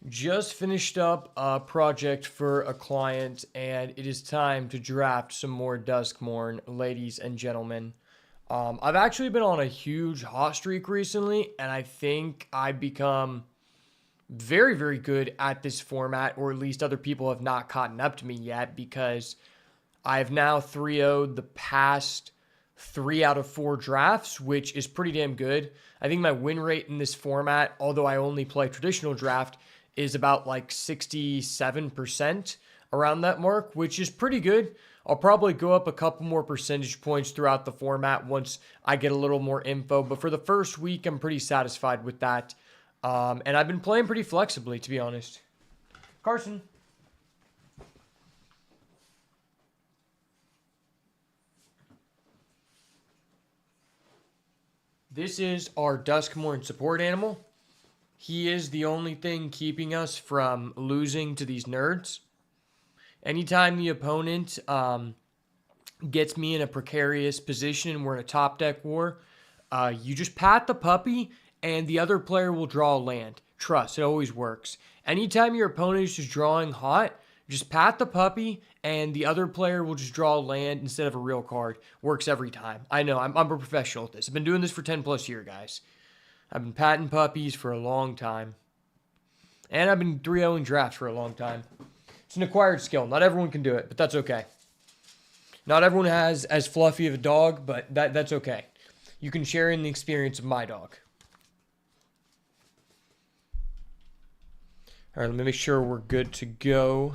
Just finished up a project for a client, and it is time to draft some more Duskmourn, ladies and gentlemen. I've actually been on a huge hot streak recently, and I think I've become very, very good at this format, or at least other people have not caught up to me yet, because I've now 3-0'd the past 3 out of 4 drafts, which is pretty damn good. I think my win rate in this format, although I only play traditional draft, is about like 67% around that mark, which is pretty good. I'll probably go up a couple more percentage points throughout the format once I get a little more info. But for the first week, I'm pretty satisfied with that. And I've been playing pretty flexibly, to be honest. Carson. This is our Duskmourn support animal. He is the only thing keeping us from losing to these nerds. Anytime the opponent gets me in a precarious position and we're in a top deck war, you just pat the puppy and the other player will draw a land. Trust, it always works. Anytime your opponent is just drawing hot, just pat the puppy and the other player will just draw a land instead of a real card. Works every time. I know, I'm a professional at this. I've been doing this for 10 plus years, guys. I've been patting puppies for a long time. And I've been 3-0 in drafts for a long time. It's an acquired skill. Not everyone can do it, but that's okay. Not everyone has as fluffy of a dog, but that's okay. You can share in the experience of my dog. All right, let me make sure we're good to go.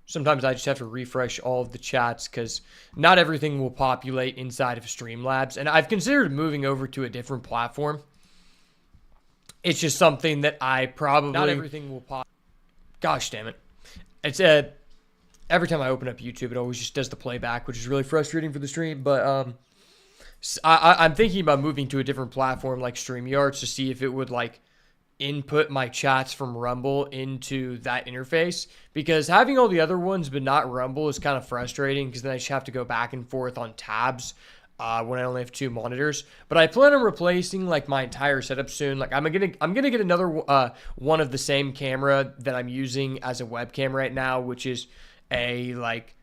Sometimes I just have to refresh all of the chats because not everything will populate inside of Streamlabs. And I've considered moving over to a different platform. It's just something that I probably... Not everything will pop... Gosh damn it. It's every time I open up YouTube, it always just does the playback, which is really frustrating for the stream. But I'm thinking about moving to a different platform like StreamYard to see if it would like input my chats from Rumble into that interface, because having all the other ones but not Rumble is kind of frustrating because then I just have to go back and forth on tabs when I only have 2 monitors. But I plan on replacing like my entire setup soon. Like I'm gonna get another one of the same camera that I'm using as a webcam right now, which is a like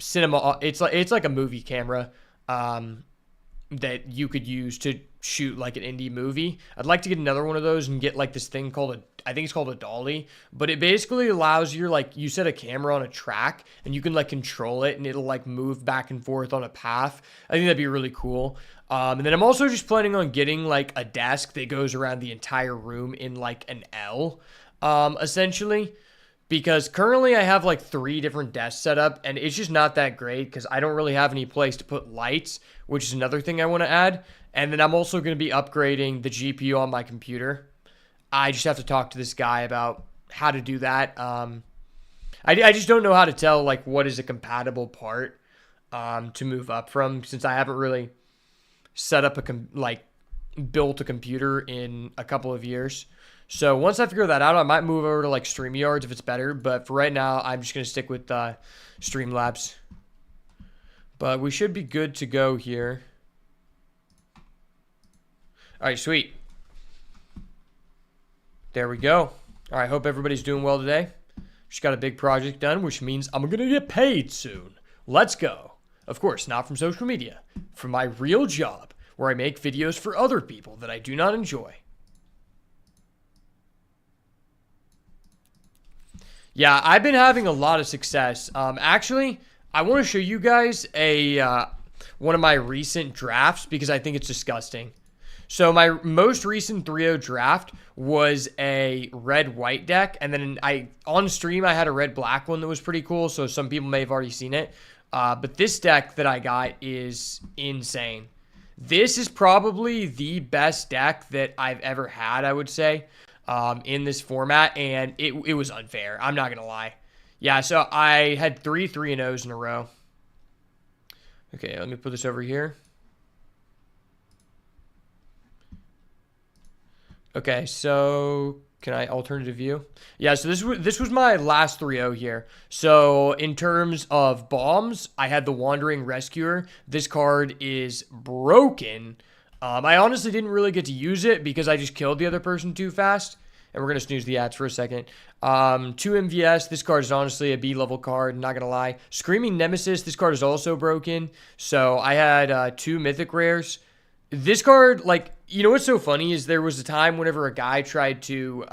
cinema. It's like a movie camera that you could use to shoot like an indie movie. I'd like to get another one of those and get like this thing called I think it's called a dolly, but it basically allows you like, you set a camera on a track and you can like control it and it'll like move back and forth on a path. I think that'd be really cool. And then I'm also just planning on getting like a desk that goes around the entire room in like an L, essentially. Because currently I have like 3 different desks set up and it's just not that great because I don't really have any place to put lights, which is another thing I want to add. And then I'm also going to be upgrading the GPU on my computer. I just have to talk to this guy about how to do that. I just don't know how to tell like what is a compatible part to move up from, since I haven't really set up built a computer in a couple of years. So once I figure that out, I might move over to like StreamYards if it's better. But for right now, I'm just going to stick with Streamlabs. But we should be good to go here. All right, sweet. There we go. All right, hope everybody's doing well today. Just got a big project done, which means I'm going to get paid soon. Let's go. Of course, not from social media. From my real job, where I make videos for other people that I do not enjoy. Yeah, I've been having a lot of success. Actually, I want to show you guys one of my recent drafts because I think it's disgusting. So my most recent 3-0 draft was a red-white deck, and then on stream I had a red-black one that was pretty cool, so some people may have already seen it. But this deck that I got is insane. This is probably the best deck that I've ever had, I would say, in this format, and it was unfair. I'm not going to lie. Yeah, so I had 3 3-0s in a row. Okay, let me put this over here. Okay, so can I alternative view? Yeah, so this was my last 3-0 here. So in terms of bombs, I had the Wandering Rescuer. This card is broken. I honestly didn't really get to use it because I just killed the other person too fast. And we're going to snooze the ads for a second. 2 MVS. This card is honestly a B-level card, not going to lie. Screaming Nemesis. This card is also broken. So I had 2 Mythic Rares. This card, like, you know what's so funny is there was a time whenever a guy tried to...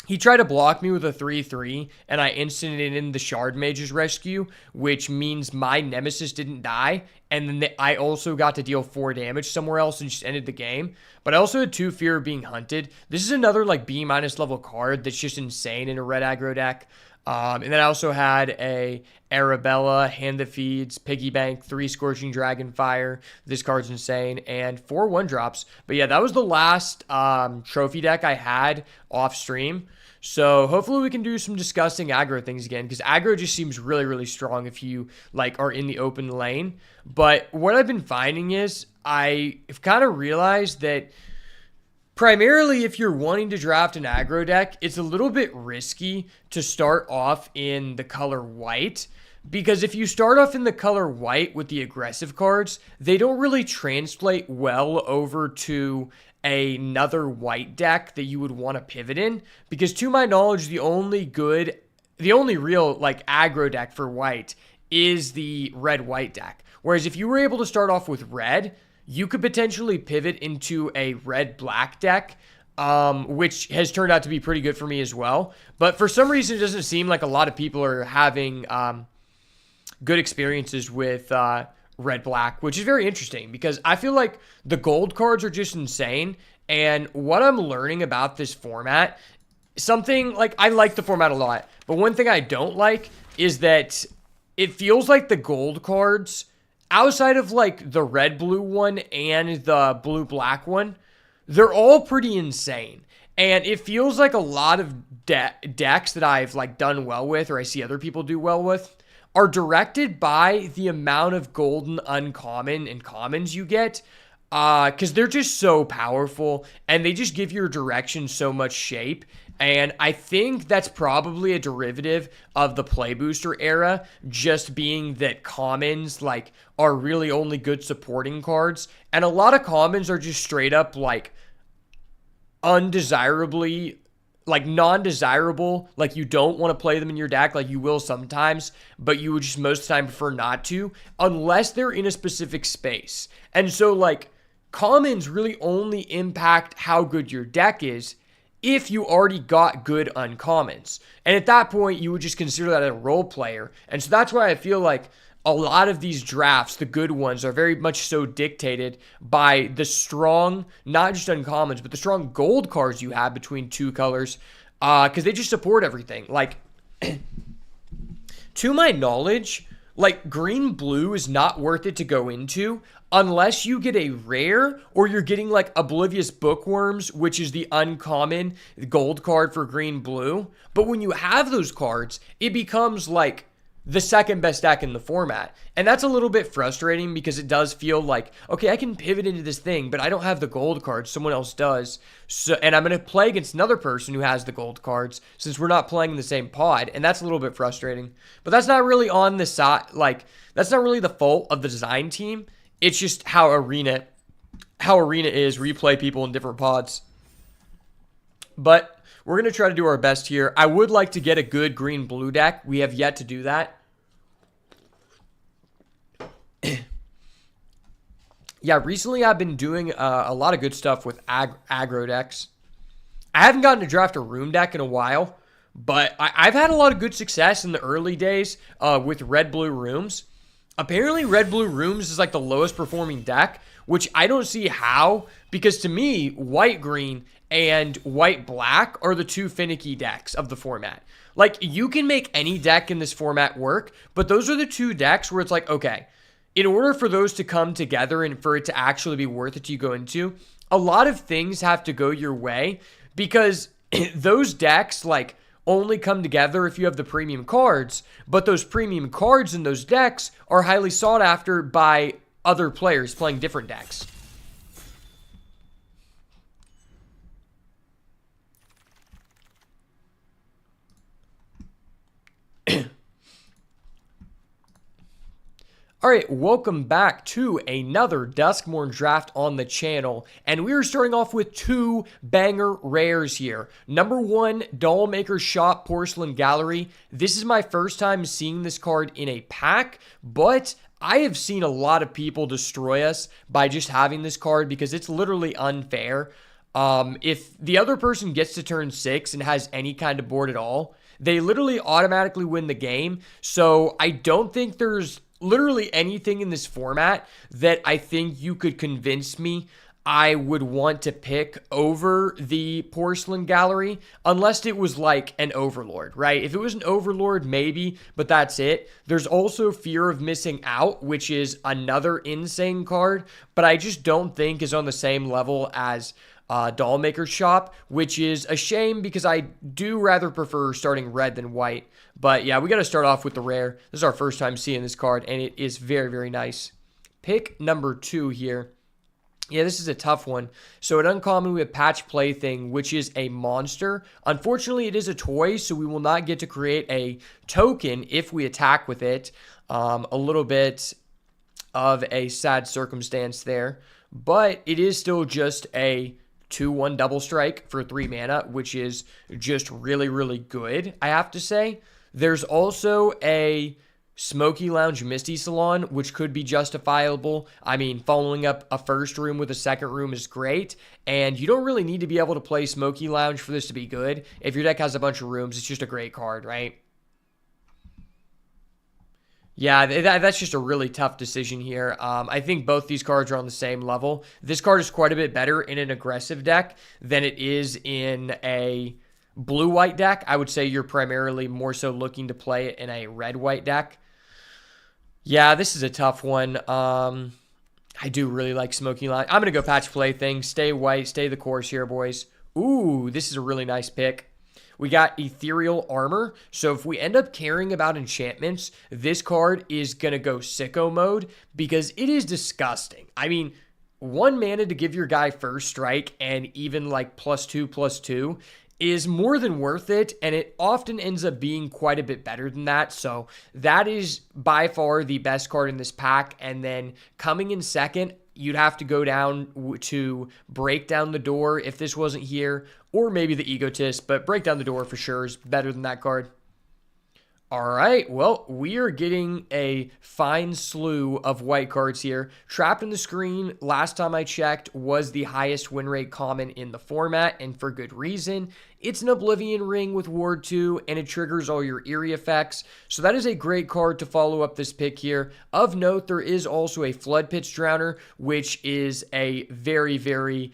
he tried to block me with a 3-3, and I instanted in the Shard Mage's Rescue, which means my Nemesis didn't die, and then I also got to deal 4 damage somewhere else and just ended the game. But I also had 2 Fear of Being Hunted. This is another, like, B- level card that's just insane in a red aggro deck. And then I also had a Arabella, Hand That Feeds, Piggy Bank, 3 Scorching Dragonfire. This card's insane. And 4 1-drops. But yeah, that was the last trophy deck I had off stream. So hopefully we can do some disgusting aggro things again, because aggro just seems really, really strong if you like are in the open lane. But what I've been finding is I've kind of realized that primarily, if you're wanting to draft an aggro deck, it's a little bit risky to start off in the color white. Because if you start off in the color white with the aggressive cards, they don't really translate well over to another white deck that you would want to pivot in. Because to my knowledge, the only real like aggro deck for white is the red-white deck. Whereas if you were able to start off with red, you could potentially pivot into a red-black deck, which has turned out to be pretty good for me as well. But for some reason, it doesn't seem like a lot of people are having good experiences with red-black, which is very interesting because I feel like the gold cards are just insane. And what I'm learning about this format, something like I like the format a lot, but one thing I don't like is that it feels like the gold cards, outside of like the red-blue one and the blue-black one, they're all pretty insane. And it feels like a lot of decks that I've like done well with, or I see other people do well with, are directed by the amount of golden, uncommon, and commons you get. Because they're just so powerful, and they just give your direction so much shape. And I think that's probably a derivative of the play booster era, just being that commons like are really only good supporting cards, and a lot of commons are just straight up like undesirably, like non-desirable, like you don't want to play them in your deck, like you will sometimes, but you would just most of the time prefer not to, unless they're in a specific space. And so like commons really only impact how good your deck is if you already got good uncommons. And at that point, you would just consider that a role player. And so that's why I feel like a lot of these drafts, the good ones, are very much so dictated by the strong, not just uncommons, but the strong gold cards you have between 2 colors, because they just support everything. Like, to my knowledge, like green-blue is not worth it to go into unless you get a rare or you're getting like Oblivious Bookworms, which is the uncommon gold card for green-blue. But when you have those cards, it becomes like the second best deck in the format. And that's a little bit frustrating because it does feel like, okay, I can pivot into this thing, but I don't have the gold cards. Someone else does. So, and I'm going to play against another person who has the gold cards since we're not playing in the same pod. And that's a little bit frustrating. But that's not really on the side. Like, that's not really the fault of the design team. It's just how Arena is, where you play people in different pods. But we're going to try to do our best here. I would like to get a good green-blue deck. We have yet to do that. Yeah, recently I've been doing a lot of good stuff with aggro decks. I haven't gotten to draft a room deck in a while, but I've had a lot of good success in the early days with red-blue rooms. Apparently, red-blue rooms is like the lowest performing deck, which I don't see how, because to me, white-green and white-black are the 2 finicky decks of the format. Like, you can make any deck in this format work, but those are the 2 decks where it's like, okay, in order for those to come together and for it to actually be worth it to go into, a lot of things have to go your way, because those decks, like, only come together if you have the premium cards, but those premium cards in those decks are highly sought after by other players playing different decks. All right, welcome back to another Duskmourn Draft on the channel, and we are starting off with two banger rares here. Number one, Dollmaker Shop Porcelain Gallery. This is my first time seeing this card in a pack, but I have seen a lot of people destroy us by just having this card because it's literally unfair. If the other person gets to turn 6 and has any kind of board at all, they literally automatically win the game. So I don't think there's literally anything in this format that I think you could convince me I would want to pick over the Porcelain Gallery, unless it was like an Overlord, right? If it was an Overlord, maybe, but that's it. There's also Fear of Missing Out, which is another insane card, but I just don't think is on the same level as Dollmaker Shop, which is a shame because I do rather prefer starting red than white. But yeah, we got to start off with the rare. This is our first time seeing this card, and it is very, very nice. Pick number 2 here. Yeah, this is a tough one. So at uncommon, we have Patch Plaything, which is a monster. Unfortunately, it is a toy, so we will not get to create a token if we attack with it. A little bit of a sad circumstance there. But it is still just a 2/1 double strike for 3 mana, which is just really, really good, I have to say. There's also a Smoky Lounge Misty Salon, which could be justifiable. I mean, following up a first room with a second room is great, and you don't really need to be able to play Smoky Lounge for this to be good. If your deck has a bunch of rooms, it's just a great card, right? Yeah, that's just a really tough decision here. I think both these cards are on the same level. This card is quite a bit better in an aggressive deck than it is in a blue-white deck. I would say you're primarily more so looking to play it in a red-white deck. Yeah, this is a tough one. I do really like Smoky Line. I'm going to go Patch Plaything. Stay white. Stay the course here, boys. Ooh, this is a really nice pick. We got Ethereal Armor. So if we end up caring about enchantments, this card is going to go sicko mode because it is disgusting. I mean, 1 mana to give your guy first strike and even like +2/+2 is more than worth it, and it often ends up being quite a bit better than that. So that is by far the best card in this pack. And then coming in second, you'd have to go down to Break Down the Door if this wasn't here, or maybe the Egotist, but Break Down the Door for sure is better than that card. All right, well, we are getting a fine slew of white cards here. Trapped in the Screen, last time I checked, was the highest win rate common in the format, and for good reason. It's an Oblivion Ring with Ward 2, and it triggers all your Eerie effects. So that is a great card to follow up this pick here. Of note, there is also a Flood Pitch Drowner, which is a very, very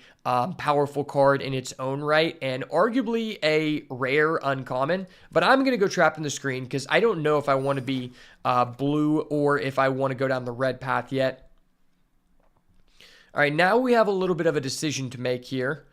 powerful card in its own right, and arguably a rare uncommon. But I'm going to go Trapped in the Screen because I don't know if I want to be blue or if I want to go down the red path yet. All right, now we have a little bit of a decision to make here.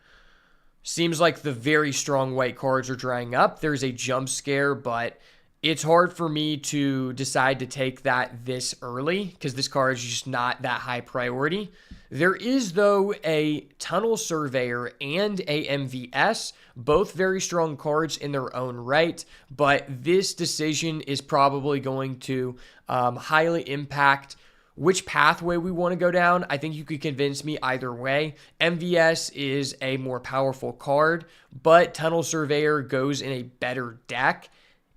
Seems like the very strong white cards are drying up. There's a jump scare, but it's hard for me to decide to take that this early because this card is just not that high priority. There is, though, a Tunnel Surveyor and a MVS, both very strong cards in their own right, but this decision is probably going to highly impact which pathway we want to go down. I think you could convince me either way. MVS is a more powerful card, but Tunnel Surveyor goes in a better deck.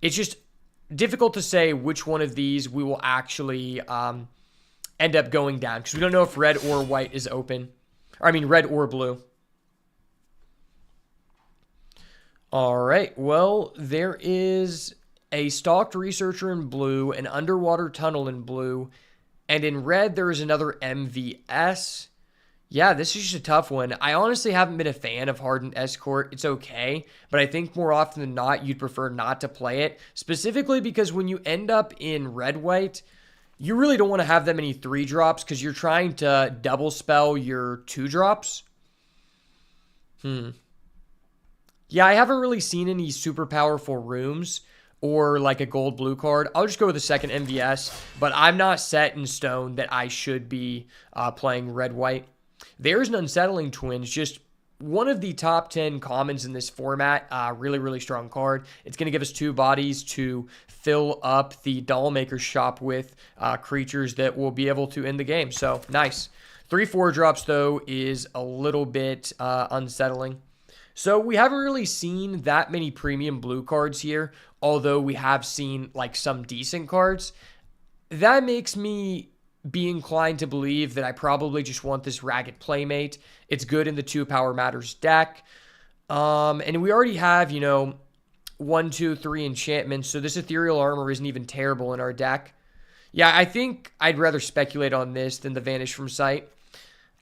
It's just difficult to say which one of these we will actually end up going down because we don't know if red or white is open. Or, I mean, red or blue. All right, well, there is a Stalked Researcher in blue, an Underwater Tunnel in blue, and in red, there is another MVS. Yeah, this is just a tough one. I honestly haven't been a fan of Hardened Escort. It's okay, but I think more often than not, you'd prefer not to play it. Specifically because when you end up in red-white, you really don't want to have that many 3-drops because you're trying to double spell your 2-drops. Yeah, I haven't really seen any super powerful rooms or like a gold blue card. I'll just go with the second MVS, but I'm not set in stone that I should be playing red-white. There's an Unsettling Twins, just one of the top 10 commons in this format. Really, really strong card. It's going to give us 2 bodies to fill up the Dollmaker's shop with creatures that will be able to end the game. So, nice. 3 4-drops, though, is a little bit unsettling. So, we haven't really seen that many premium blue cards here, although we have seen, like, some decent cards. That makes me be inclined to believe that I probably just want this Ragged Playmate. It's good in the 2 Power Matters deck. And we already have, 1, 2, 3 enchantments, so this Ethereal Armor isn't even terrible in our deck. Yeah, I think I'd rather speculate on this than the Vanish from Sight.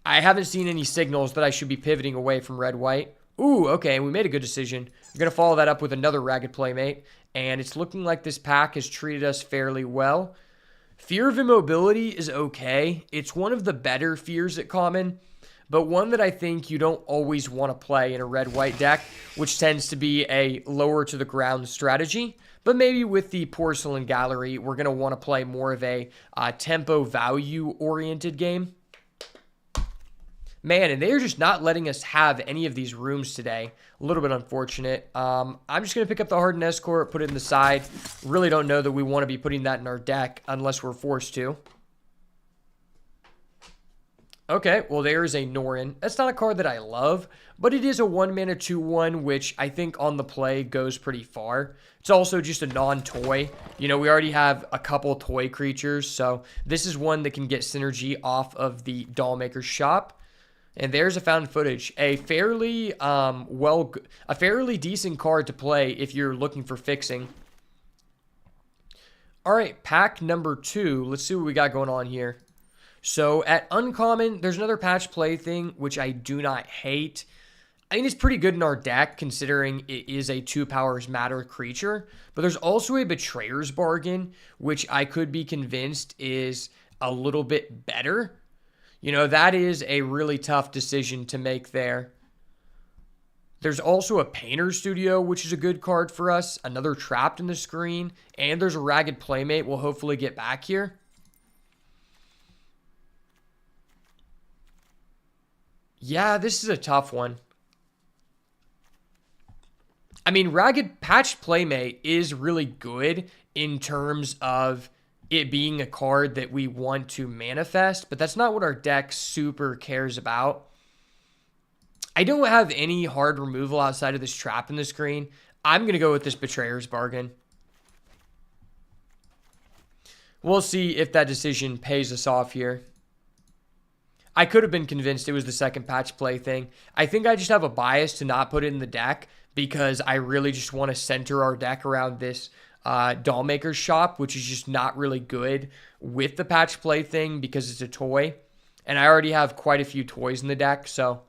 I haven't seen any signals that I should be pivoting away from red-white. Ooh, okay, we made a good decision. We're going to follow that up with another Ragged Playmate, and it's looking like this pack has treated us fairly well. Fear of Immobility is okay. It's one of the better fears at common, but one that I think you don't always want to play in a red-white deck, which tends to be a lower-to-the-ground strategy. But maybe with the Porcelain Gallery, we're going to want to play more of a tempo value-oriented game. Man, and they're just not letting us have any of these rooms today. A little bit unfortunate. I'm just going to pick up the Hardened Escort, put it in the side. Really don't know that we want to be putting that in our deck unless we're forced to. Okay, well, there's a Norin. That's not a card that I love, but it is a 1-mana 2/1, which I think on the play goes pretty far. It's also just a non-toy. We already have a couple toy creatures, so this is one that can get synergy off of the Dollmaker's shop. And there's a Found Footage, a fairly decent card to play if you're looking for fixing. All right, pack number 2. Let's see what we got going on here. So at uncommon, there's another Patch Play thing, which I do not hate. I mean, it's pretty good in our deck considering it is a 2 Powers Matter creature. But there's also a Betrayer's Bargain, which I could be convinced is a little bit better. That is a really tough decision to make there. There's also a Painter's Studio, which is a good card for us. Another Trapped in the Screen. And there's a Ragged Playmate we'll hopefully get back here. Yeah, this is a tough one. I mean, Ragged Patched Playmate is really good in terms of it being a card that we want to manifest, but that's not what our deck super cares about. I don't have any hard removal outside of this Trap in the Screen. I'm going to go with this Betrayer's Bargain. We'll see if that decision pays us off here. I could have been convinced it was the second Patch Play thing. I think I just have a bias to not put it in the deck because I really just want to center our deck around this Dollmaker's shop, which is just not really good with the Patch Play thing because it's a toy. And I already have quite a few toys in the deck, so.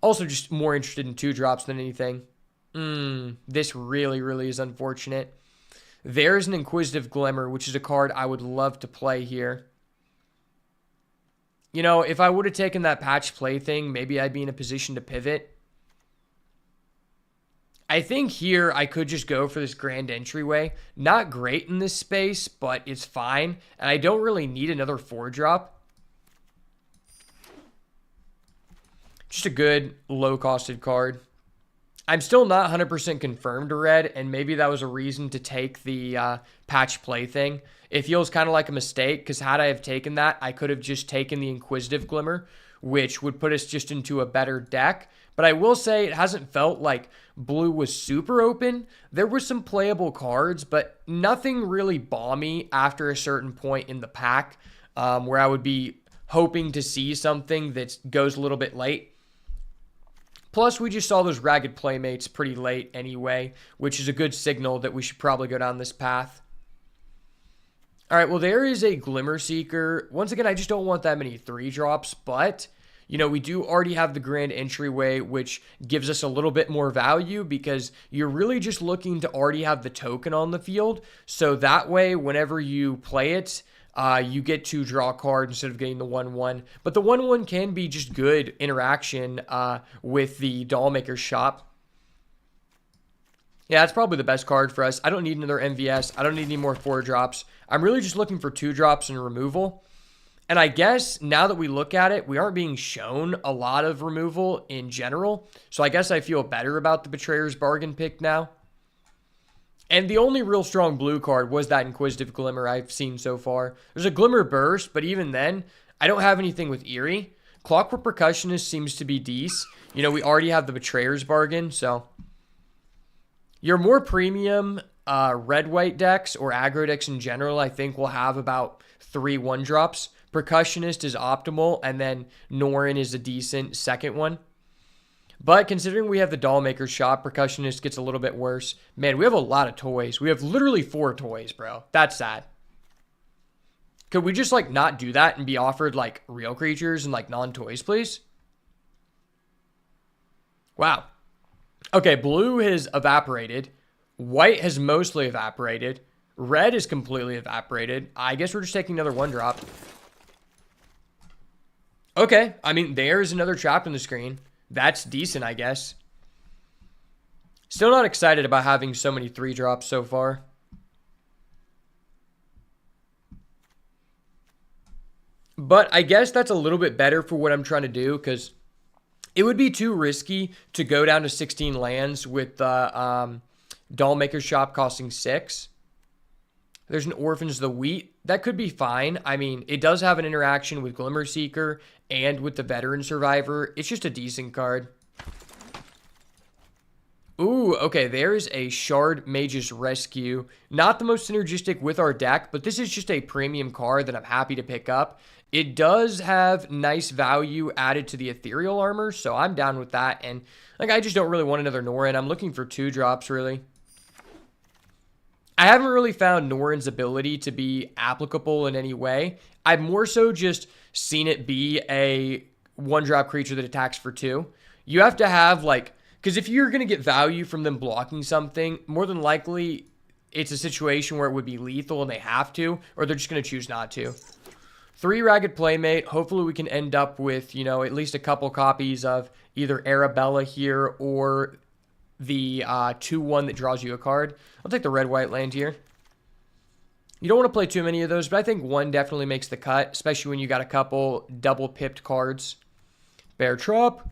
Also just more interested in 2-drops than anything. This really, really is unfortunate. There's an Inquisitive Glimmer, which is a card I would love to play here. If I would have taken that Patch Play thing, maybe I'd be in a position to pivot. I think here I could just go for this Grand Entryway. Not great in this space, but it's fine. And I don't really need another 4-drop. Just a good low-costed card. I'm still not 100% confirmed to red, and maybe that was a reason to take the Patch Play thing. It feels kind of like a mistake, because had I have taken that, I could have just taken the Inquisitive Glimmer, which would put us just into a better deck. But I will say it hasn't felt like blue was super open. There were some playable cards, but nothing really balmy after a certain point in the pack where I would be hoping to see something that goes a little bit late. Plus, we just saw those Ragged Playmates pretty late anyway, which is a good signal that we should probably go down this path. All right, well, there is a Glimmer Seeker. Once again, I just don't want that many 3-drops, but we do already have the Grand Entryway, which gives us a little bit more value because you're really just looking to already have the token on the field. So that way, whenever you play it, you get to draw a card instead of getting the 1/1. But the 1/1 can be just good interaction with the Dollmaker's shop. Yeah, that's probably the best card for us. I don't need another MVS. I don't need any more 4-drops. I'm really just looking for 2-drops and removal. And I guess now that we look at it, we aren't being shown a lot of removal in general. So I guess I feel better about the Betrayer's Bargain pick now. And the only real strong blue card was that Inquisitive Glimmer I've seen so far. There's a Glimmer Burst, but even then, I don't have anything with Eerie. Clockwork Percussionist seems to be decent. You know, we already have the Betrayer's Bargain, so... Your more premium red-white decks or aggro decks in general, I think, will have about 3 1-drops. Percussionist is optimal, and then Norin is a decent second one. But considering we have the Dollmaker's Shop, Percussionist gets a little bit worse. Man, we have a lot of toys. We have literally 4 toys, bro. That's sad. Could we just, like, not do that and be offered, like, real creatures and, like, non-toys, please? Wow. Okay, blue has evaporated. White has mostly evaporated. Red is completely evaporated. I guess we're just taking another 1-drop. Okay, I mean, there's another trap on the screen. That's decent, I guess. Still not excited about having so many 3-drops so far. But I guess that's a little bit better for what I'm trying to do, because it would be too risky to go down to 16 lands with the Dollmaker's Shop costing 6. There's an Orphans the Wheat. That could be fine. I mean, it does have an interaction with Glimmer Seeker and with the Veteran Survivor. It's just a decent card. Ooh, okay, there's a Shard Mage's Rescue. Not the most synergistic with our deck, but this is just a premium card that I'm happy to pick up. It does have nice value added to the Ethereal Armor, so I'm down with that. And, like, I just don't really want another Norin. I'm looking for 2-drops, really. I haven't really found Norin's ability to be applicable in any way. I've more so just seen it be a 1-drop creature that attacks for 2. You have to have, like... Because if you're going to get value from them blocking something, more than likely it's a situation where it would be lethal and they have to, or they're just going to choose not to. 3 Ragged Playmate. Hopefully we can end up with, you know, at least a couple copies of either Arabella here or the 2-1 that draws you a card. I'll take the red-white land here. You don't want to play too many of those, but I think 1 definitely makes the cut, especially when you got a couple double-pipped cards. Bear Trap.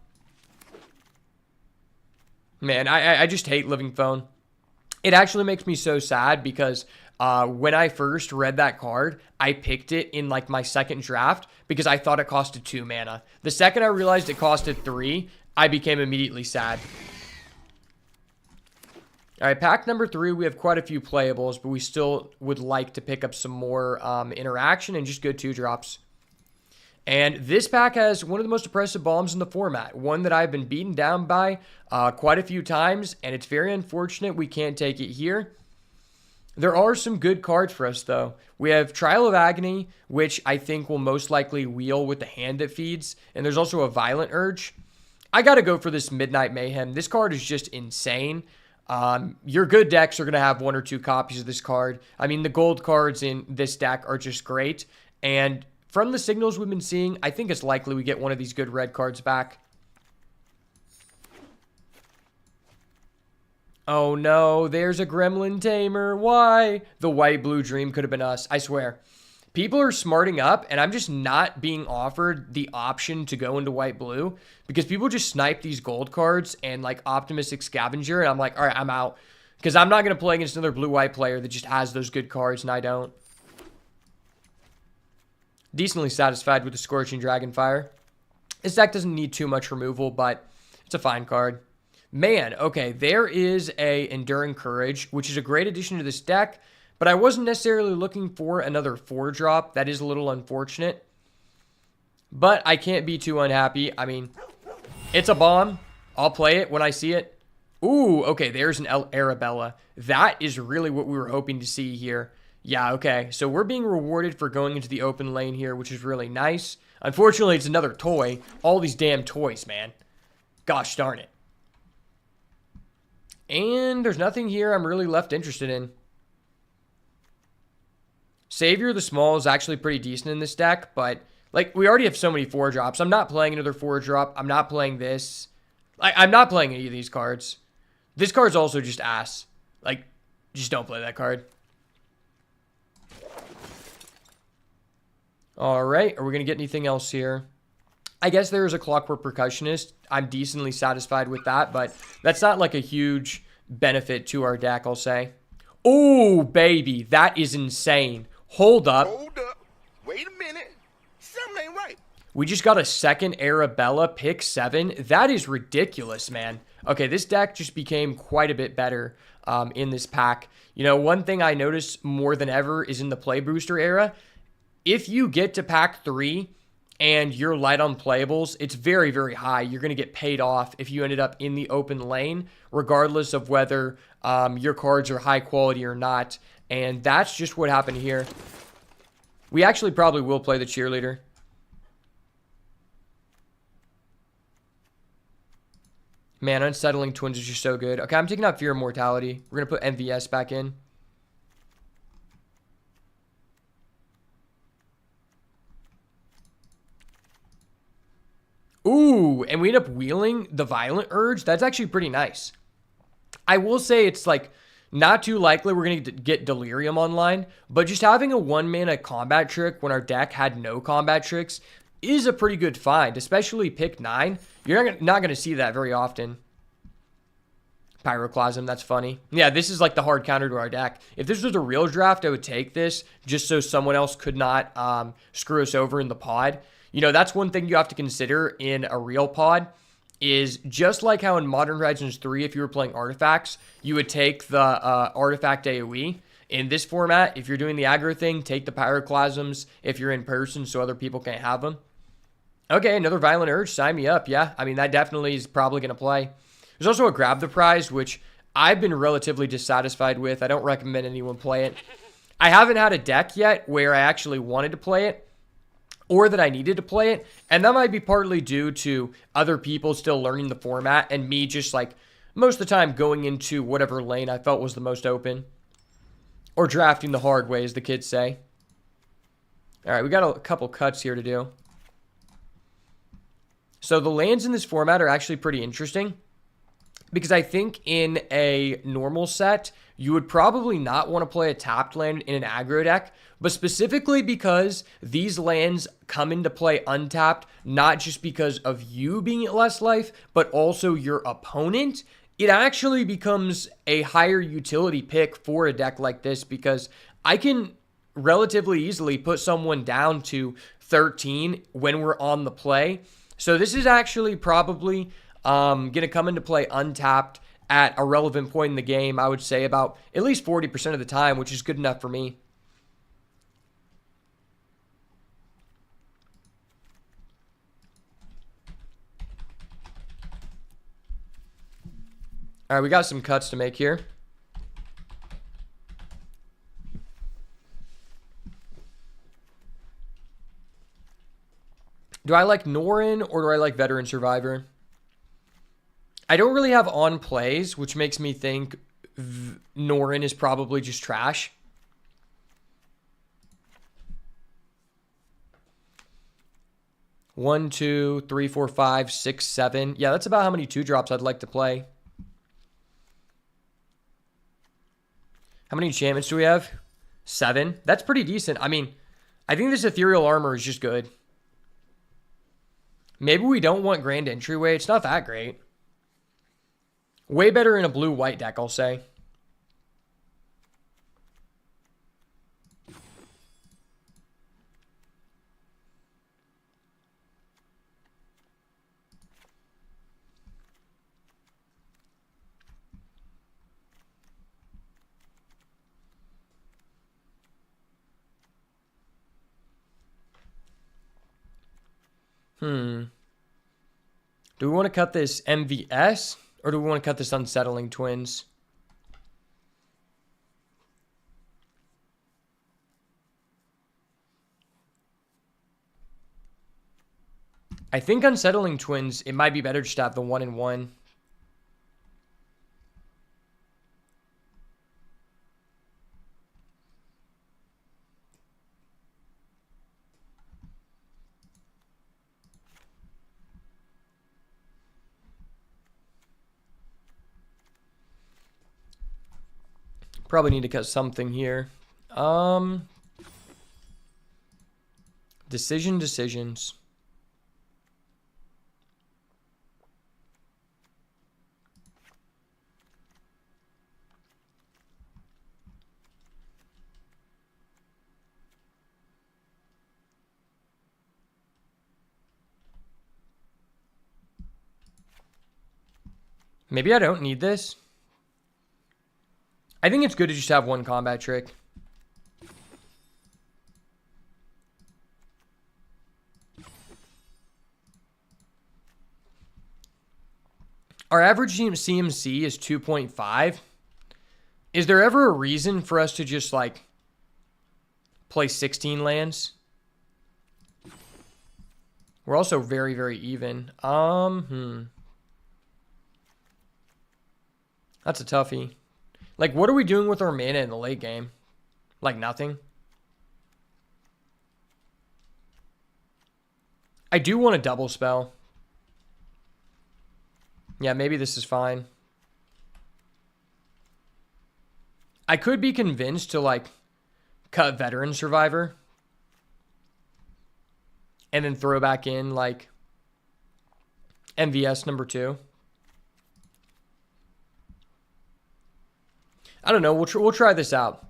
Man, I just hate Living Phone. It actually makes me so sad because when I first read that card, I picked it in like my second draft because I thought it costed 2 mana. The second I realized it costed 3, I became immediately sad. All right, pack number 3, we have quite a few playables, but we still would like to pick up some more interaction and just good 2-drops. And this pack has one of the most oppressive bombs in the format, one that I've been beaten down by quite a few times, and it's very unfortunate we can't take it here. There are some good cards for us, though. We have Trial of Agony, which I think will most likely wheel with the hand that feeds, and there's also a Violent Urge. I got to go for this Midnight Mayhem. This card is just insane. Your good decks are going to have 1 or 2 copies of this card. I mean, the gold cards in this deck are just great, and from the signals we've been seeing, I think it's likely we get one of these good red cards back. Oh no, there's a Gremlin Tamer. Why? The white-blue dream could have been us, I swear. People are smarting up, and I'm just not being offered the option to go into white-blue because people just snipe these gold cards and like Optimistic Scavenger, and I'm like, all right, I'm out. Because I'm not going to play against another blue-white player that just has those good cards, and I don't. Decently satisfied with the Scorching Dragonfire. This deck doesn't need too much removal, but it's a fine card. Man, okay, there is a Enduring Courage, which is a great addition to this deck, but I wasn't necessarily looking for another 4-drop. That is a little unfortunate. But I can't be too unhappy. I mean, it's a bomb. I'll play it when I see it. Ooh, okay, there's an Arabella. That is really what we were hoping to see here. Yeah, okay, so we're being rewarded for going into the open lane here, which is really nice. Unfortunately, it's another toy. All these damn toys, man. Gosh darn it. And there's nothing here I'm really left interested in. Savior the Small is actually pretty decent in this deck, but, like, we already have so many 4-drops. I'm not playing another 4-drop. I'm not playing this. I'm not playing any of these cards. This card's also just ass. Like, just don't play that card. All right. Are we going to get anything else here? I guess there is a Clockwork Percussionist. I'm decently satisfied with that, but that's not like a huge benefit to our deck, I'll say. Oh, baby. That is insane. Hold up. Hold up. Wait a minute. Something ain't right. We just got a second Arabella pick 7. That is ridiculous, man. Okay, this deck just became quite a bit better in this pack. You know, one thing I noticed more than ever is in the play booster era, if you get to pack 3 and you're light on playables, it's very, very high. You're going to get paid off if you ended up in the open lane, regardless of whether your cards are high quality or not. And that's just what happened here. We actually probably will play the cheerleader. Man, Unsettling Twins is just so good. Okay, I'm taking out Fear of Mortality. We're going to put MVS back in. Ooh, and we end up wheeling the Violent Urge. That's actually pretty nice. I will say it's like not too likely we're going to get Delirium online, but just having a 1-mana combat trick when our deck had no combat tricks is a pretty good find, especially pick 9. You're not going to see that very often. Pyroclasm, that's funny. Yeah, this is like the hard counter to our deck. If this was a real draft, I would take this just so someone else could not screw us over in the pod. You know, that's one thing you have to consider in a real pod is just like how in Modern Horizons 3, if you were playing artifacts, you would take the artifact AoE. In this format, if you're doing the aggro thing, take the Pyroclasms if you're in person so other people can't have them. Okay, another Violent Urge. Sign me up. Yeah, I mean, that definitely is probably going to play. There's also a Grab the Prize, which I've been relatively dissatisfied with. I don't recommend anyone play it. I haven't had a deck yet where I actually wanted to play it or that I needed to play it. And that might be partly due to other people still learning the format and me just like most of the time going into whatever lane I felt was the most open. Or drafting the hard way, as the kids say. All right, we got a couple cuts here to do. So the lands in this format are actually pretty interesting because I think in a normal set, you would probably not want to play a tapped land in an aggro deck, but specifically because these lands come into play untapped, not just because of you being at less life, but also your opponent. It actually becomes a higher utility pick for a deck like this because I can relatively easily put someone down to 13 when we're on the play. So this is actually probably going to come into play untapped at a relevant point in the game, I would say about at least 40% of the time, which is good enough for me. All right, we got some cuts to make here. Do I like Norin or do I like Veteran Survivor? I don't really have on plays, which makes me think Norin is probably just trash. One, two, three, four, five, six, 7. Yeah, that's about how many 2-drops I'd like to play. How many enchantments do we have? 7. That's pretty decent. I mean, I think this Ethereal Armor is just good. Maybe we don't want Grand Entryway. It's not that great. Way better in a blue-white deck, I'll say. Do we want to cut this MVS or do we want to cut this Unsettling Twins? I think Unsettling Twins, it might be better just to have the 1-1. Probably need to cut something here. Decisions. Maybe I don't need this. I think it's good to just have one combat trick. Our average CMC is 2.5. Is there ever a reason for us to just, like, play 16 lands? We're also very, very even. That's a toughie. Like, what are we doing with our mana in the late game? Like, nothing. I do want a double spell. Yeah, maybe this is fine. I could be convinced to, like, cut Veteran Survivor. And then throw back in, like, MVS number 2. I don't know. We'll try this out.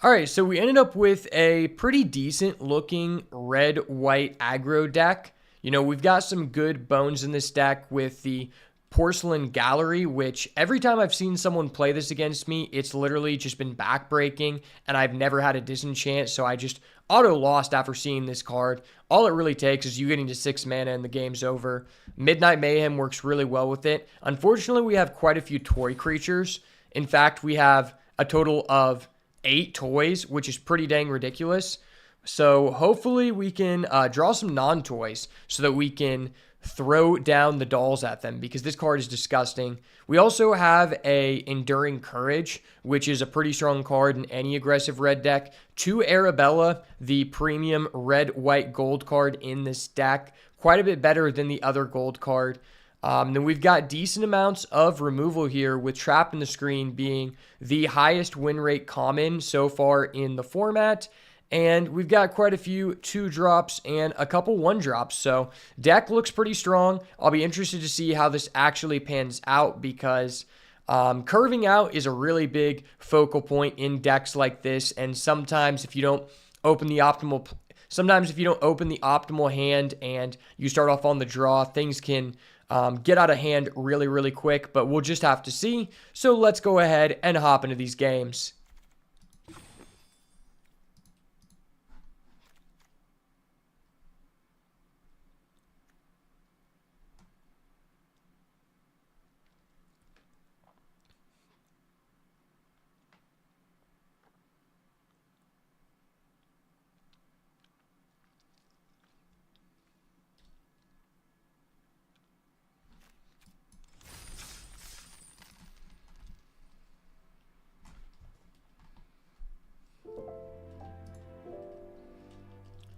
All right, so we ended up with a pretty decent looking red-white aggro deck. You know, we've got some good bones in this deck with the Porcelain Gallery, which every time I've seen someone play this against me, it's literally just been backbreaking, and I've never had a disenchant, so I just auto-lost after seeing this card. All it really takes is you getting to 6 mana and the game's over. Midnight Mayhem works really well with it. Unfortunately, we have quite a few toy creatures. In fact, we have a total of 8 toys, which is pretty dang ridiculous. So hopefully we can draw some non-toys so that we can throw down the dolls at them, because this card is disgusting. We also have a Enduring Courage, which is a pretty strong card in any aggressive red deck. 2 Arabella, the premium red, white, gold card in this deck. Quite a bit better than the other gold card. Then we've got decent amounts of removal here, with Trap in the Screen being the highest win rate common so far in the format. And we've got quite a few 2-drops and a couple 1-drops. So deck looks pretty strong. I'll be interested to see how this actually pans out, because curving out is a really big focal point in decks like this. And sometimes if you don't open the optimal hand and you start off on the draw, things can get out of hand really, really quick. But we'll just have to see. So let's go ahead and hop into these games.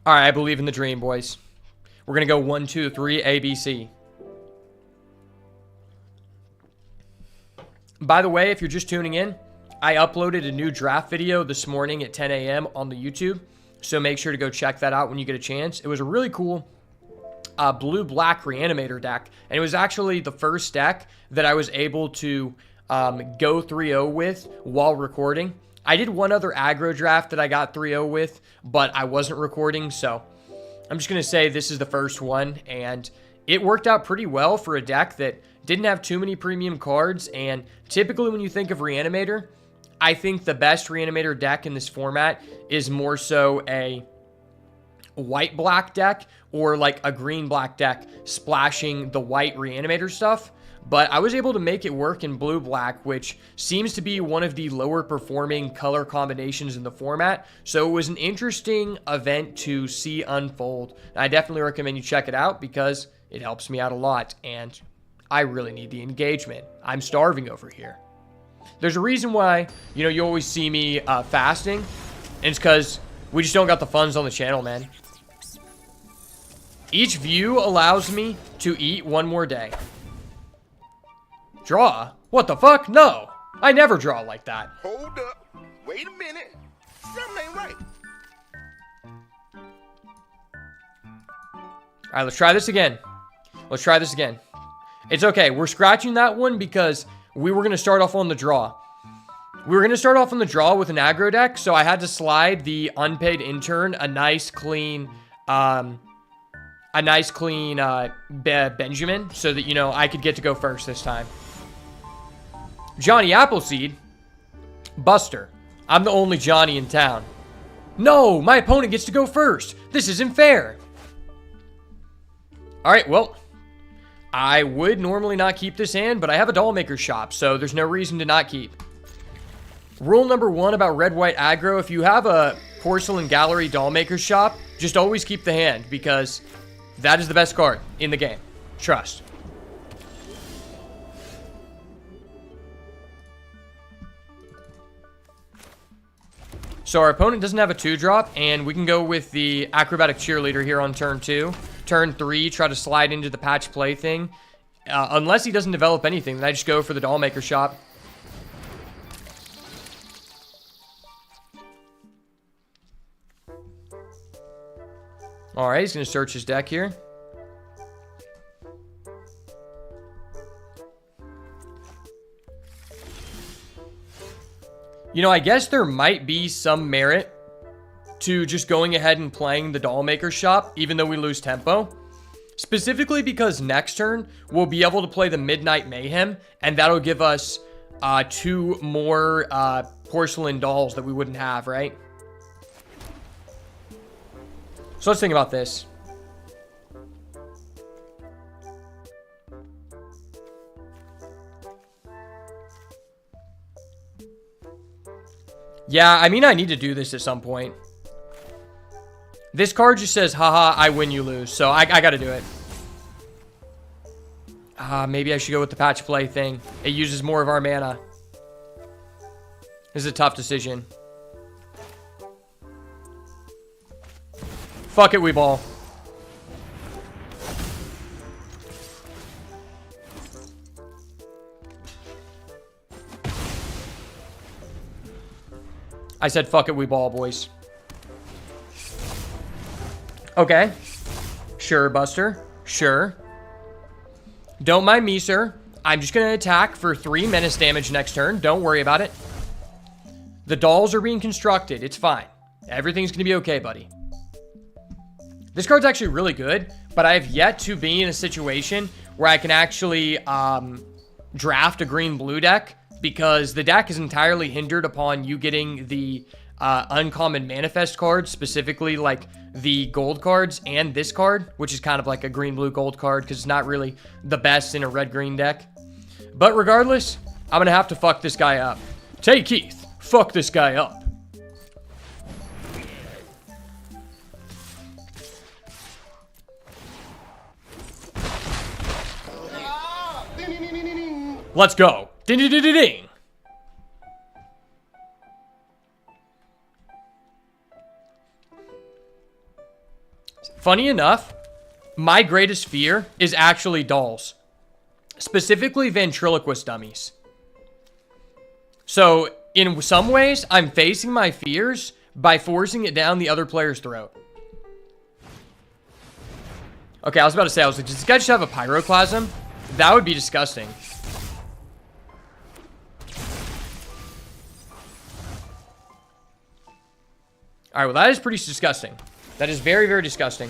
All right, I believe in the dream, boys. We're going to go 1, 2, 3, A, B, C. By the way, if you're just tuning in, I uploaded a new draft video this morning at 10 a.m. on the YouTube, so make sure to go check that out when you get a chance. It was a really cool blue-black Reanimator deck, and it was actually the first deck that I was able to go 3-0 with while recording. I did one other aggro draft that I got 3-0 with, but I wasn't recording, so I'm just going to say this is the first one, and it worked out pretty well for a deck that didn't have too many premium cards. And typically when you think of Reanimator, I think the best Reanimator deck in this format is more so a white-black deck or like a green-black deck splashing the white Reanimator stuff. But I was able to make it work in blue-black, which seems to be one of the lower performing color combinations in the format. So it was an interesting event to see unfold. And I definitely recommend you check it out because it helps me out a lot. And I really need the engagement. I'm starving over here. There's a reason why, you always see me fasting. And it's because we just don't got the funds on the channel, man. Each view allows me to eat one more day. Draw? What the fuck? No. I never draw like that. Hold up. Wait a minute. Something ain't right. right, let's try this again. Let's try this again. It's okay. We're scratching that one because we were going to start off on the draw. We were going to start off on the draw with an aggro deck, so I had to slide the unpaid intern a nice clean Benjamin so that, you know, I could get to go first this time. Johnny Appleseed. Buster. I'm the only Johnny in town. No, my opponent gets to go first. This isn't fair. All right, well, I would normally not keep this hand, but I have a doll maker shop, so there's no reason to not keep. Rule number 1 about red-white aggro, if you have a porcelain gallery doll maker shop, just always keep the hand, because that is the best card in the game. Trust. So our opponent doesn't have a 2-drop, and we can go with the acrobatic cheerleader here on turn 2. Turn 3, try to slide into the patch play thing. Unless he doesn't develop anything, then I just go for the doll maker shop. Alright, he's going to search his deck here. You know, I guess there might be some merit to just going ahead and playing the doll maker shop, even though we lose tempo. Specifically because next turn, we'll be able to play the Midnight Mayhem, and that'll give us 2 more porcelain dolls that we wouldn't have, right? So let's think about this. Yeah, I mean, I need to do this at some point. This card just says, haha, I win, you lose. So I gotta do it. Maybe I should go with the patch play thing. It uses more of our mana. This is a tough decision. Fuck it, we ball. I said fuck it, we ball, boys. Okay. Sure, Buster. Sure. Don't mind me, sir. I'm just going to attack for 3 menace damage next turn. Don't worry about it. The dolls are being constructed. It's fine. Everything's going to be okay, buddy. This card's actually really good, but I have yet to be in a situation where I can actually draft a green-blue deck, because the deck is entirely hindered upon you getting the uncommon manifest cards, specifically like the gold cards and this card, which is kind of like a green-blue gold card because it's not really the best in a red-green deck. But regardless, I'm going to have to fuck this guy up. Tay Keith, fuck this guy up. Let's go. Ding, ding, ding, ding, ding. Funny enough, my greatest fear is actually dolls. Specifically ventriloquist dummies. So, in some ways, I'm facing my fears by forcing it down the other player's throat. Okay, I was about to say, I was like, does this guy just have a pyroclasm? That would be disgusting. Alright, well, that is pretty disgusting. That is very, very disgusting.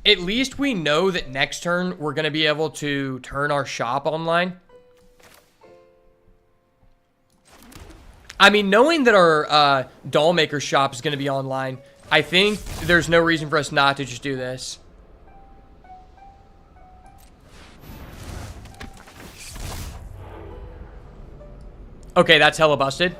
At least we know that next turn we're going to be able to turn our shop online. I mean, knowing that our doll maker shop is going to be online, I think there's no reason for us not to just do this. Okay, that's hella busted.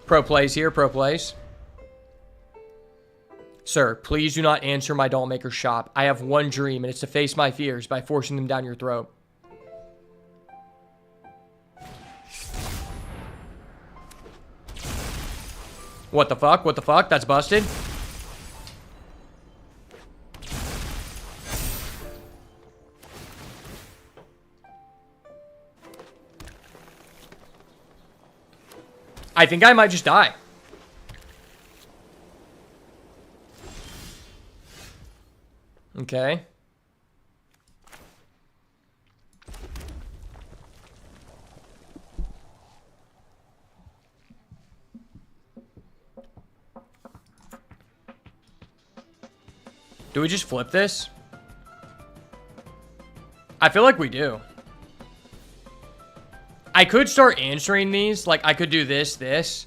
Pro plays here, pro plays. Sir, please do not answer my doll maker shop. I have one dream, and it's to face my fears by forcing them down your throat. What the fuck? What the fuck? That's busted. I think I might just die. Okay. Do we just flip this? I feel like we do. I could start answering these. Like, I could do this, this.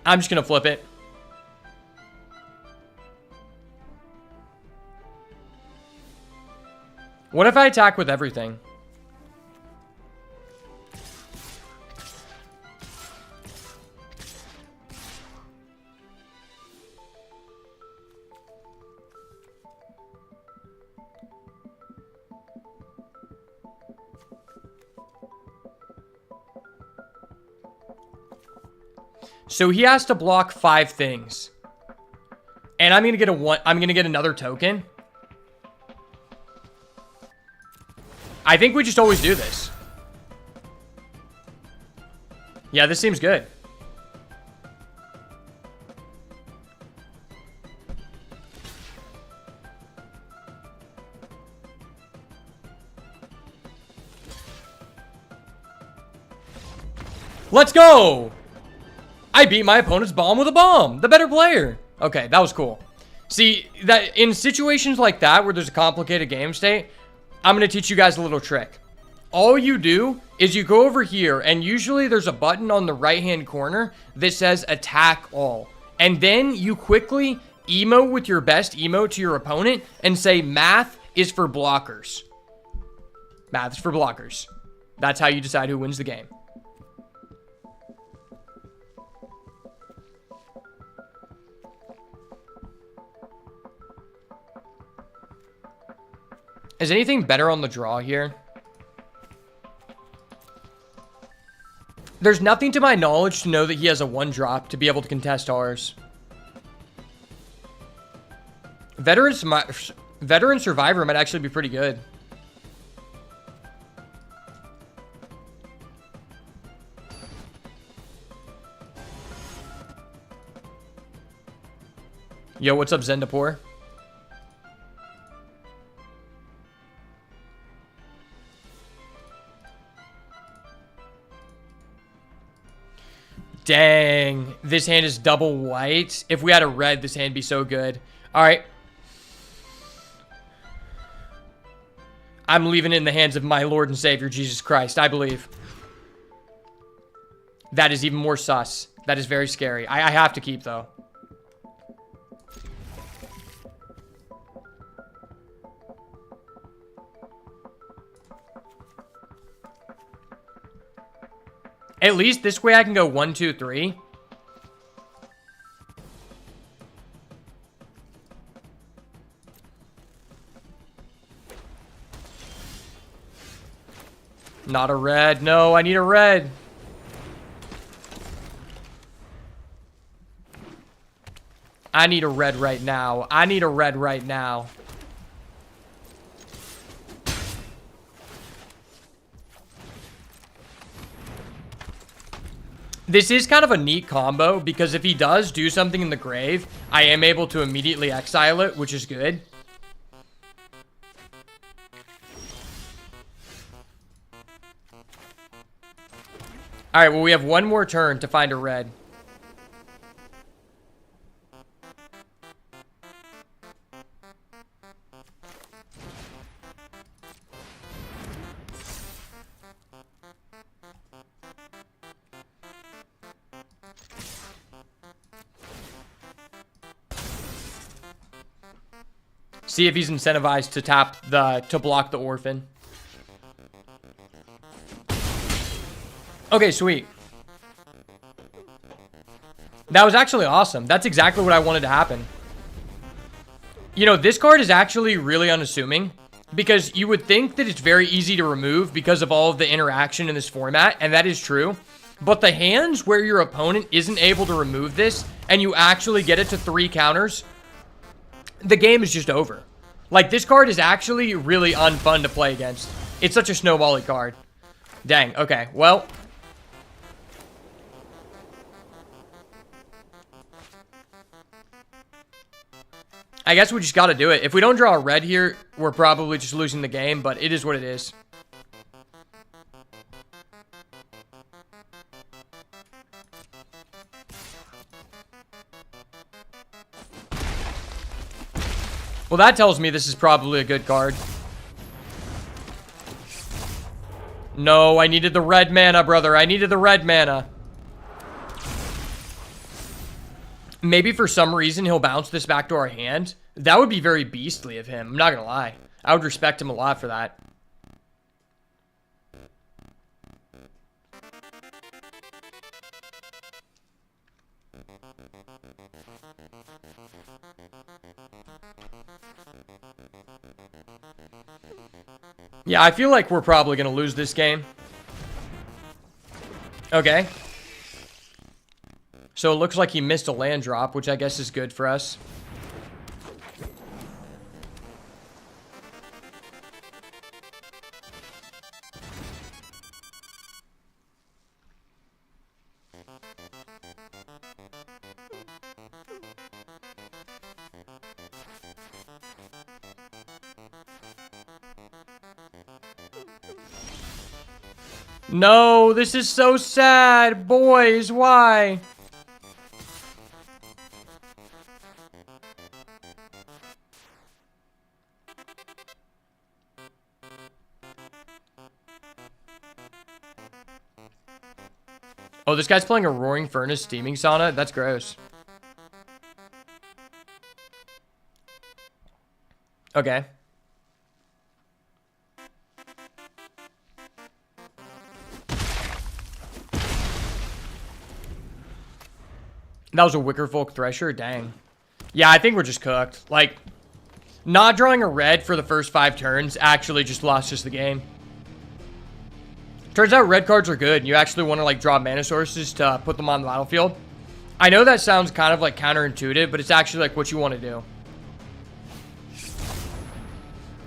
I'm just gonna flip it. What if I attack with everything? So he has to block 5 things. And I'm gonna get another token. I think we just always do this. Yeah, this seems good. Let's go! I beat my opponent's bomb with a bomb. The better player. Okay, that was cool. See, that in situations like that where there's a complicated game state, I'm going to teach you guys a little trick. All you do is you go over here, and usually there's a button on the right-hand corner that says attack all. And then you quickly emote with your best emote to your opponent and say math is for blockers. Math is for blockers. That's how you decide who wins the game. Is anything better on the draw here? There's nothing to my knowledge to know that he has a 1-drop to be able to contest ours. Veteran Survivor might actually be pretty good. Yo, what's up, Zendapur? Dang, this hand is double white. If we had a red, this hand would be so good. All right. I'm leaving it in the hands of my Lord and Savior, Jesus Christ, I believe. That is even more sus. That is very scary. I have to keep, though. At least this way I can go 1, 2, 3. Not a red. No, I need a red. I need a red right now. I need a red right now. This is kind of a neat combo because if he does do something in the grave, I am able to immediately exile it, which is good. All right, well, we have one more turn to find a red. See if he's incentivized to block the orphan. Okay, sweet. That was actually awesome. That's exactly what I wanted to happen. You know, this card is actually really unassuming because you would think that it's very easy to remove because of all of the interaction in this format, and that is true. But the hands where your opponent isn't able to remove this and you actually get it to 3 counters, the game is just over. Like, this card is actually really unfun to play against. It's such a snowbally card. Dang, okay, well. I guess we just gotta do it. If we don't draw a red here, we're probably just losing the game, but it is what it is. Well, that tells me this is probably a good card. No, I needed the red mana, brother. I needed the red mana. Maybe for some reason he'll bounce this back to our hand. That would be very beastly of him. I'm not gonna lie. I would respect him a lot for that. Yeah, I feel like we're probably going to lose this game. Okay. So it looks like he missed a land drop, which I guess is good for us. No, this is so sad. Boys, why? Oh, this guy's playing a Roaring Furnace Steaming Sauna? That's gross. Okay. That was a Wickerfolk Thresher? Dang. Yeah, I think we're just cooked. Like, not drawing a red for the first 5 turns actually just lost us the game. Turns out red cards are good. You actually want to, like, draw mana sources to put them on the battlefield. I know that sounds kind of, like, counterintuitive, but it's actually, like, what you want to do.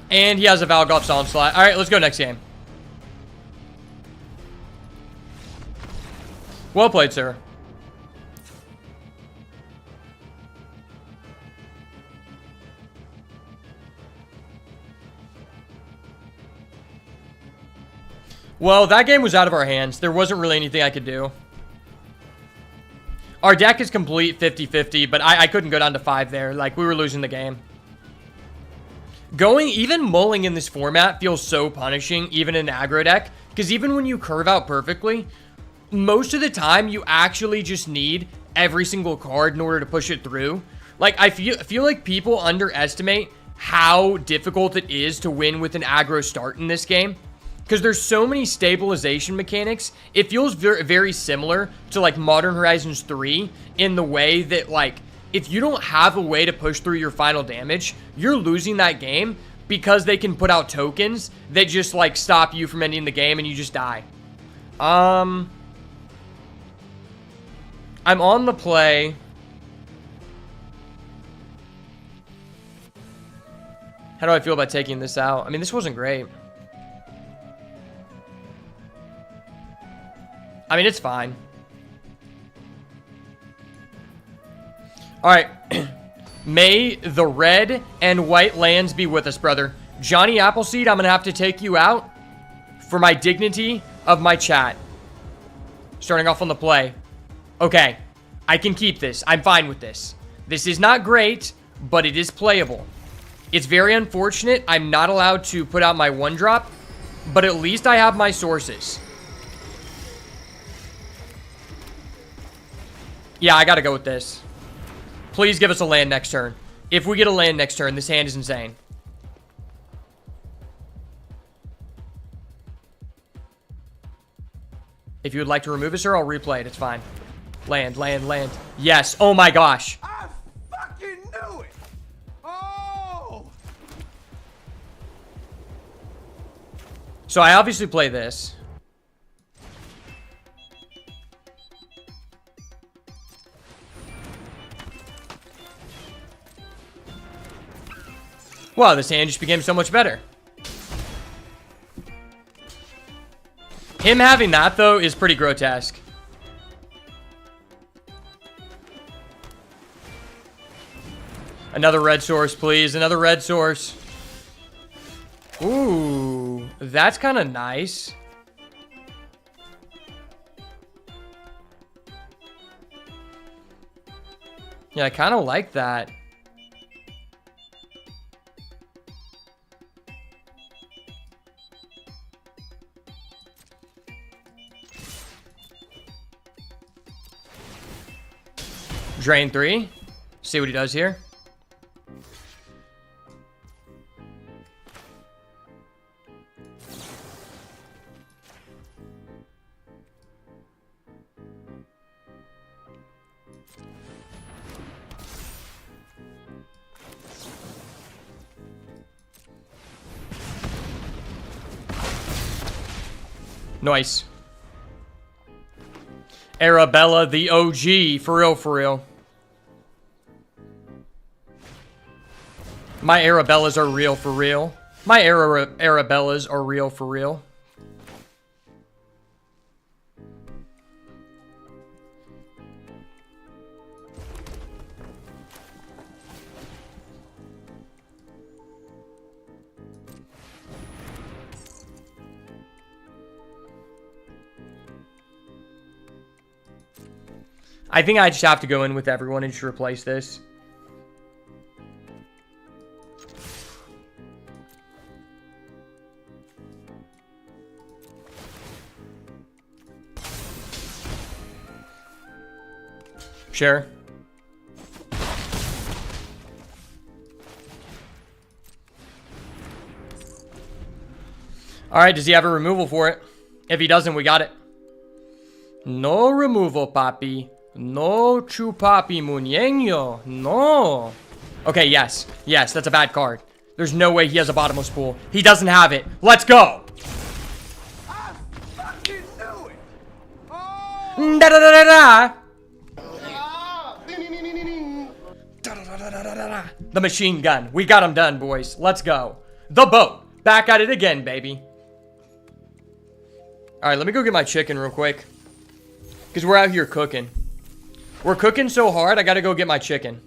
And he has a Valgoth's Onslaught. All right, let's go next game. Well played, sir. Well, that game was out of our hands. There wasn't really anything I could do. Our deck is complete 50-50, but I couldn't go down to 5 there. Like, we were losing the game. Even mulling in this format feels so punishing, even in an aggro deck. Because even when you curve out perfectly, most of the time you actually just need every single card in order to push it through. Like, I feel like people underestimate how difficult it is to win with an aggro start in this game. Because there's so many stabilization mechanics. It feels very, very similar to, like, Modern Horizons 3 in the way that, like, if you don't have a way to push through your final damage, you're losing that game because they can put out tokens that just, like, stop you from ending the game and you just die. I'm on the play. How do I feel about taking this out? I mean, this wasn't great. I mean, it's fine. All right. May the red and white lands be with us, brother. Johnny Appleseed, I'm going to have to take you out for my dignity of my chat. Starting off on the play. Okay. I can keep this. I'm fine with this. This is not great, but it is playable. It's very unfortunate I'm not allowed to put out my 1-drop, but at least I have my sources. Yeah, I gotta go with this. Please give us a land next turn. If we get a land next turn, this hand is insane. If you would like to remove it, sir, I'll replay it. It's fine. Land, land, land. Yes. Oh my gosh. I fucking knew it. Oh. So I obviously play this. Wow, this hand just became so much better. Him having that, though, is pretty grotesque. Another red source, please. Another red source. Ooh, that's kind of nice. Yeah, I kind of like that. Drain 3. See what he does here. Nice. Arabella, the OG. For real, for real. My Arabellas are real, for real. My Arabellas are real, for real. I think I just have to go in with everyone and just replace this. Sure. Alright, does he have a removal for it? If he doesn't, we got it. No removal, papi. No chupapi muñeño. No. Okay, yes. Yes, that's a bad card. There's no way he has a bottomless pool. He doesn't have it. Let's go. I fucking knew it. Da da da da da. The machine gun. We got him done, boys. Let's go. The boat. Back at it again, baby. Alright, let me go get my chicken real quick. Because we're out here cooking. We're cooking so hard, I gotta go get my chicken.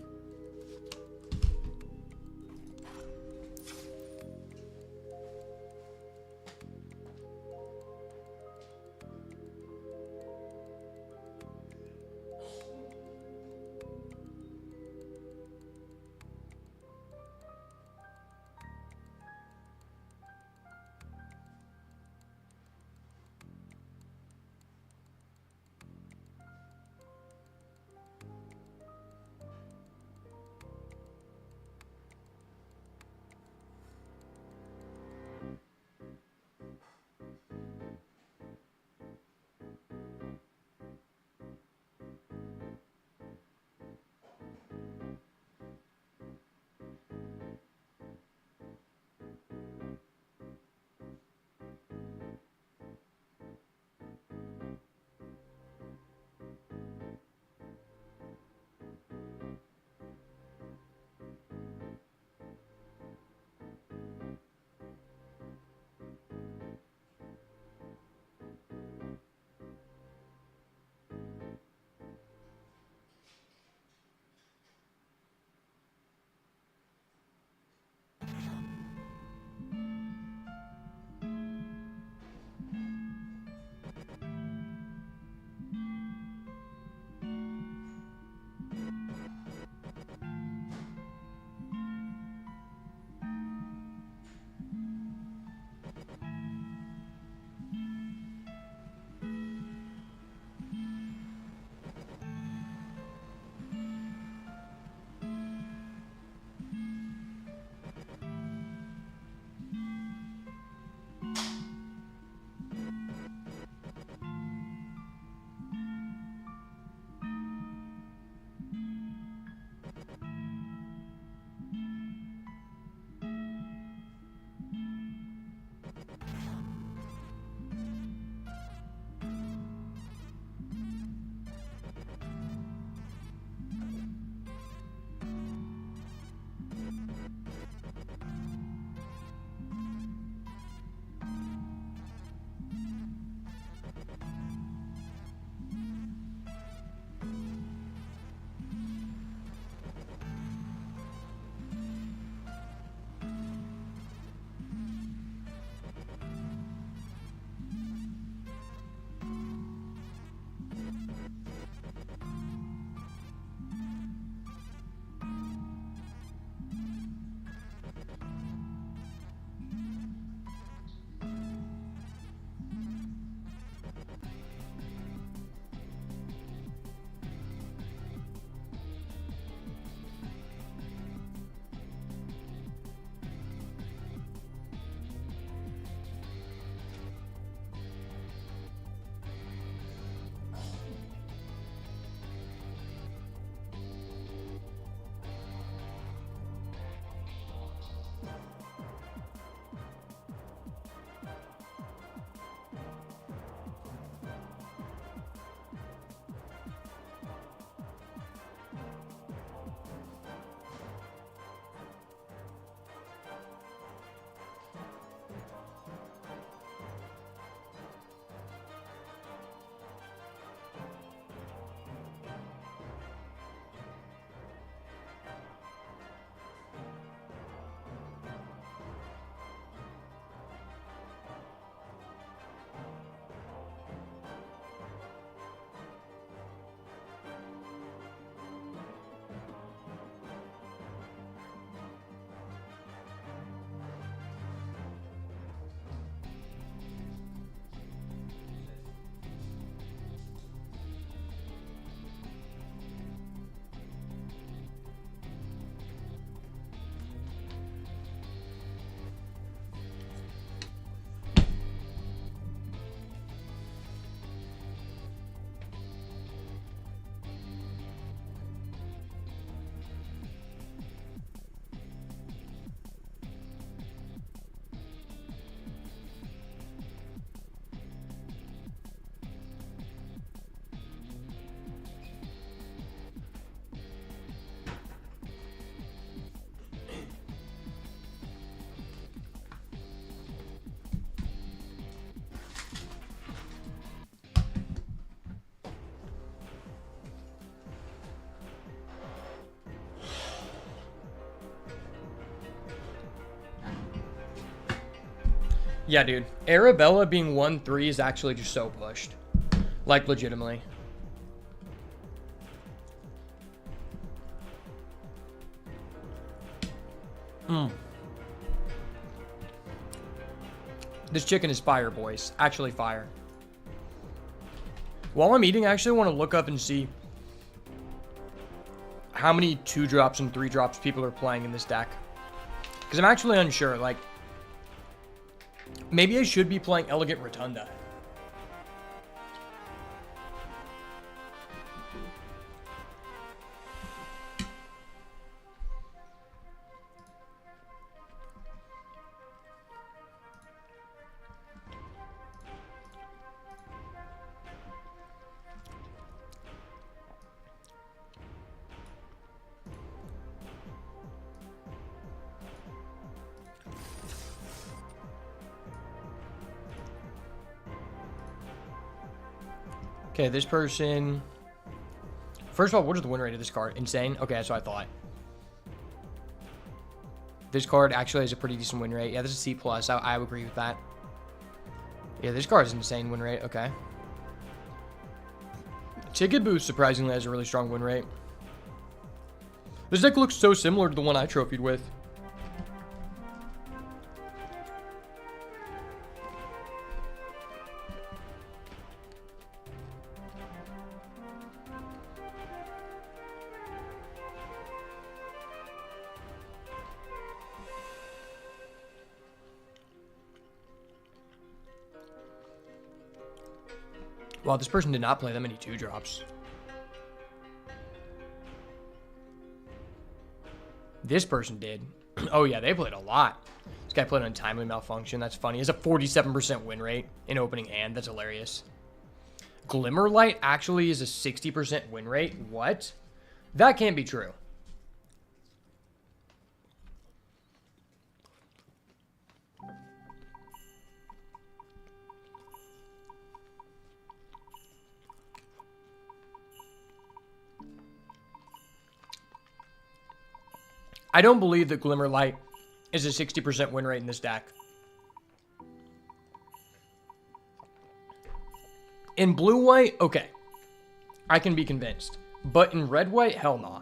Yeah, dude. Arabella being 1-3 is actually just so pushed. Like, legitimately. This chicken is fire, boys. Actually fire. While I'm eating, I actually want to look up and see how many 2-drops and 3-drops people are playing in this deck. Because I'm actually unsure. Like, maybe I should be playing Elegant Rotunda. Okay, this person... First of all, what is the win rate of this card? Insane? Okay, that's what I thought. This card actually has a pretty decent win rate. Yeah, this is C+. I would agree with that. Yeah, this card is an insane win rate. Okay. Ticket Boost surprisingly has a really strong win rate. This deck looks so similar to the one I trophied with. Wow, this person did not play that many 2-drops. This person did. Oh yeah, they played a lot. This guy played Untimely Malfunction. That's funny. He has a 47% win rate in opening hand. That's hilarious. Glimmerlight actually is a 60% win rate. What? That can't be true. I don't believe that Glimmerlight is a 60% win rate in this deck. In blue-white, okay. I can be convinced. But in red-white, hell nah.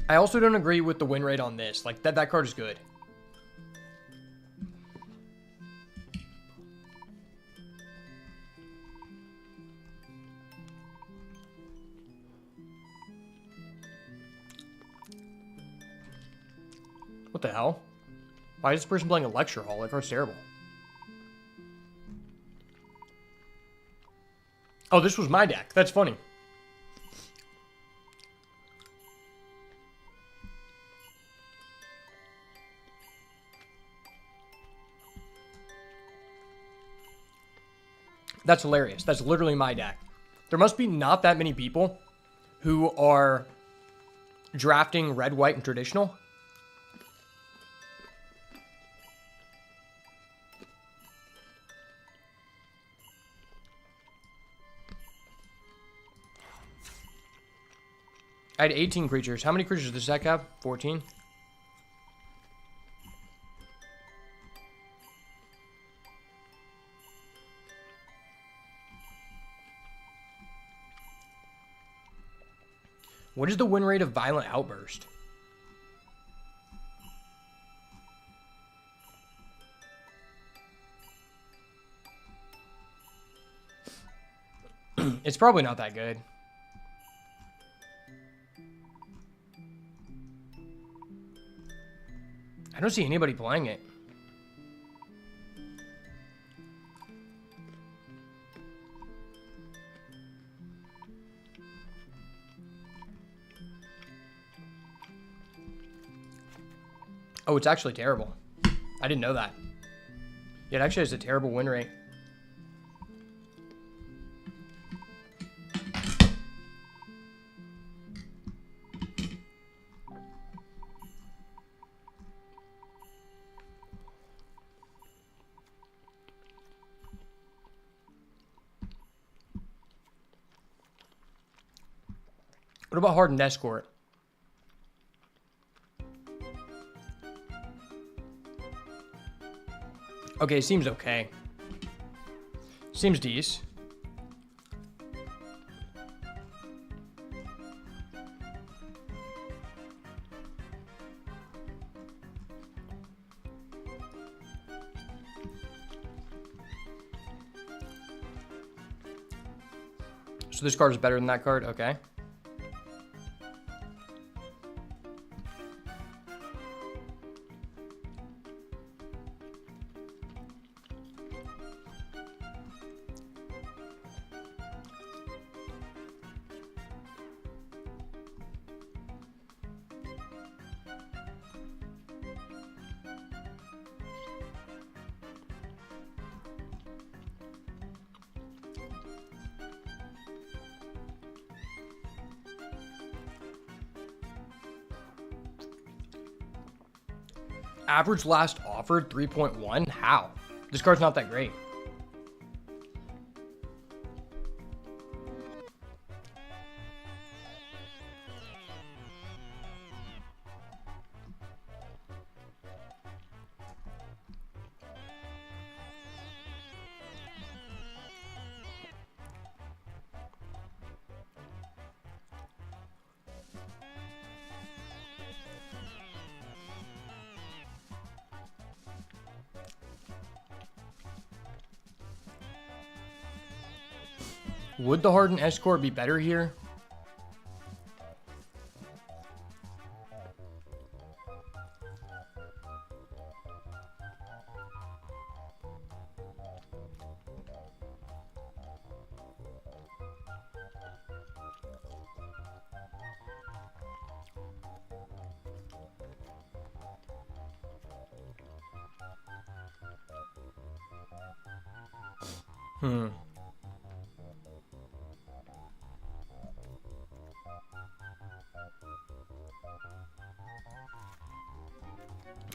I also don't agree with the win rate on this. Like, that card is good. What the hell? Why is this person playing a Lecture Hall? That card's terrible. Oh, this was my deck. That's funny. That's hilarious. That's literally my deck. There must be not that many people who are drafting red, white, and traditional. I had 18 creatures. How many creatures does this deck have? 14? What is the win rate of Violent Outburst? It's probably not that good. I don't see anybody playing it. Oh, it's actually terrible. I didn't know that. Yeah, it actually has a terrible win rate. about Hardened Escort? Okay, seems okay. Seems decent. So this card is better than that card? Okay. Average last offered 3.1. How? This card's not that great. Would the Hardened Escort be better here?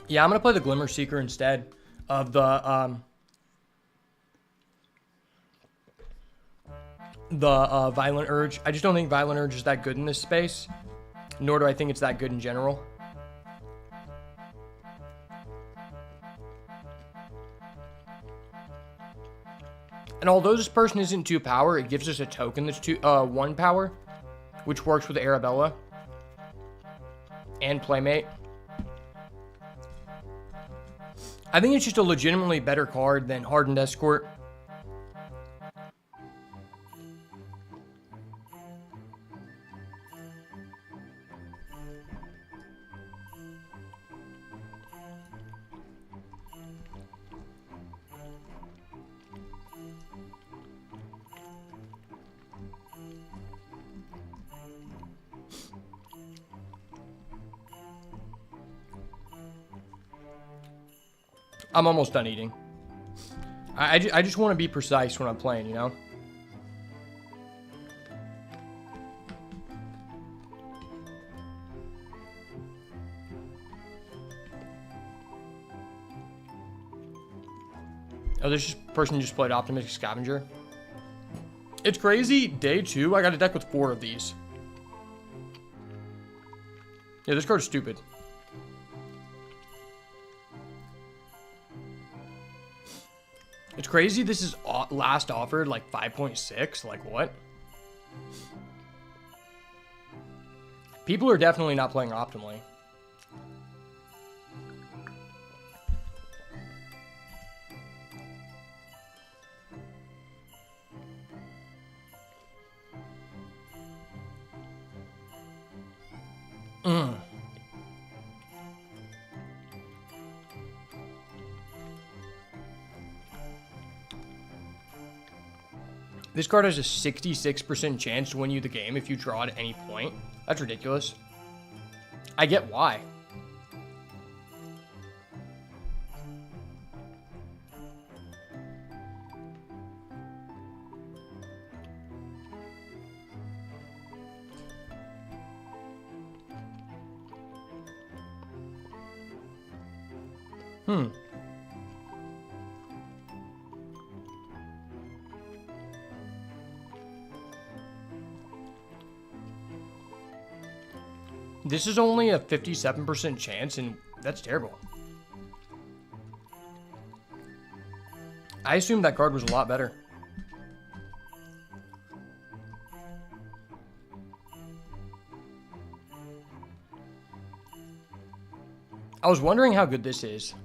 Yeah, I'm going to play the Glimmer Seeker instead of the Violent Urge. I just don't think Violent Urge is that good in this space, nor do I think it's that good in general. And although this person isn't 2 power, it gives us a token that's 1 power, which works with Arabella and Playmate. I think it's just a legitimately better card than Hardened Escort. I'm almost done eating. I just want to be precise when I'm playing, you know? Oh, this person just played Optimistic Scavenger. It's crazy. Day 2, I got a deck with 4 of these. Yeah, this card's stupid. It's crazy this is last offered like 5.6. Like, what? People are definitely not playing optimally. This card has a 66% chance to win you the game if you draw at any point. That's ridiculous. I get why. This is only a 57% chance, and that's terrible. I assumed that card was a lot better. I was wondering how good this is.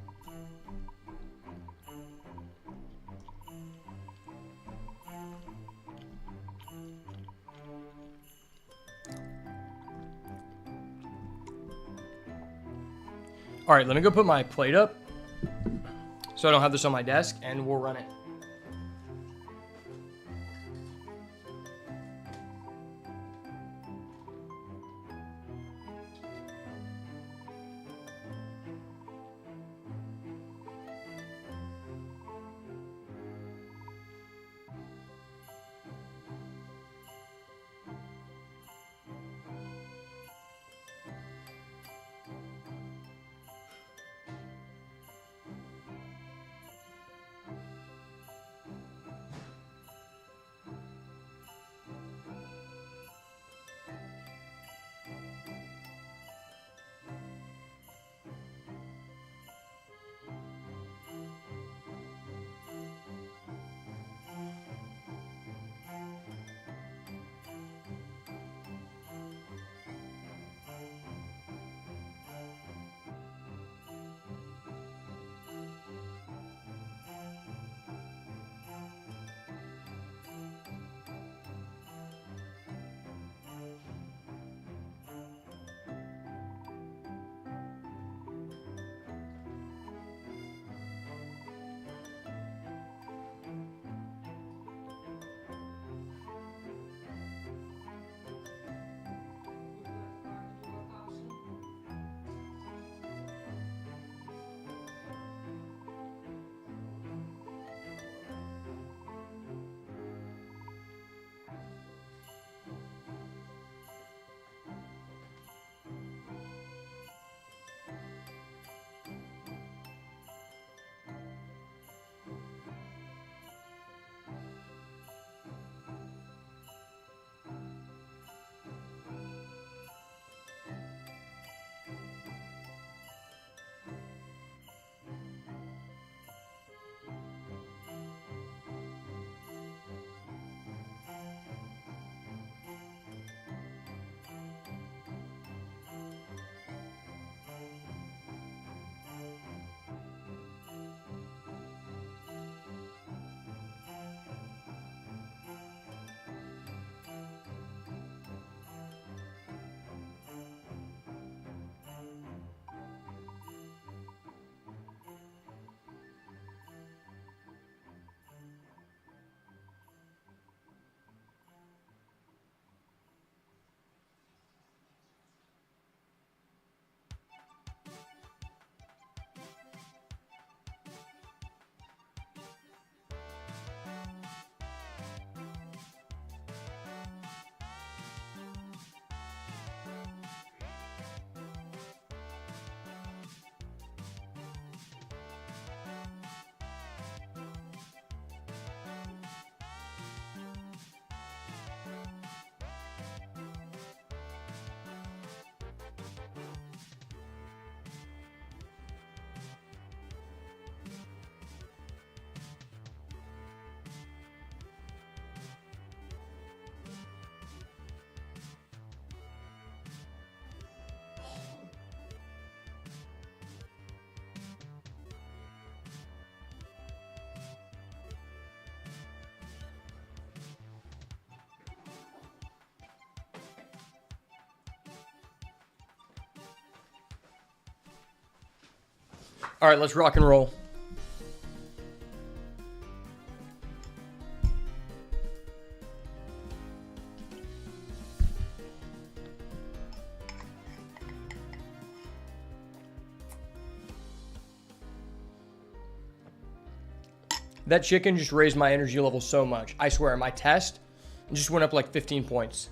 All right, let me go put my plate up so I don't have this on my desk, and we'll run it. All right, let's rock and roll. That chicken just raised my energy level so much. I swear, my test just went up like 15 points.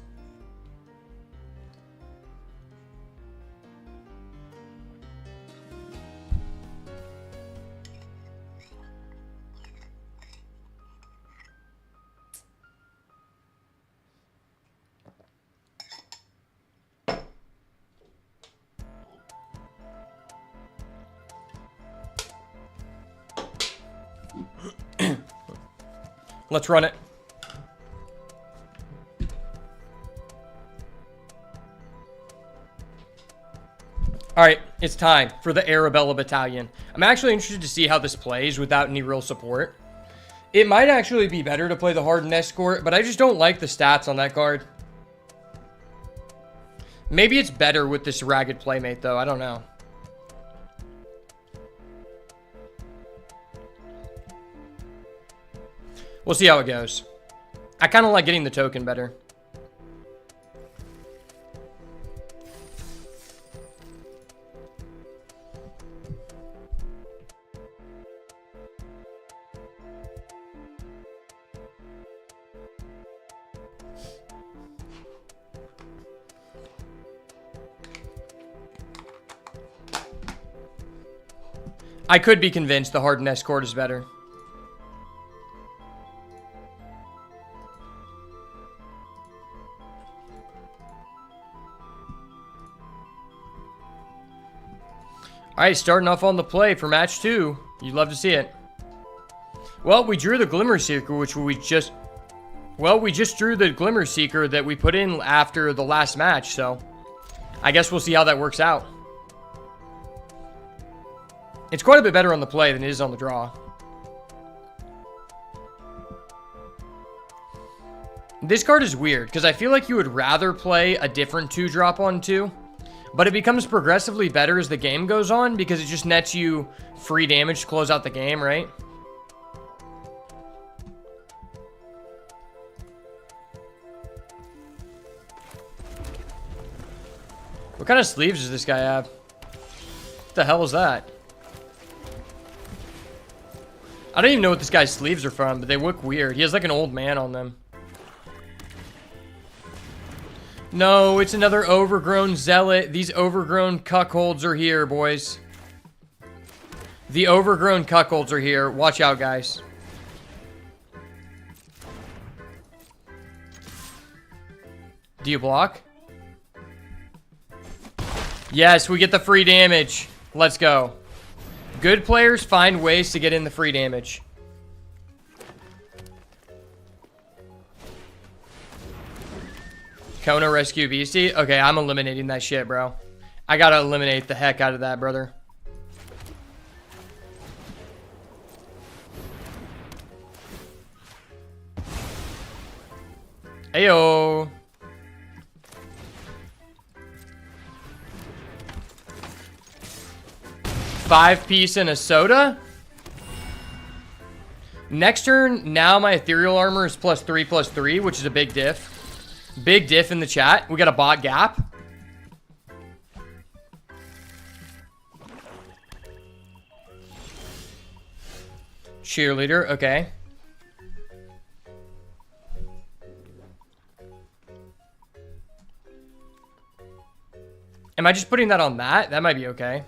Let's run it. All right, it's time for the Arabella Battalion. I'm actually interested to see how this plays without any real support. It might actually be better to play the Hardened Escort, but I just don't like the stats on that card. Maybe it's better with this Ragged Playmate, though. I don't know. We'll see how it goes. I kind of like getting the token better. I could be convinced the Hardened Escort is better. Alright, starting off on the play for match 2. You'd love to see it. Well, we drew the Glimmer Seeker, which we just... Well, we just drew the Glimmer Seeker that we put in after the last match, so... I guess we'll see how that works out. It's quite a bit better on the play than it is on the draw. This card is weird, because I feel like you would rather play a different 2-drop on 2. But it becomes progressively better as the game goes on, because it just nets you free damage to close out the game, right? What kind of sleeves does this guy have? What the hell is that? I don't even know what this guy's sleeves are from, but they look weird. He has like an old man on them. No, it's another overgrown zealot. These overgrown cuckolds are here, boys. The overgrown cuckolds are here. Watch out, guys. Do you block? Yes, we get the free damage. Let's go. Good players find ways to get in the free damage. Kona rescue Beastie? Okay, I'm eliminating that shit, bro. I gotta eliminate the heck out of that, brother. Ayo. Five-piece and a soda? Next turn, now my ethereal armor is +3/+3, which is a big diff. Big diff in the chat. We got a bot gap. Cheerleader, okay. Am I just putting that on that? That might be okay.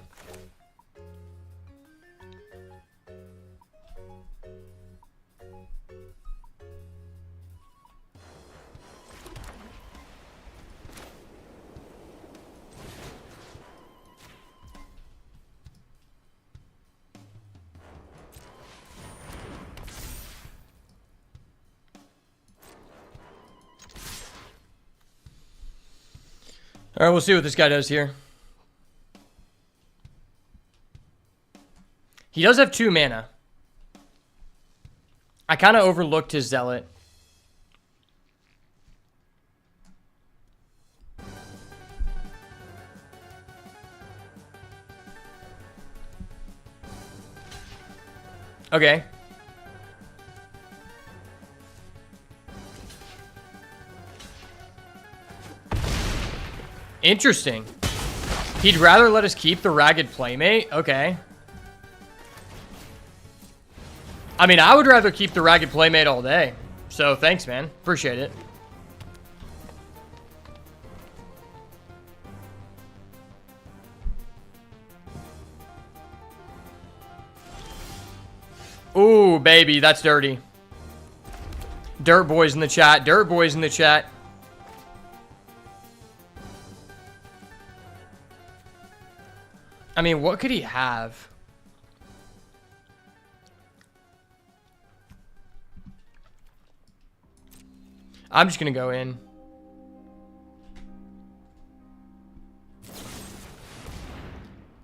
All right, we'll see what this guy does here. He does have 2 mana. I kind of overlooked his zealot. Okay. Interesting. He'd rather let us keep the Ragged Playmate? Okay. I mean, I would rather keep the Ragged Playmate all day. So, thanks, man. Appreciate it. Ooh, baby, that's dirty. Dirt boys in the chat. Dirt boys in the chat. I mean, what could he have? I'm just going to go in.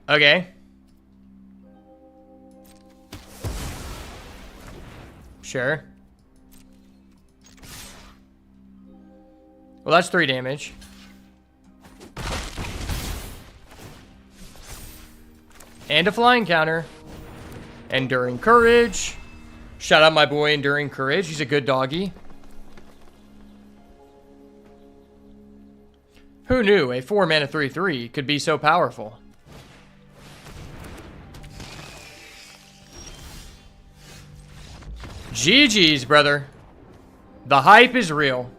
Okay. Sure. Well, that's 3 damage. And a flying counter. Enduring Courage. Shout out my boy Enduring Courage. He's a good doggy. Who knew a 4-mana 3/3 could be so powerful? GG's, brother. The hype is real.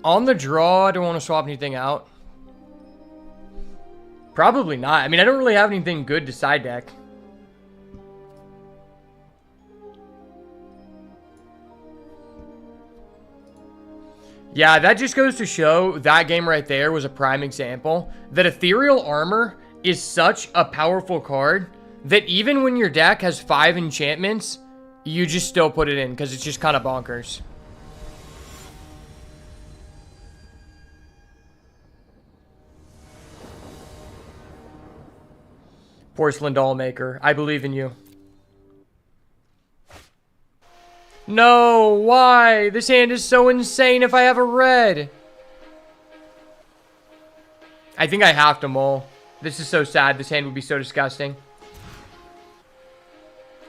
On the draw, I don't want to swap anything out. Probably not. I mean, I don't really have anything good to side deck. Yeah, that just goes to show that game right there was a prime example that Ethereal Armor is such a powerful card that even when your deck has 5 enchantments, you just still put it in because it's just kind of bonkers. Porcelain Doll Maker, I believe in you. No, why? This hand is so insane if I have a red. I think I have to mull. This is so sad. This hand would be so disgusting.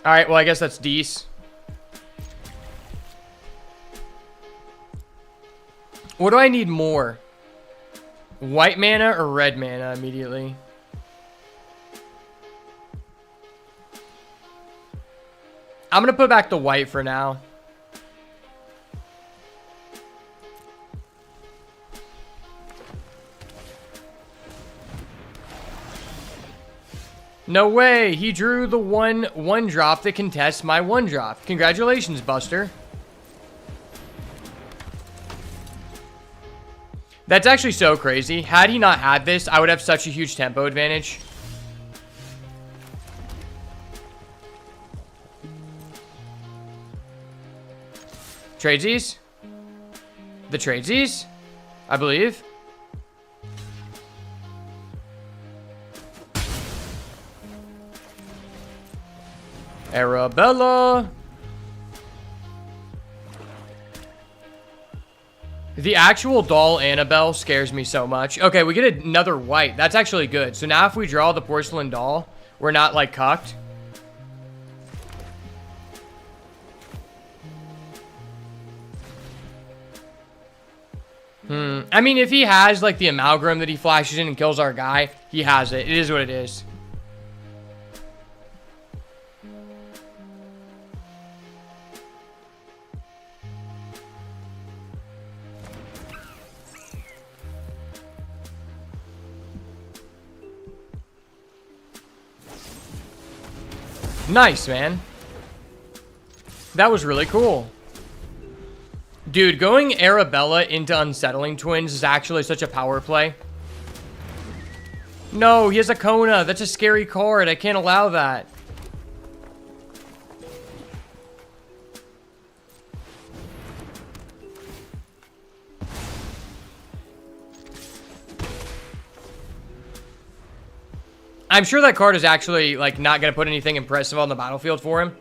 Alright, well, I guess that's Dees. What do I need more? White mana or red mana immediately? I'm going to put back the white for now. No way. He drew the one drop that contests my 1-drop. Congratulations, Buster. That's actually so crazy. Had he not had this, I would have such a huge tempo advantage. Tradesies? The Tradesies? I believe. Arabella. The actual doll Annabelle scares me so much. Okay, we get another white. That's actually good. So now if we draw the porcelain doll, we're not like cucked. I mean, if he has like the amalgam that he flashes in and kills our guy, he has it. It is what it is. Nice, man. That was really cool. Dude, going Arabella into Unsettling Twins is actually such a power play. No, he has a Kona. That's a scary card. I can't allow that. I'm sure that card is actually, like, not going to put anything impressive on the battlefield for him.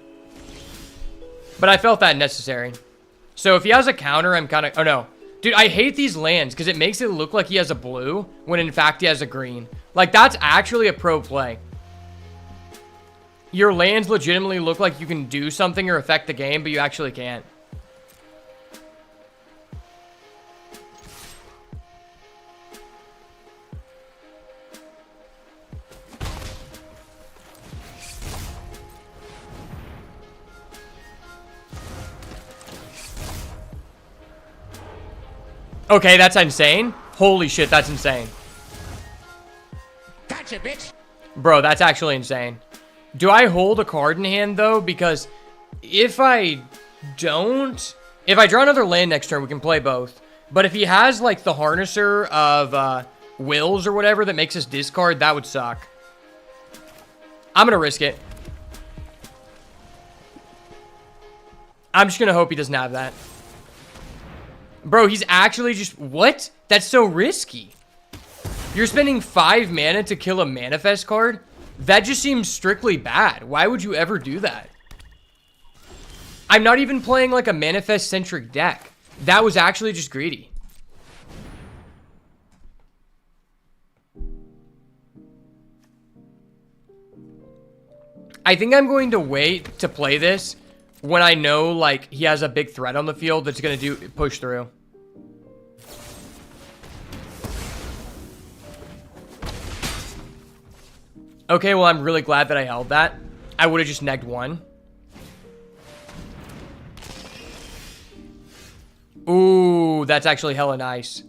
But I felt that necessary. So if he has a counter, I'm kind of... Oh, no. Dude, I hate these lands because it makes it look like he has a blue when in fact he has a green. Like, that's actually a pro play. Your lands legitimately look like you can do something or affect the game, but you actually can't. Okay, that's insane. Holy shit, that's insane. Gotcha, bitch. Bro, that's actually insane. Do I hold a card in hand, though? Because if I don't... If I draw another land next turn, we can play both. But if he has, like, the Harnesser of Wills or whatever that makes us discard, that would suck. I'm gonna risk it. I'm just going to hope he doesn't have that. Bro, he's actually just... What? That's so risky. You're spending 5 mana to kill a manifest card? That just seems strictly bad. Why would you ever do that? I'm not even playing like a manifest-centric deck. That was actually just greedy. I think I'm going to wait to play this when I know, like, he has a big threat on the field that's going to push through. Okay, well, I'm really glad that I held that. I would have just negged 1. Ooh, that's actually hella nice.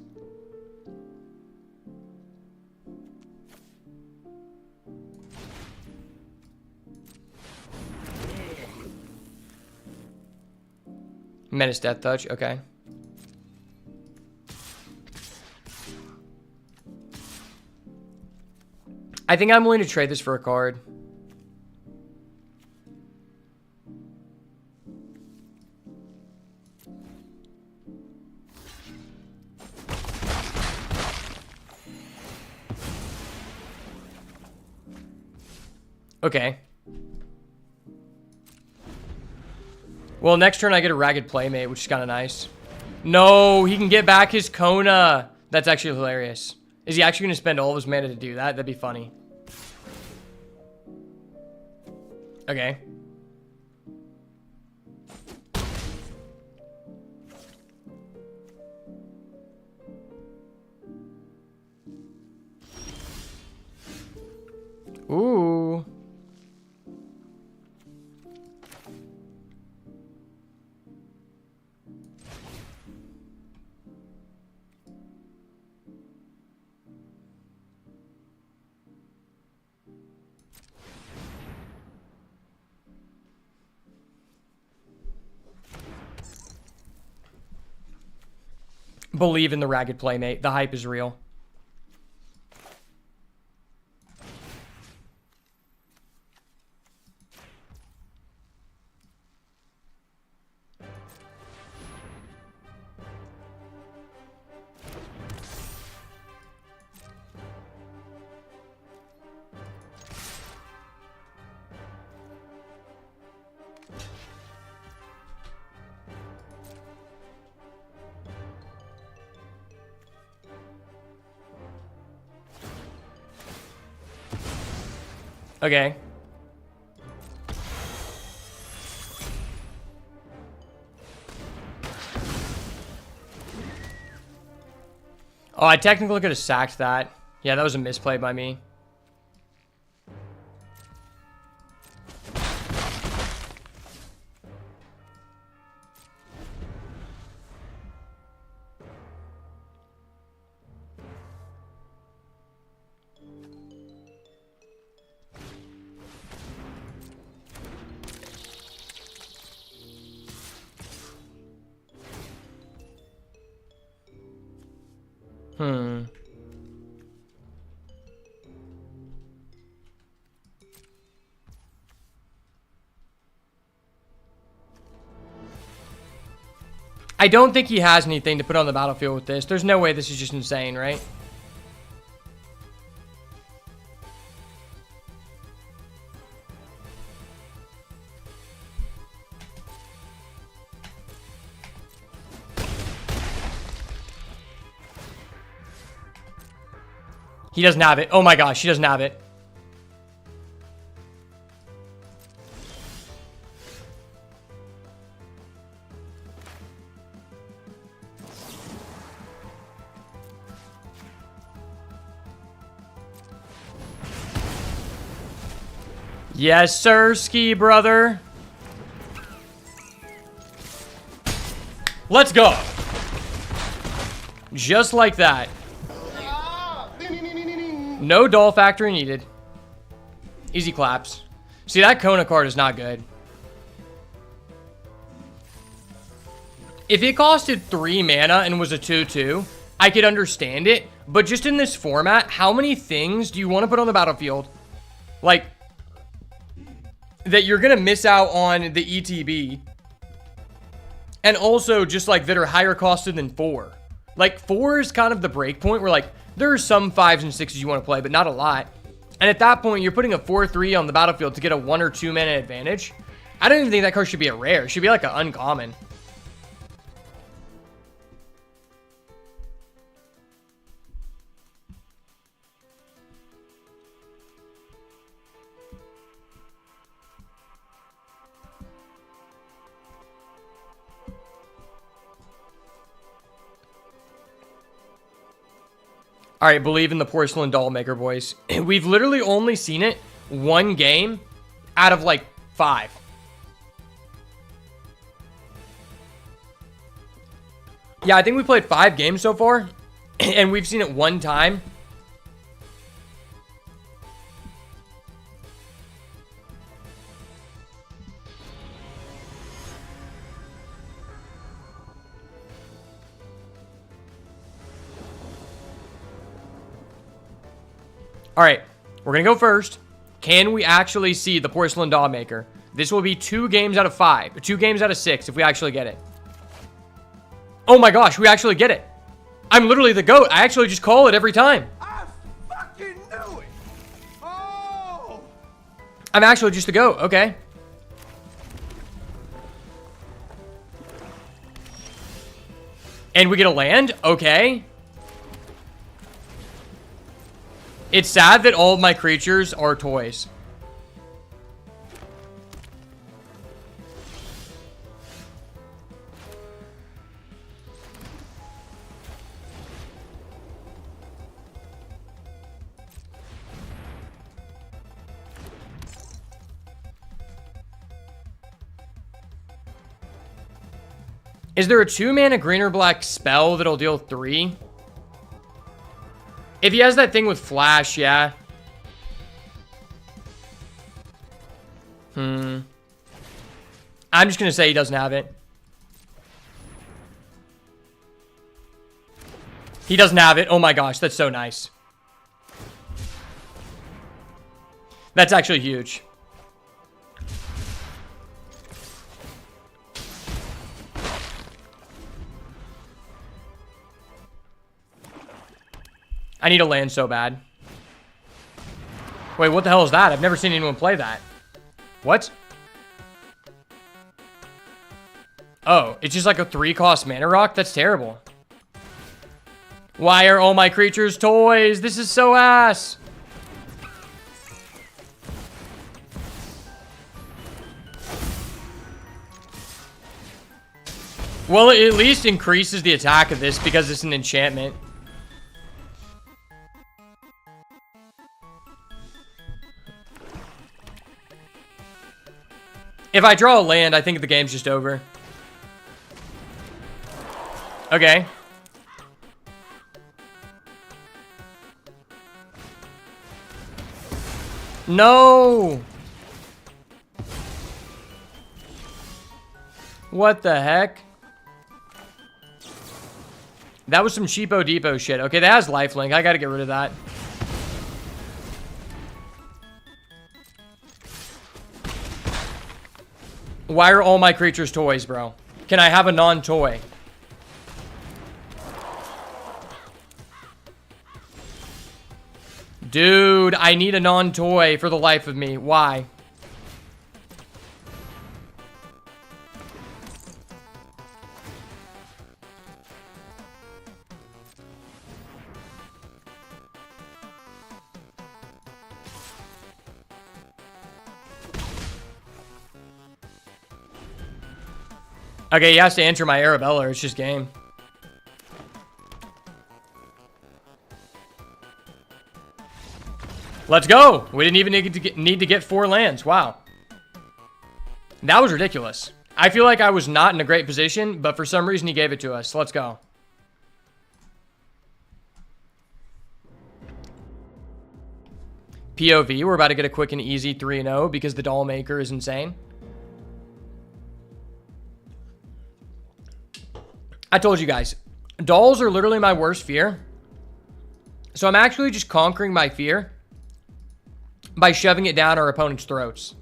Menace Death Touch, okay. I think I'm willing to trade this for a card. Okay. Well, next turn I get a Ragged Playmate, which is kind of nice. No, he can get back his Kona. That's actually hilarious. Is he actually going to spend all of his mana to do that? That'd be funny. Okay. Ooh. Believe in the Ragged Playmate. The hype is real. Okay. Oh, I technically could have sacked that. Yeah, that was a misplay by me. I don't think he has anything to put on the battlefield with this. There's no way this is just insane, right? He doesn't have it. Oh my gosh, he doesn't have it. Yes, sir, Ski brother. Let's go. Just like that. No doll factory needed. Easy claps. See, that Kona card is not good. If it costed 3 mana and was a 2/2, I could understand it. But just in this format, how many things do you want to put on the battlefield? Like, that you're going to miss out on the ETB And also just like that are higher costed than 4. Like 4 is kind of the break point where like there are some 5s and 6s you want to play, but not a lot. And at that point, you're putting a 4/3 on the battlefield to get a 1 or 2 mana advantage. I don't even think that card should be a rare. It should be like an uncommon. All right, believe in the porcelain doll maker, boys. We've literally only seen it 1 game out of like 5. Yeah, I think we played 5 games so far, and we've seen it 1 time. All right, we're going to go first. Can we actually see the porcelain doll maker? This will be 2 games out of 5, 2 games out of 6 if we actually get it. Oh my gosh, we actually get it. I'm literally the GOAT. I actually just call it every time. I fucking knew it. Oh. I'm actually just the GOAT. Okay. And we get a land? Okay. It's sad that all of my creatures are toys. Is there a 2-mana green or black spell that'll deal 3? If he has that thing with flash, yeah. I'm just going to say he doesn't have it. He doesn't have it. Oh my gosh, that's so nice. That's actually huge. I need a land so bad. Wait, what the hell is that? I've never seen anyone play that. What? Oh, it's just like a 3-cost mana rock? That's terrible. Why are all my creatures toys? This is so ass. Well, it at least increases the attack of this because it's an enchantment. If I draw a land, I think the game's just over. Okay. No! What the heck? That was some cheapo depot shit. Okay, that has lifelink. I gotta get rid of that. Why are all my creatures toys, bro? Can I have a non-toy? Dude, I need a non-toy for the life of me. Why? Okay, he has to answer my Arabella or it's just game. Let's go. We didn't even need to get 4 lands. Wow. That was ridiculous. I feel like I was not in a great position, but for some reason he gave it to us. Let's go. POV, we're about to get a quick and easy 3-0 because the doll maker is insane. I told you guys, dolls are literally my worst fear. So I'm actually just conquering my fear by shoving it down our opponent's throats.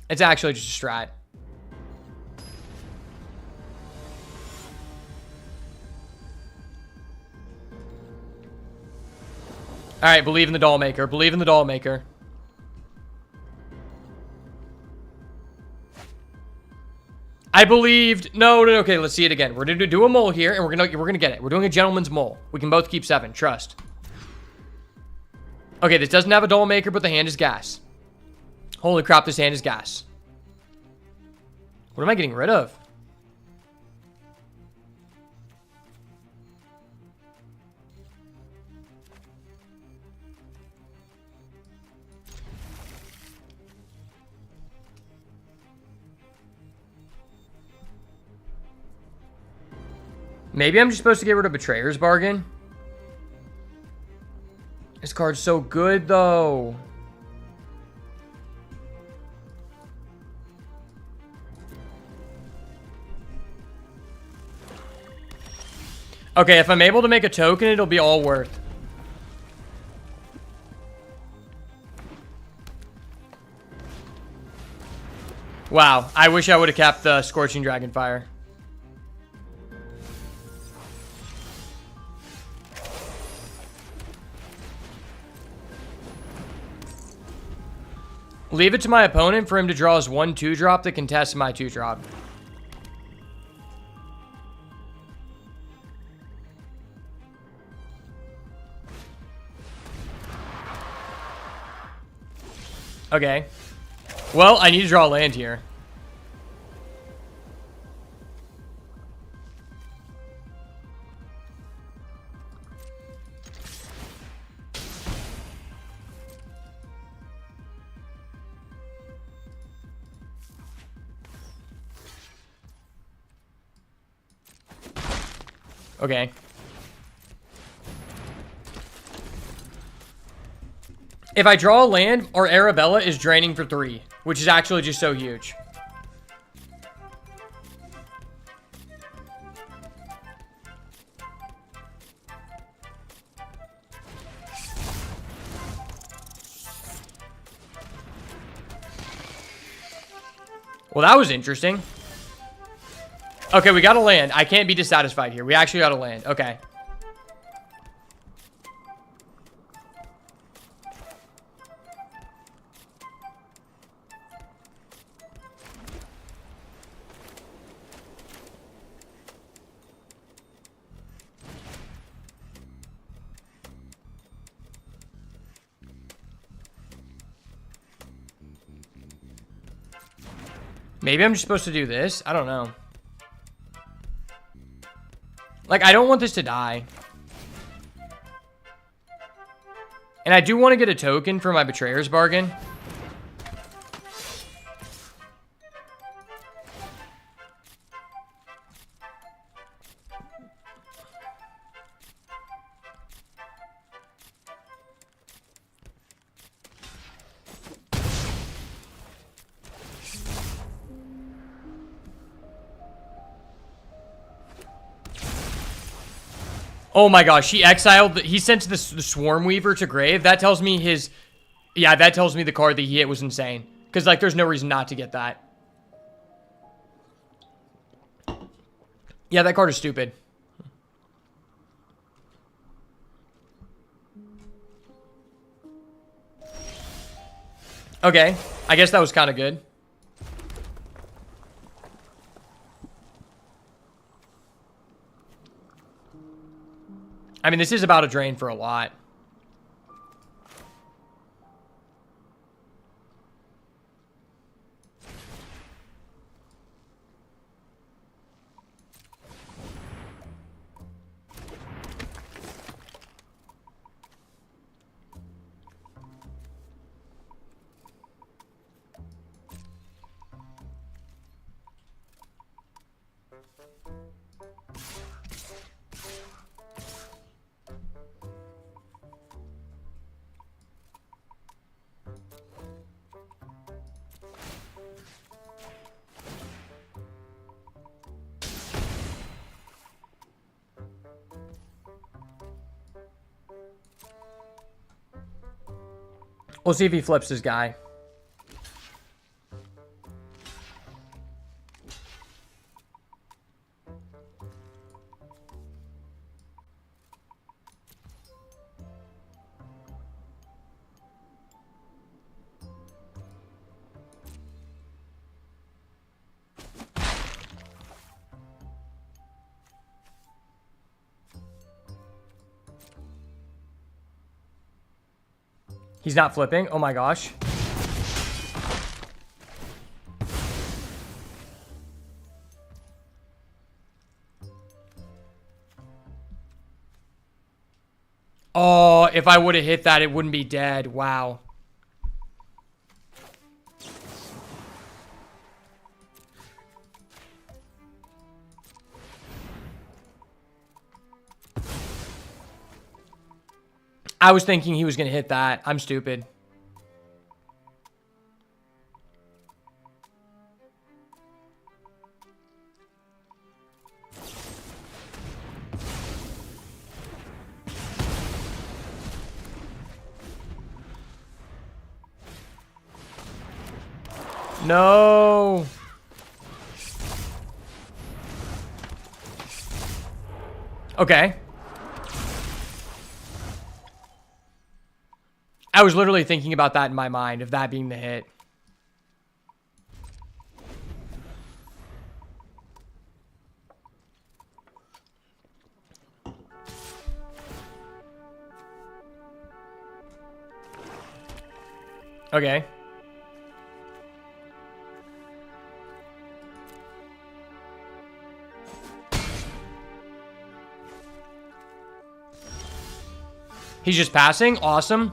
It's actually just a strat. All right, believe in the doll maker. Believe in the doll maker. I believed. No. Okay, let's see it again. We're gonna do a mole here, and we're gonna get it. We're doing a gentleman's mole. We can both keep 7. Trust. Okay, this doesn't have a doll maker, but the hand is gas. Holy crap, this hand is gas. What am I getting rid of? Maybe I'm just supposed to get rid of Betrayer's Bargain. This card's so good, though. Okay, if I'm able to make a token, it'll be all worth. Wow, I wish I would have kept the Scorching Dragonfire. Leave it to my opponent for him to draw his 1/2 drop that contests my 2 drop. Okay. Well, I need to draw a land here. Okay. If I draw a land, our Arabella is draining for 3, which is actually just so huge. Well, that was interesting. Okay, we got a land. I can't be dissatisfied here. We actually got a land. Okay. Maybe I'm just supposed to do this. I don't know. Like, I don't want this to die. And I do want to get a token for my Betrayer's Bargain. Oh my gosh, he exiled, he sent the Swarm Weaver to grave. That tells me his, yeah, that tells me the card that he hit was insane. Because, like, there's no reason not to get that. Yeah, that card is stupid. Okay, I guess that was kind of good. I mean, this is about a drain for a lot. We'll see if he flips his guy. He's not flipping. Oh my gosh. Oh, if I would have hit that, it wouldn't be dead. Wow. I was thinking he was going to hit that. I'm stupid. No. Okay. I was literally thinking about that in my mind, of that being the hit. Okay. He's just passing? Awesome.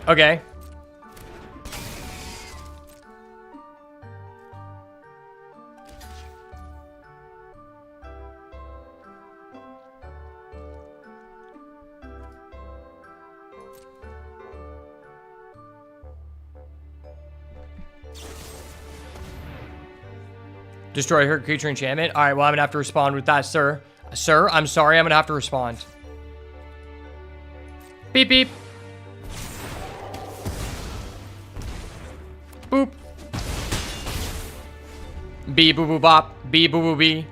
Okay. Destroy her creature enchantment. All right, well, I'm going to have to respond with that, sir. Sir, I'm sorry. I'm going to have to respond. Beep, beep. Boop. B boo boo bop. B boo boo bee.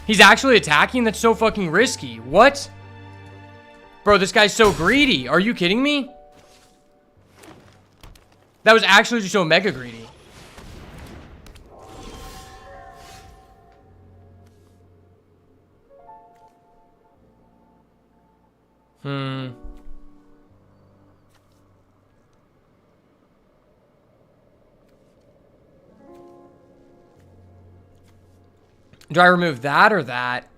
He's actually attacking? That's so fucking risky. What? Bro, this guy's so greedy. Are you kidding me? That was actually just so mega greedy. Do I remove that or that?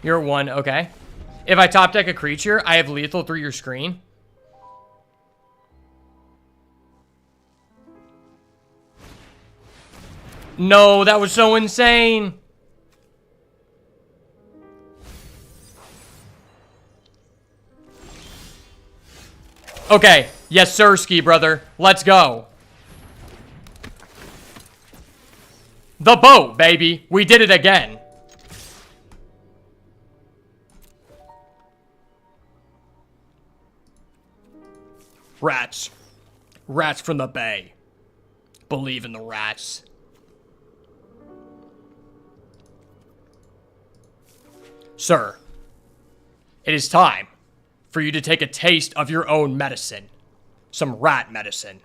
You're at 1, okay. If I top deck a creature, I have lethal through your screen. No, that was so insane. Okay, yes sir, ski brother. Let's go. The boat, baby. We did it again. Rats. Rats from the bay. Believe in the rats. Sir, it is time for you to take a taste of your own medicine. Some rat medicine.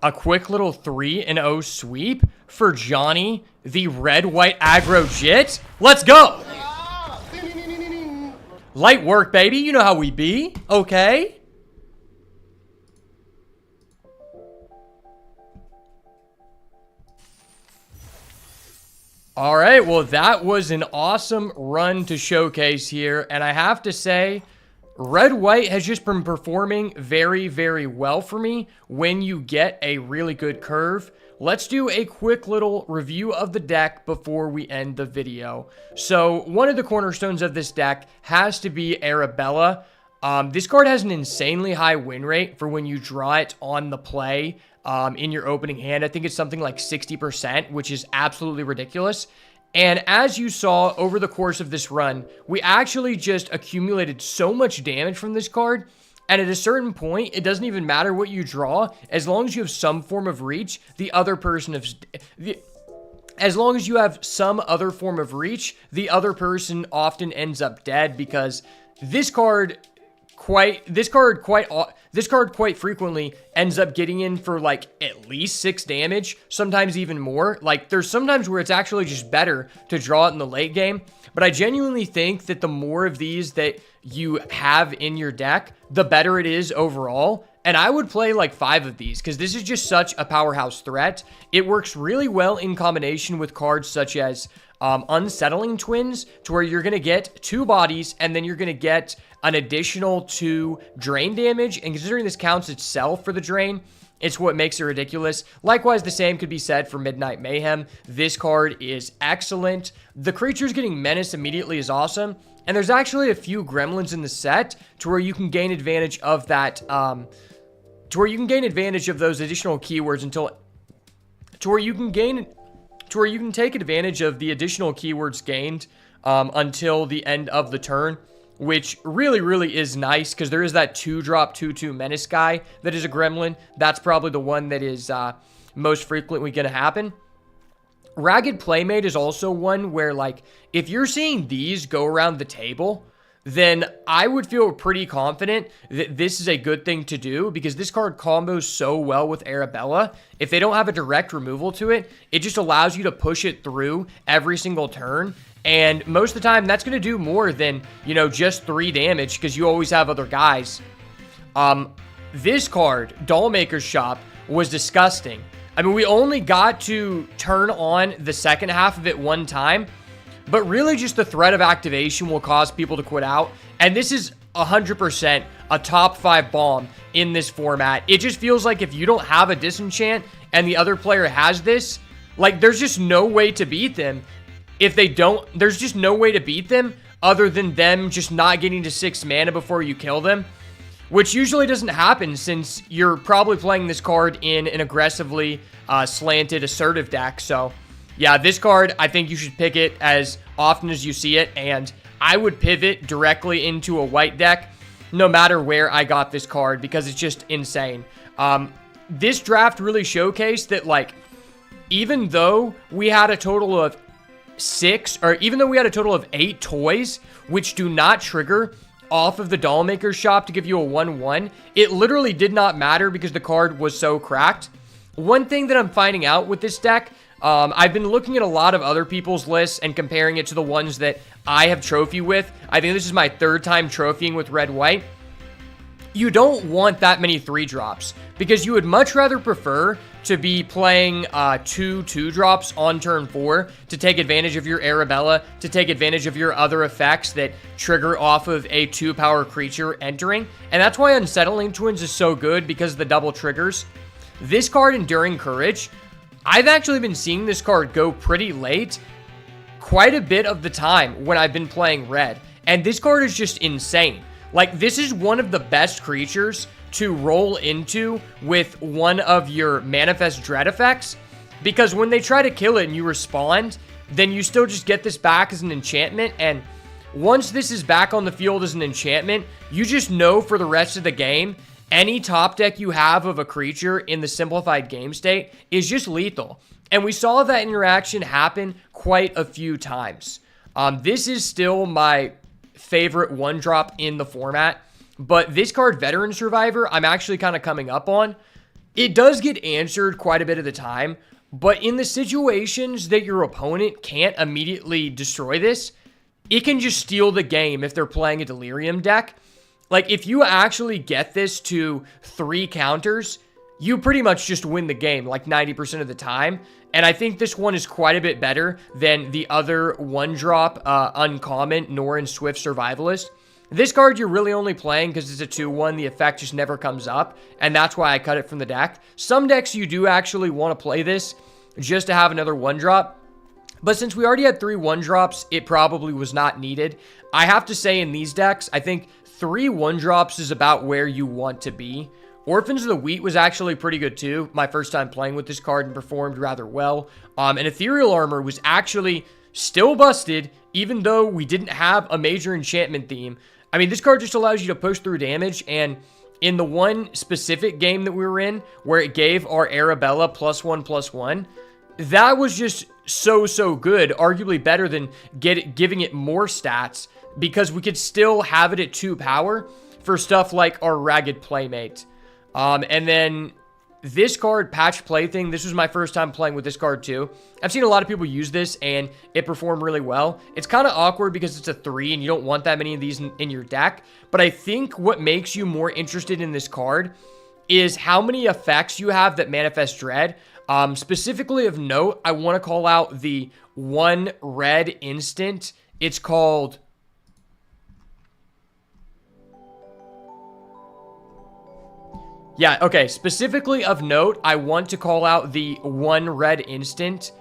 A quick little 3-0 sweep for Johnny, the red-white aggro jit. Let's go! Light work, baby. You know how we be. Okay. All right. Well, that was an awesome run to showcase here. And I have to say, Red-white has just been performing very, very well for me when you get a really good curve. Let's do a quick little review of the deck before we end the video. So one of the cornerstones of this deck has to be Arabella. This card has an insanely high win rate for when you draw it on the play in your opening hand. I think it's something like 60%, which is absolutely ridiculous. And as you saw over the course of this run, we actually just accumulated so much damage from this card. And at a certain point, it doesn't even matter what you draw. As long as you have some form of reach, as long as you have some other form of reach, the other person often ends up dead, because this card quite frequently ends up getting in for like at least 6 damage, sometimes even more. Like, there's sometimes where it's actually just better to draw it in the late game. But I genuinely think that the more of these that you have in your deck, the better it is overall. And I would play like 5 of these, because this is just such a powerhouse threat. It works really well in combination with cards such as Unsettling Twins, to where you're going to get 2 bodies and then you're going to get an additional 2 drain damage. And considering this counts itself for the drain, it's what makes it ridiculous. Likewise, the same could be said for Midnight Mayhem. This card is excellent. The creatures getting Menace immediately is awesome. And there's actually a few gremlins in the set to where you can gain advantage of that, to where you can gain advantage of those additional keywords to where you can take advantage of the additional keywords gained until the end of the turn, which really is nice, because there is that 2-drop 2/2 Menace guy that is a gremlin. That's probably the one that is most frequently going to happen. Ragged Playmate is also one where, like, if you're seeing these go around the table, then I would feel pretty confident that this is a good thing to do, because this card combos so well with Arabella. If they don't have a direct removal to it, it just allows you to push it through every single turn. And most of the time, that's going to do more than, you know, just 3 damage, because you always have other guys. This card, Dollmaker's Shop, was disgusting. I mean, we only got to turn on the second half of it one time, but really just the threat of activation will cause people to quit out. And this is 100% a top 5 bomb in this format. It just feels like if you don't have a disenchant and the other player has this, like, there's just no way to beat them. If they don't, there's just no way to beat them other than them just not getting to 6 mana before you kill them, which usually doesn't happen since you're probably playing this card in an aggressively slanted assertive deck. So yeah, this card, I think you should pick it as often as you see it, and I would pivot directly into a white deck no matter where I got this card, because it's just insane. This draft really showcased that, like, even though we had a total of 8 toys, which do not trigger off of the Dollmaker's Shop to give you a 1/1, it literally did not matter because the card was so cracked. One thing that I'm finding out with this deck, I've been looking at a lot of other people's lists and comparing it to the ones that I have trophy with. I think this is my 3rd time trophying with red-white. You don't want that many 3-drops, because you would much rather prefer to be playing 2 2-drops on turn 4 to take advantage of your Arabella, to take advantage of your other effects that trigger off of a 2-power creature entering. And that's why Unsettling Twins is so good, because of the double triggers. This card, Enduring Courage, I've actually been seeing this card go pretty late quite a bit of the time when I've been playing red. And this card is just insane. Like, this is one of the best creatures to roll into with one of your Manifest Dread effects, because when they try to kill it and you respond, then you still just get this back as an enchantment. And once this is back on the field as an enchantment, you just know for the rest of the game, any top deck you have of a creature in the simplified game state is just lethal. And we saw that interaction happen quite a few times. This is still my favorite 1-drop in the format, but this card, Veteran Survivor, I'm actually kind of coming up on. It does get answered quite a bit of the time, but in the situations that your opponent can't immediately destroy this, it can just steal the game if they're playing a Delirium deck. Like, if you actually get this to 3 counters, you pretty much just win the game like 90% of the time. And I think this one is quite a bit better than the other 1-drop uncommon Norrin Swift Survivalist. This card you're really only playing because it's a 2-1. The effect just never comes up, and that's why I cut it from the deck. Some decks you do actually want to play this just to have another 1-drop. But since we already had 3 1-drops, it probably was not needed. I have to say in these decks, I think 3 1-drops is about where you want to be. Orphans of the Wheat was actually pretty good too. My first time playing with this card and performed rather well. And Ethereal Armor was actually still busted, even though we didn't have a major enchantment theme. I mean, this card just allows you to push through damage, and in the one specific game that we were in, where it gave our Arabella +1/+1, that was just so good, arguably better than giving it more stats, because we could still have it at 2 power for stuff like our Ragged Playmate. And then this card, Patch Plaything, this was my first time playing with this card too. I've seen a lot of people use this and it performed really well. It's kind of awkward because it's a 3 and you don't want that many of these in your deck. But I think what makes you more interested in this card is how many effects you have that manifest Dread. Specifically of note, I want to call out the 1 red instant. It's called... Yeah, okay, specifically of note, I want to call out the 1 red instant.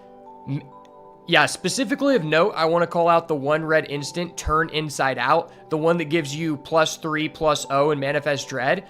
Yeah, specifically of note, I want to call out the 1 red instant, Turn Inside Out, the one that gives you +3/+0 and Manifest Dread.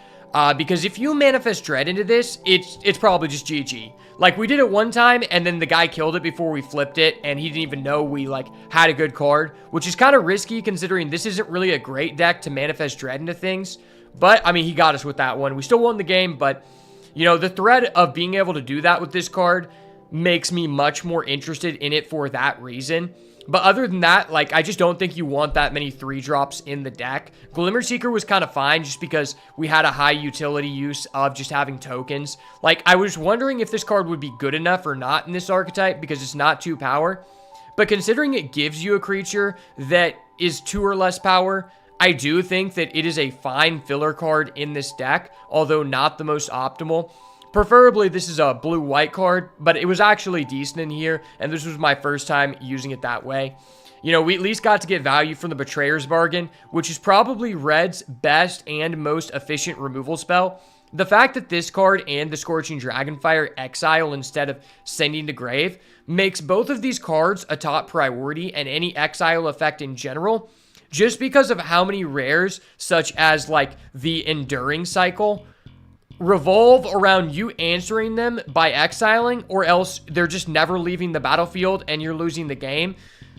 Because if you Manifest Dread into this, it's probably just GG. Like, we did it one time, and then the guy killed it before we flipped it, and he didn't even know we, like, had a good card, which is kind of risky considering this isn't really a great deck to Manifest Dread into things. But, I mean, he got us with that one. We still won the game, but, you know, the threat of being able to do that with this card makes me much more interested in it for that reason. But other than that, like, I just don't think you want that many 3-drops in the deck. Glimmer Seeker was kind of fine just because we had a high utility use of just having tokens. Like, I was wondering if this card would be good enough or not in this archetype because it's not 2 power. But considering it gives you a creature that is 2 or less power, I do think that it is a fine filler card in this deck, although not the most optimal. Preferably, this is a blue-white card, but it was actually decent in here, and this was my first time using it that way. You know, we at least got to get value from the Betrayer's Bargain, which is probably Red's best and most efficient removal spell. The fact that this card and the Scorching Dragonfire exile instead of sending to grave makes both of these cards a top priority, and any exile effect in general, just because of how many rares, such as, like, the Enduring Cycle, revolve around you answering them by exiling, or else they're just never leaving the battlefield and you're losing the game.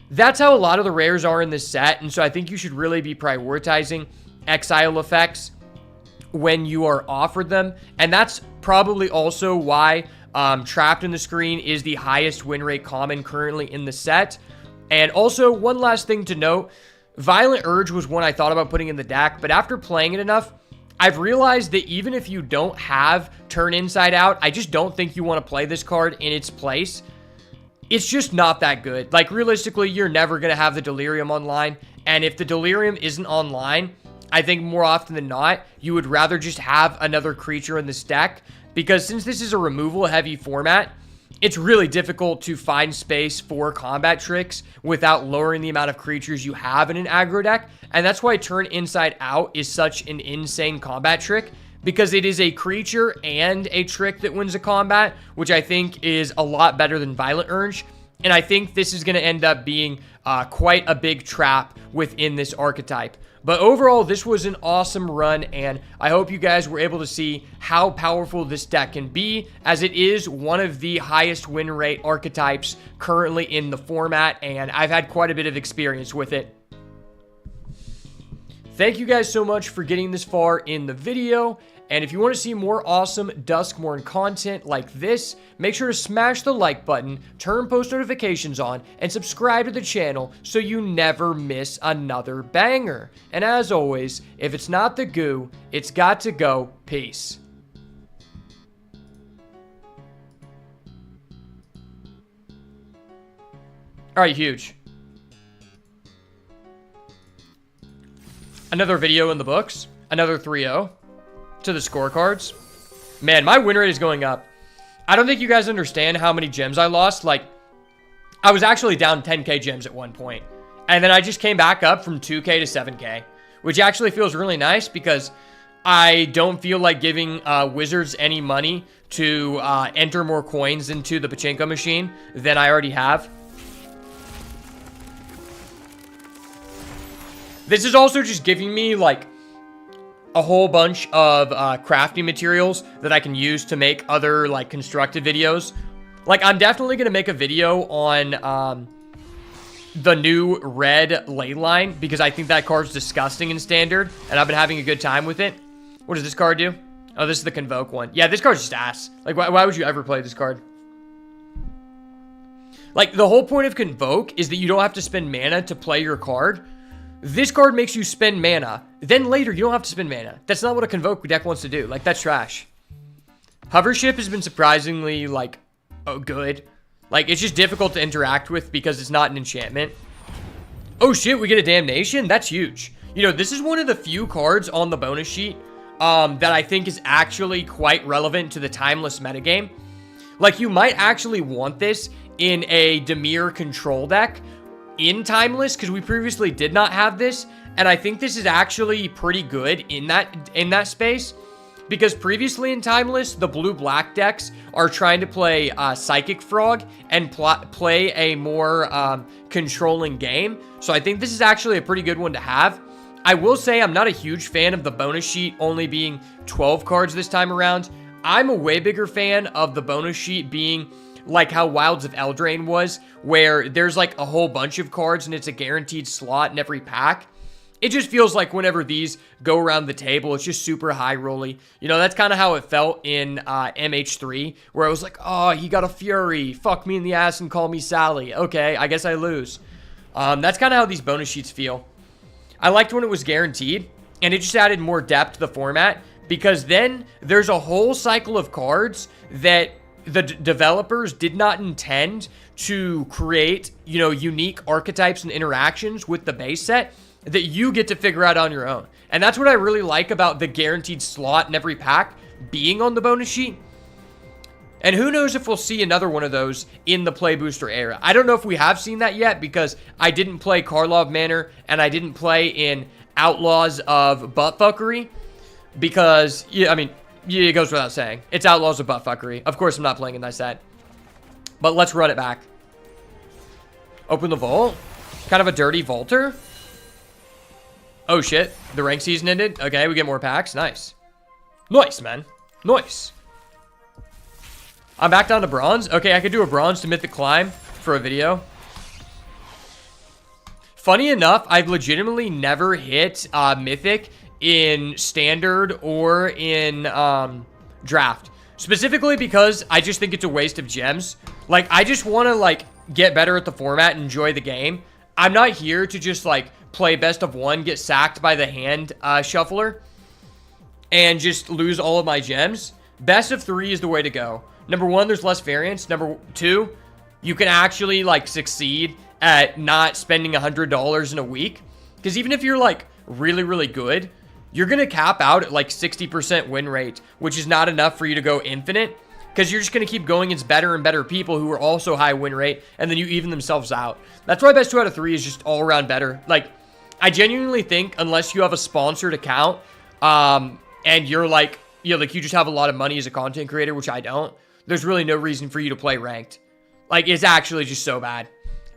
That's how a lot of the rares are in this set, and so I think you should really be prioritizing exile effects when you are offered them, and that's probably also why Trapped in the Screen is the highest win rate common currently in the set. And also, one last thing to note, Violent Urge was one I thought about putting in the deck, but after playing it enough, I've realized that even if you don't have Turn Inside Out, I just don't think you want to play this card in its place. It's just not that good. Like, realistically, you're never going to have the Delirium online, and if the Delirium isn't online, I think more often than not, you would rather just have another creature in this deck, because since this is a removal-heavy format, it's really difficult to find space for combat tricks without lowering the amount of creatures you have in an aggro deck. And that's why Turn Inside Out is such an insane combat trick, because it is a creature and a trick that wins a combat, which I think is a lot better than Violent Urge. And I think this is going to end up being quite a big trap within this archetype. But overall, this was an awesome run, and I hope you guys were able to see how powerful this deck can be, as it is one of the highest win rate archetypes currently in the format, and I've had quite a bit of experience with it. Thank you guys so much for getting this far in the video. And if you want to see more awesome Duskmourn content like this, make sure to smash the like button, turn post notifications on, and subscribe to the channel so you never miss another banger. And as always, if it's not the goo, it's got to go. Peace. Alright, huge. Another video in the books. Another 3-0. To the scorecards. Man, my win rate is going up. I don't think you guys understand how many gems I lost. Like, I was actually down 10k gems at one point, and then I just came back up from 2k to 7k, which actually feels really nice because I don't feel like giving Wizards any money to enter more coins into the pachinko machine than I already have. This is also just giving me, like, a whole bunch of crafting materials that I can use to make other, like, constructed videos. Like, I'm definitely going to make a video on the new red ley line because I think that card's disgusting in Standard, and I've been having a good time with it. What does this card do? Oh, this is the Convoke one. Yeah, this card's just ass. Like, why would you ever play this card? Like, the whole point of Convoke is that you don't have to spend mana to play your card. This card makes you spend mana. Then later, you don't have to spend mana. That's not what a Convoke deck wants to do. Like, that's trash. Hovership has been surprisingly, like, good. Like, it's just difficult to interact with because it's not an enchantment. Oh, shit, we get a Damnation? That's huge. You know, this is one of the few cards on the bonus sheet that I think is actually quite relevant to the Timeless metagame. Like, you might actually want this in a Dimir control deck in Timeless, because we previously did not have this, and I think this is actually pretty good in that space, because previously in Timeless, the blue-black decks are trying to play Psychic Frog and play a more controlling game, so I think this is actually a pretty good one to have. I will say I'm not a huge fan of the bonus sheet only being 12 cards this time around. I'm a way bigger fan of the bonus sheet being like how Wilds of Eldraine was, where there's like a whole bunch of cards and it's a guaranteed slot in every pack. It just feels like whenever these go around the table, it's just super high rolly. You know, that's kind of how it felt in MH3, where I was like, oh, he got a Fury. Fuck me in the ass and call me Sally. Okay, I guess I lose. That's kind of how these bonus sheets feel. I liked when it was guaranteed, and it just added more depth to the format, because then there's a whole cycle of cards that the developers did not intend to create, you know, unique archetypes and interactions with the base set that you get to figure out on your own. And that's what I really like about the guaranteed slot in every pack being on the bonus sheet. And who knows if we'll see another one of those in the Play Booster era. I don't know if we have seen that yet because I didn't play Karlov Manor and I didn't play in Outlaws of Buttfuckery because, yeah, I mean, yeah, it goes without saying. It's Outlaws of Buttfuckery. Of course I'm not playing in that set. But let's run it back. Open the vault. Kind of a dirty vaulter. Oh shit. The rank season ended. Okay, we get more packs. Nice. Nice, man. Nice. I'm back down to bronze. Okay, I could do a bronze to mythic climb for a video. Funny enough, I've legitimately never hit mythic in standard or in draft. Specifically because I just think it's a waste of gems. Like, I just want to, like, get better at the format and enjoy the game. I'm not here to just, like, play best of one, get sacked by the hand shuffler, and just lose all of my gems. Best of 3 is the way to go. Number 1, there's less variance. Number 2, you can actually, like, succeed at not spending $100 in a week. Because even if you're, like, really, really good, you're going to cap out at, like, 60% win rate, which is not enough for you to go infinite. Because you're just going to keep going against better and better people who are also high win rate, and then you even themselves out. That's why best 2 out of 3 is just all around better. Like, I genuinely think unless you have a sponsored account, and you're, like, you know, like, you just have a lot of money as a content creator, which I don't, there's really no reason for you to play ranked. Like, it's actually just so bad.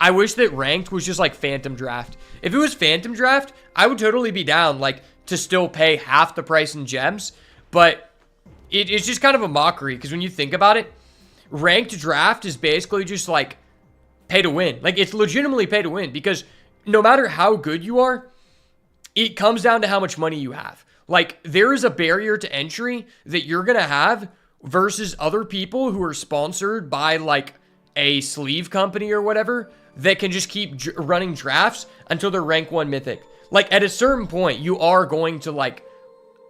I wish that ranked was just like Phantom Draft. If it was Phantom Draft, I would totally be down, like, to still pay half the price in gems. But it's just kind of a mockery, because when you think about it, ranked draft is basically just like pay to win. Like, it's legitimately pay to win, because no matter how good you are, it comes down to how much money you have. Like, there is a barrier to entry that you're going to have versus other people who are sponsored by, like, a sleeve company or whatever that can just keep running drafts until they're rank 1 mythic. Like, at a certain point, you are going to, like,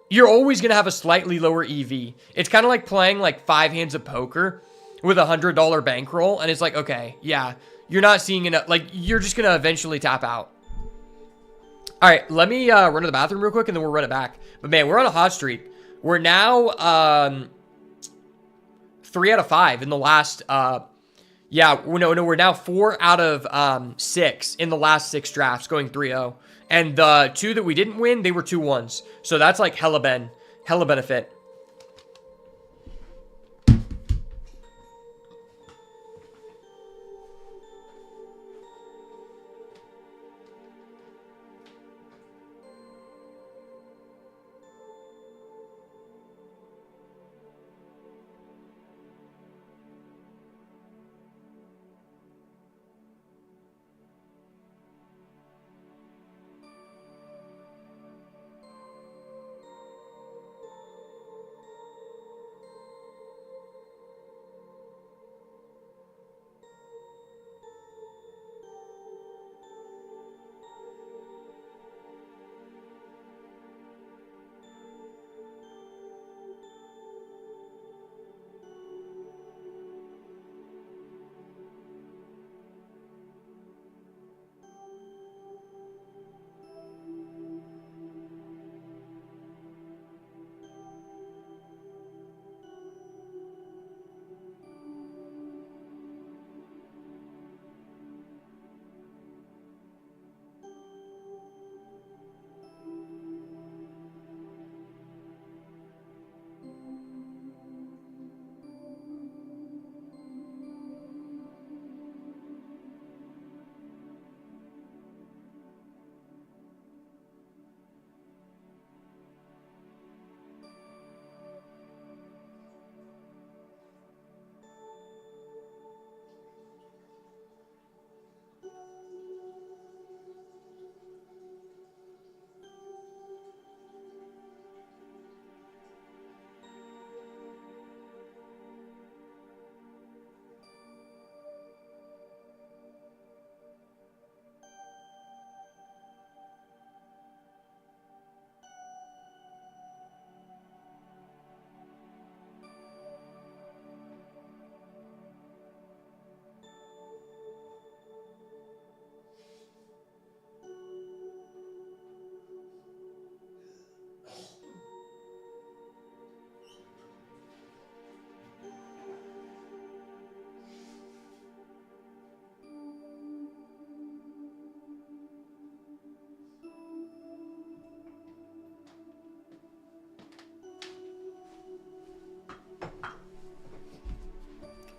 you're always going to have a slightly lower EV. It's kind of like playing, like, 5 hands of poker with a $100 bankroll, and it's like, okay, yeah, you're not seeing enough. Like, you're just going to eventually tap out. All right, let me run to the bathroom real quick, and then we'll run it back. But, man, we're on a hot streak. We're now 3 out of 5 in the last Yeah, no, we're now 4 out of 6 in the last 6 drafts, going 3-0. And the 2 that we didn't win, they were 2-1s. So that's like hella benefit.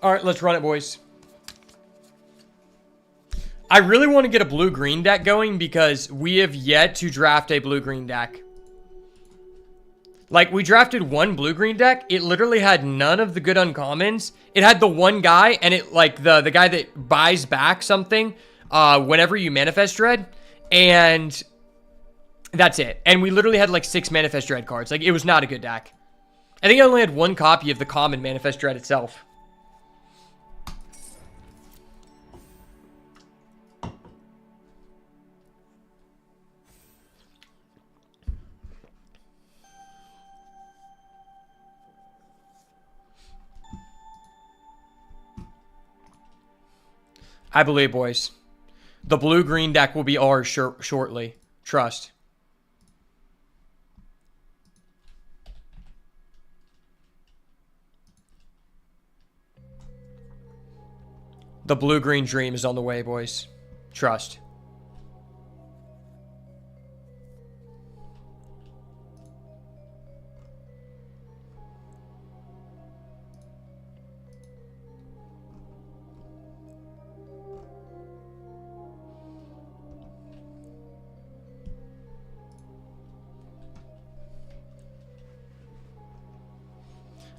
All right, let's run it, boys. I really want to get a blue-green deck going because we have yet to draft a blue-green deck. Like, we drafted one blue-green deck. It literally had none of the good uncommons. It had the one guy, and it, like, the guy that buys back something whenever you Manifest Dread. And that's it. And we literally had, like, 6 Manifest Dread cards. Like, it was not a good deck. I think I only had 1 copy of the common Manifest Dread itself. I believe, boys. The blue-green deck will be ours shortly. Trust. The blue-green dream is on the way, boys. Trust.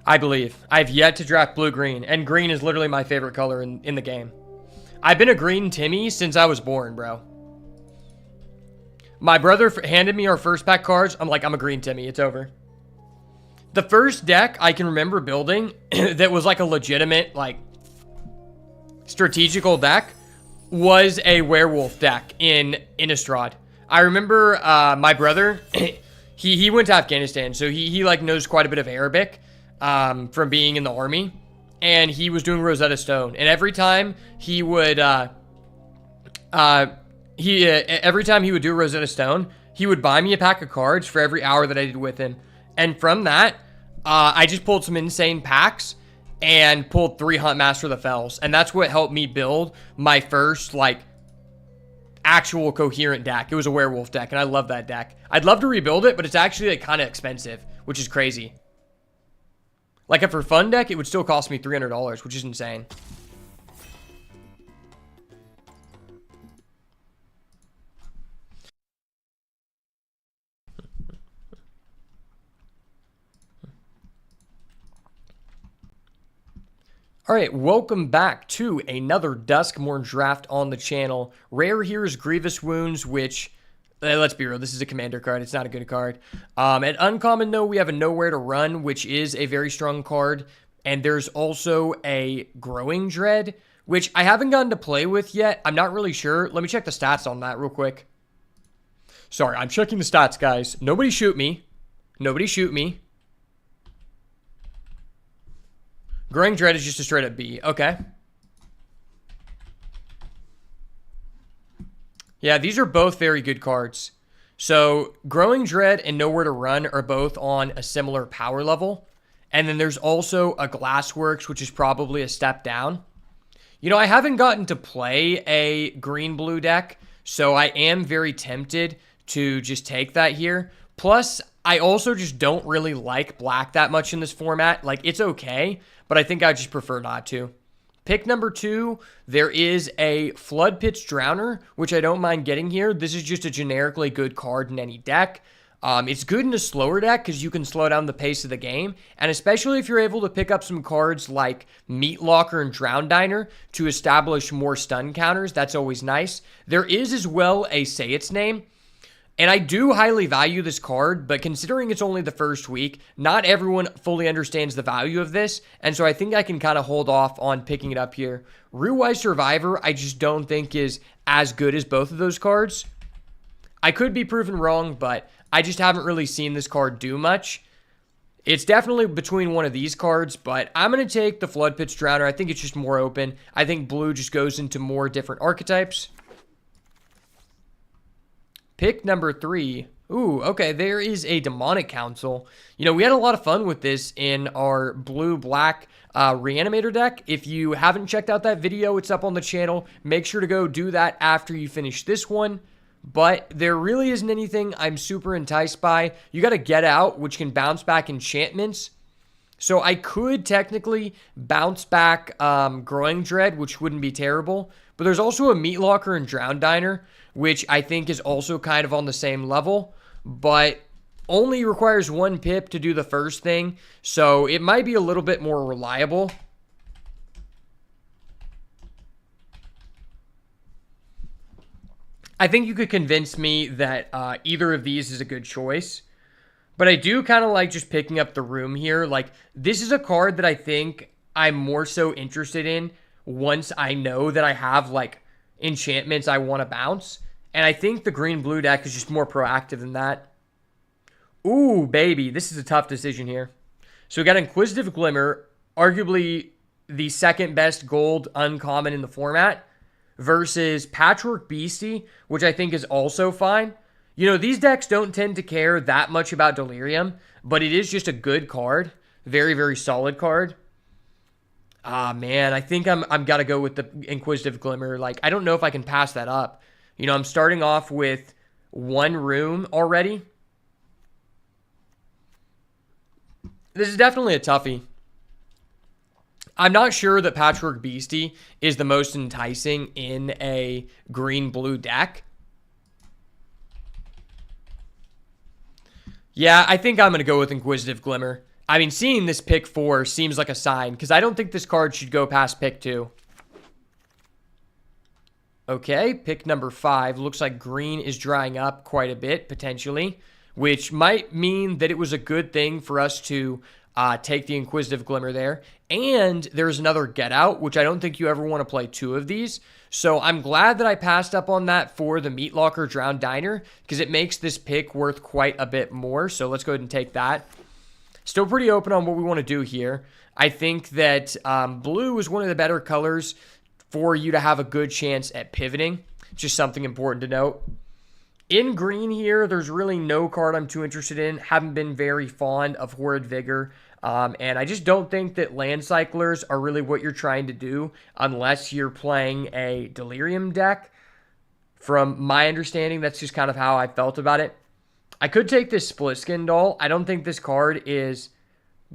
I believe. I've yet to draft blue-green, and green is literally my favorite color in the game. I've been a green Timmy since I was born, bro. My brother handed me our first pack cards. I'm like, I'm a green Timmy. It's over. The first deck I can remember building that was like a legitimate, like, strategical deck was a werewolf deck in Innistrad. I remember my brother, he went to Afghanistan, so he like knows quite a bit of Arabic. From being in the army, and he was doing Rosetta Stone, and every time he would every time he would do Rosetta Stone, he would buy me a pack of cards for every hour that I did with him. And from that, I just pulled some insane packs, and pulled 3 Huntmaster of the Fells. And that's what helped me build my first, like, actual coherent deck. It was a werewolf deck, and I love that deck. I'd love to rebuild it, but it's actually, like, kind of expensive, which is crazy. Like, a for fun deck, it would still cost me $300, which is insane. Alright, welcome back to another Duskmourn Draft on the channel. Rare here is Grievous Wounds, which, let's be real, this is a commander card. It's not a good card. At uncommon, though, we have a Nowhere to Run, which is a very strong card. And there's also a Growing Dread, which I haven't gotten to play with yet. I'm not really sure. Let me check the stats on that real quick. Sorry, I'm checking the stats, guys. Nobody shoot me. Nobody shoot me. Growing Dread is just a straight up B. Okay. Yeah, these are both very good cards. So, Growing Dread and Nowhere to Run are both on a similar power level. And then there's also a Glassworks, which is probably a step down. You know, I haven't gotten to play a green-blue deck, so I am very tempted to just take that here. Plus, I also just don't really like black that much in this format. Like, it's okay, but I think I just prefer not to. Pick number 2, there is a Flood Pit's Drowner, which I don't mind getting here. This is just a generically good card in any deck. It's good in a slower deck because you can slow down the pace of the game, and especially if you're able to pick up some cards like Meat Locker and Drown Diner to establish more stun counters, that's always nice. There is as well a Say Its Name, and I do highly value this card, but considering it's only the first week, not everyone fully understands the value of this, and so I think I can kind of hold off on picking it up here. Root-Wise Survivor, I just don't think is as good as both of those cards. I could be proven wrong, but I just haven't really seen this card do much. It's definitely between one of these cards, but I'm going to take the Flood Pit's Drowner. I think it's just more open. I think blue just goes into more different archetypes. Pick number 3. Ooh, okay, there is a Demonic Council. You know, we had a lot of fun with this in our blue-black Reanimator deck. If you haven't checked out that video, it's up on the channel. Make sure to go do that after you finish this one. But there really isn't anything I'm super enticed by. You got to Get Out, which can bounce back enchantments. So I could technically bounce back Growing Dread, which wouldn't be terrible. But there's also a Meat Locker and Drown Diner, which I think is also kind of on the same level. But only requires 1 pip to do the first thing. So it might be a little bit more reliable. I think you could convince me that either of these is a good choice. But I do kind of like just picking up the room here. Like, this is a card that I think I'm more so interested in once I know that I have, like, enchantments I want to bounce. And I think the green-blue deck is just more proactive than that. Ooh, baby. This is a tough decision here. So we got Inquisitive Glimmer, arguably the second best gold uncommon in the format, versus Patchwork Beastie, which I think is also fine. You know, these decks don't tend to care that much about Delirium, but it is just a good card. Very, very solid card. Ah, man, I think I'm got to go with the Inquisitive Glimmer. Like, I don't know if I can pass that up. You know, I'm starting off with 1 room already. This is definitely a toughie. I'm not sure that Patchwork Beastie is the most enticing in a green-blue deck. Yeah, I think I'm going to go with Inquisitive Glimmer. I mean, seeing this pick 4 seems like a sign, because I don't think this card should go past pick 2. Okay, pick number 5. Looks like green is drying up quite a bit, potentially, which might mean that it was a good thing for us to take the Inquisitive Glimmer there. And there's another Get Out, which I don't think you ever want to play 2 of these. So I'm glad that I passed up on that for the Meat Locker Drown Diner, because it makes this pick worth quite a bit more. So let's go ahead and take that. Still pretty open on what we want to do here. I think that blue is one of the better colors for you to have a good chance at pivoting. Just something important to note. In green here, there's really no card I'm too interested in. Haven't been very fond of Horrid Vigor. And I just don't think that land cyclers are really what you're trying to do unless you're playing a Delirium deck. From my understanding, that's just kind of how I felt about it. I could take this Split Skin Doll. I don't think this card is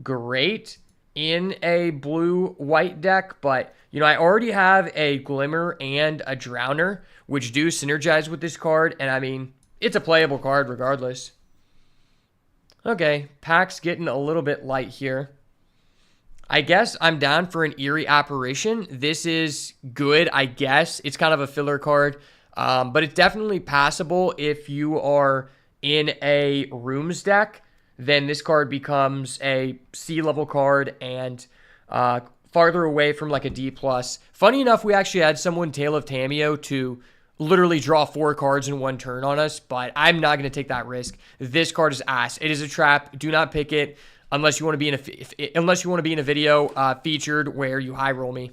great in a blue-white deck, but, you know, I already have a Glimmer and a Drowner, which do synergize with this card, and I mean, it's a playable card regardless. Okay, pack's getting a little bit light here. I guess I'm down for an Eerie Apparition. This is good, I guess. It's kind of a filler card, but it's definitely passable if you are in a Rooms deck. Then this card becomes a C level card and farther away from like a D plus. Funny enough, we actually had someone Tale of Tameo to literally draw 4 cards in one turn on us, but I'm not going to take that risk. This card is ass. It is a trap. Do not pick it unless you want to be in a video featured where you high roll me.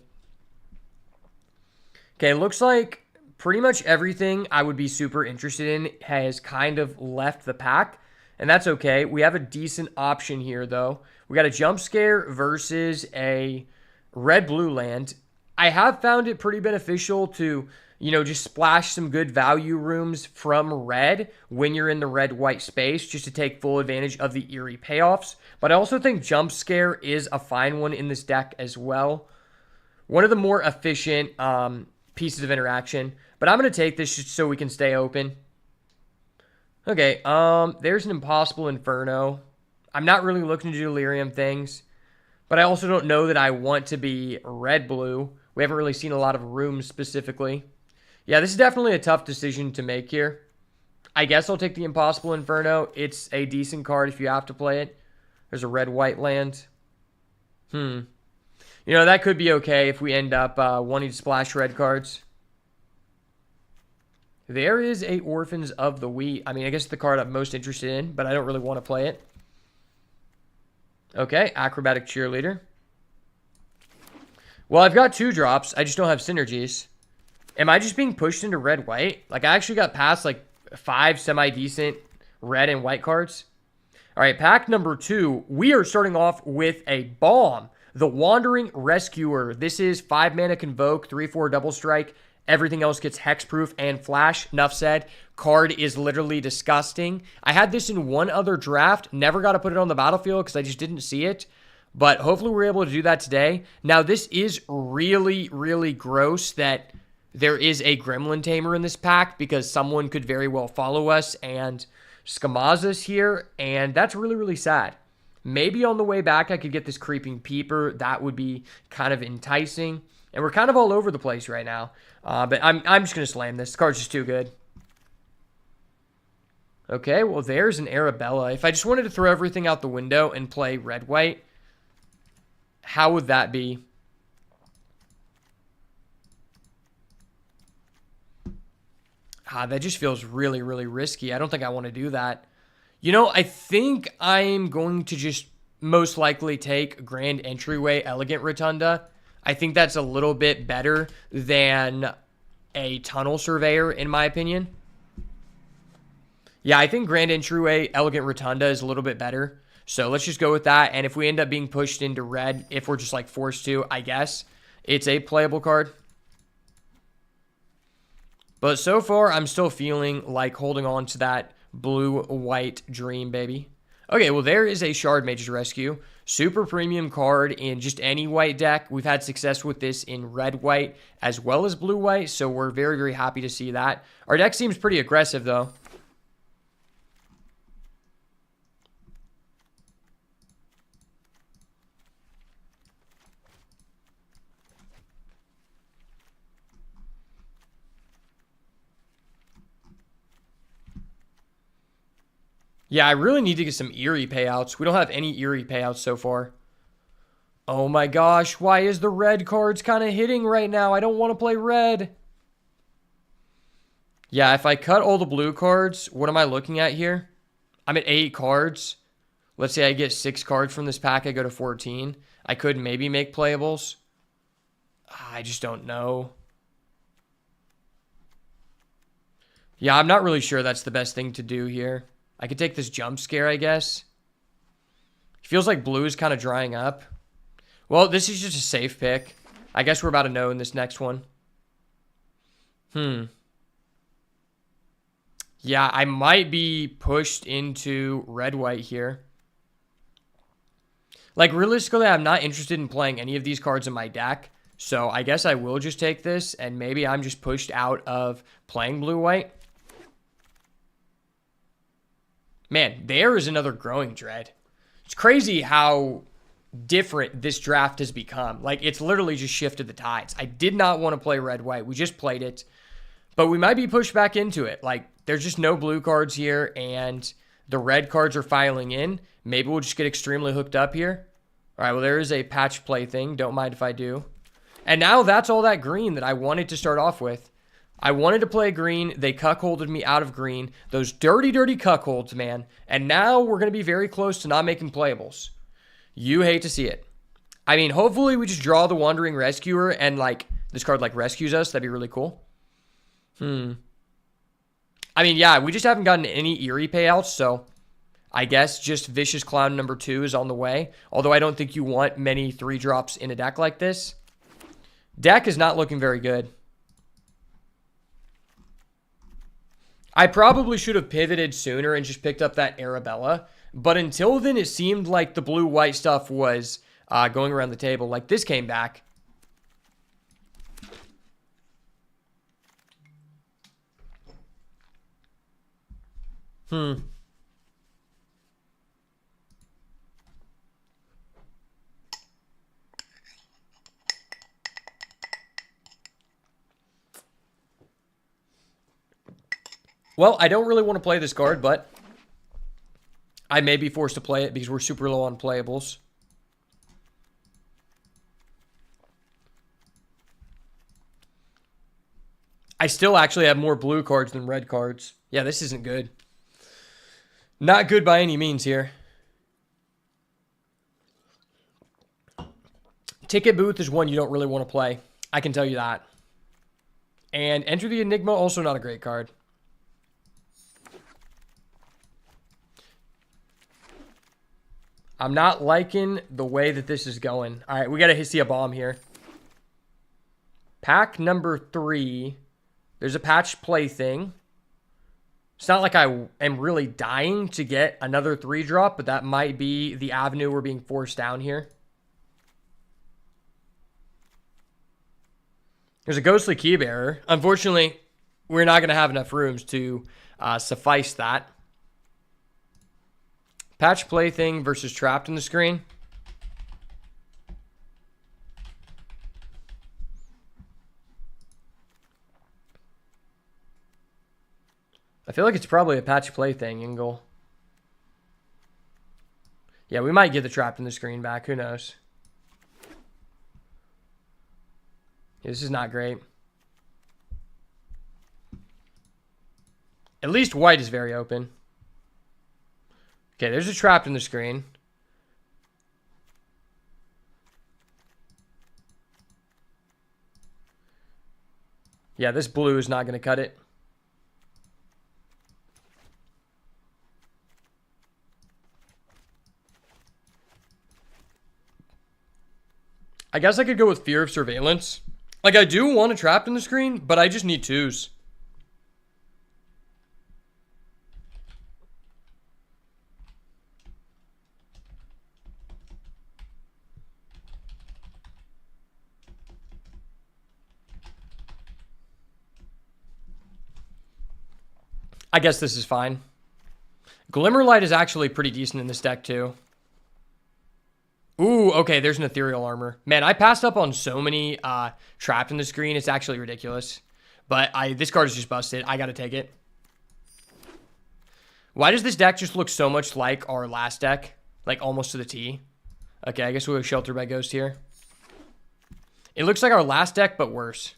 Okay, looks like pretty much everything I would be super interested in has kind of left the pack. And that's okay. We have a decent option here, though. We got a Jump Scare versus a red-blue land. I have found it pretty beneficial to, you know, just splash some good value rooms from red when you're in the red-white space, just to take full advantage of the Eerie payoffs. But I also think Jump Scare is a fine one in this deck as well. One of the more efficient pieces of interaction. But I'm going to take this just so we can stay open. Okay, there's an Impossible Inferno. I'm not really looking to do Delirium things, but I also don't know that I want to be red-blue. We haven't really seen a lot of rooms specifically. Yeah, this is definitely a tough decision to make here. I guess I'll take the Impossible Inferno. It's a decent card if you have to play it. There's a red-white land. You know, that could be okay if we end up wanting to splash red cards. There is a Orphans of the Wheat. I mean, I guess the card I'm most interested in, but I don't really want to play it. Okay, Acrobatic Cheerleader. Well, I've got 2 drops. I just don't have synergies. Am I just being pushed into red-white? Like, I actually got past, like, 5 semi-decent red and white cards. All right, pack number 2. We are starting off with a bomb. The Wandering Rescuer. This is 5 mana Convoke, 3/4 double strike. Everything else gets hexproof and flash. Enough said. Card is literally disgusting. I had this in one other draft. Never got to put it on the battlefield because I just didn't see it. But hopefully we're able to do that today. Now, this is really, really gross that there is a Gremlin Tamer in this pack because someone could very well follow us and Skamaz us here. And that's really, really sad. Maybe on the way back I could get this Creeping Peeper. That would be kind of enticing. And we're kind of all over the place right now. But I'm just going to slam this. This card's just too good. Okay, well, there's an Arabella. If I just wanted to throw everything out the window and play red-white, how would that be? That just feels really, really risky. I don't think I want to do that. You know, I think I'm going to just most likely take Grand Entryway Elegant Rotunda. I think that's a little bit better than a Tunnel Surveyor, in my opinion. Yeah, I think Grand Entryway Elegant Rotunda is a little bit better. So let's just go with that. And if we end up being pushed into red, if we're just like forced to, I guess it's a playable card. But so far, I'm still feeling like holding on to that blue-white dream, baby. Okay, well, there is a Shard Mage's Rescue. Super premium card in just any white deck. We've had success with this in red-white as well as blue-white, so we're very, very happy to see that. Our deck seems pretty aggressive, though. Yeah, I really need to get some Eerie payouts. We don't have any Eerie payouts so far. Oh my gosh, why is the red cards kind of hitting right now? I don't want to play red. Yeah, if I cut all the blue cards, what am I looking at here? I'm at 8 cards. Let's say I get 6 cards from this pack, I go to 14. I could maybe make playables. I just don't know. Yeah, I'm not really sure that's the best thing to do here. I could take this Jump Scare, I guess. Feels like blue is kind of drying up. Well, this is just a safe pick. I guess we're about to know in this next one. Yeah, I might be pushed into red-white here. Like, realistically, I'm not interested in playing any of these cards in my deck. So I guess I will just take this, and maybe I'm just pushed out of playing blue-white. Man, there is another Growing Dread. It's crazy how different this draft has become. Like, it's literally just shifted the tides. I did not want to play red-white. We just played it. But we might be pushed back into it. Like, there's just no blue cards here, and the red cards are filing in. Maybe we'll just get extremely hooked up here. All right, well, there is a patch play thing. Don't mind if I do. And now that's all that green that I wanted to start off with. I wanted to play green. They cuckolded me out of green. Those dirty, dirty cuckolds, man. And now we're going to be very close to not making playables. You hate to see it. I mean, hopefully we just draw the Wandering Rescuer and, like, this card, like, rescues us. That'd be really cool. I mean, yeah, we just haven't gotten any Eerie payouts, so I guess just Vicious Clown number 2 is on the way. Although I don't think you want many 3-drops in a deck like this. Deck is not looking very good. I probably should have pivoted sooner and just picked up that Arabella. But until then, it seemed like the blue-white stuff was going around the table. Like, this came back. Well, I don't really want to play this card, but I may be forced to play it because we're super low on playables. I still actually have more blue cards than red cards. Yeah, this isn't good. Not good by any means here. Ticket Booth is one you don't really want to play. I can tell you that. And Enter the Enigma, also not a great card. I'm not liking the way that this is going. All right, we got to see a bomb here. Pack number 3. There's a patch play thing. It's not like I am really dying to get another 3-drop, but that might be the avenue we're being forced down here. There's a Ghostly Keybearer. Unfortunately, we're not going to have enough rooms to suffice that. Patch Plaything versus Trapped in the Screen. I feel like it's probably a Patch Plaything, Ingle. Yeah, we might get the Trapped in the Screen back. Who knows? Yeah, this is not great. At least white is very open. Okay, there's a Trapped in the Screen. Yeah, this blue is not going to cut it. I guess I could go with Fear of Surveillance. Like, I do want a Trapped in the Screen, but I just need 2s. I guess this is fine. Glimmerlight is actually pretty decent in this deck, too. Ooh, okay, there's an Ethereal Armor. Man, I passed up on so many Trapped in the Screen. It's actually ridiculous. But this card is just busted. I got to take it. Why does this deck just look so much like our last deck? Like, almost to the T. Okay, I guess we'll go Shelter by Ghost here. It looks like our last deck, but worse.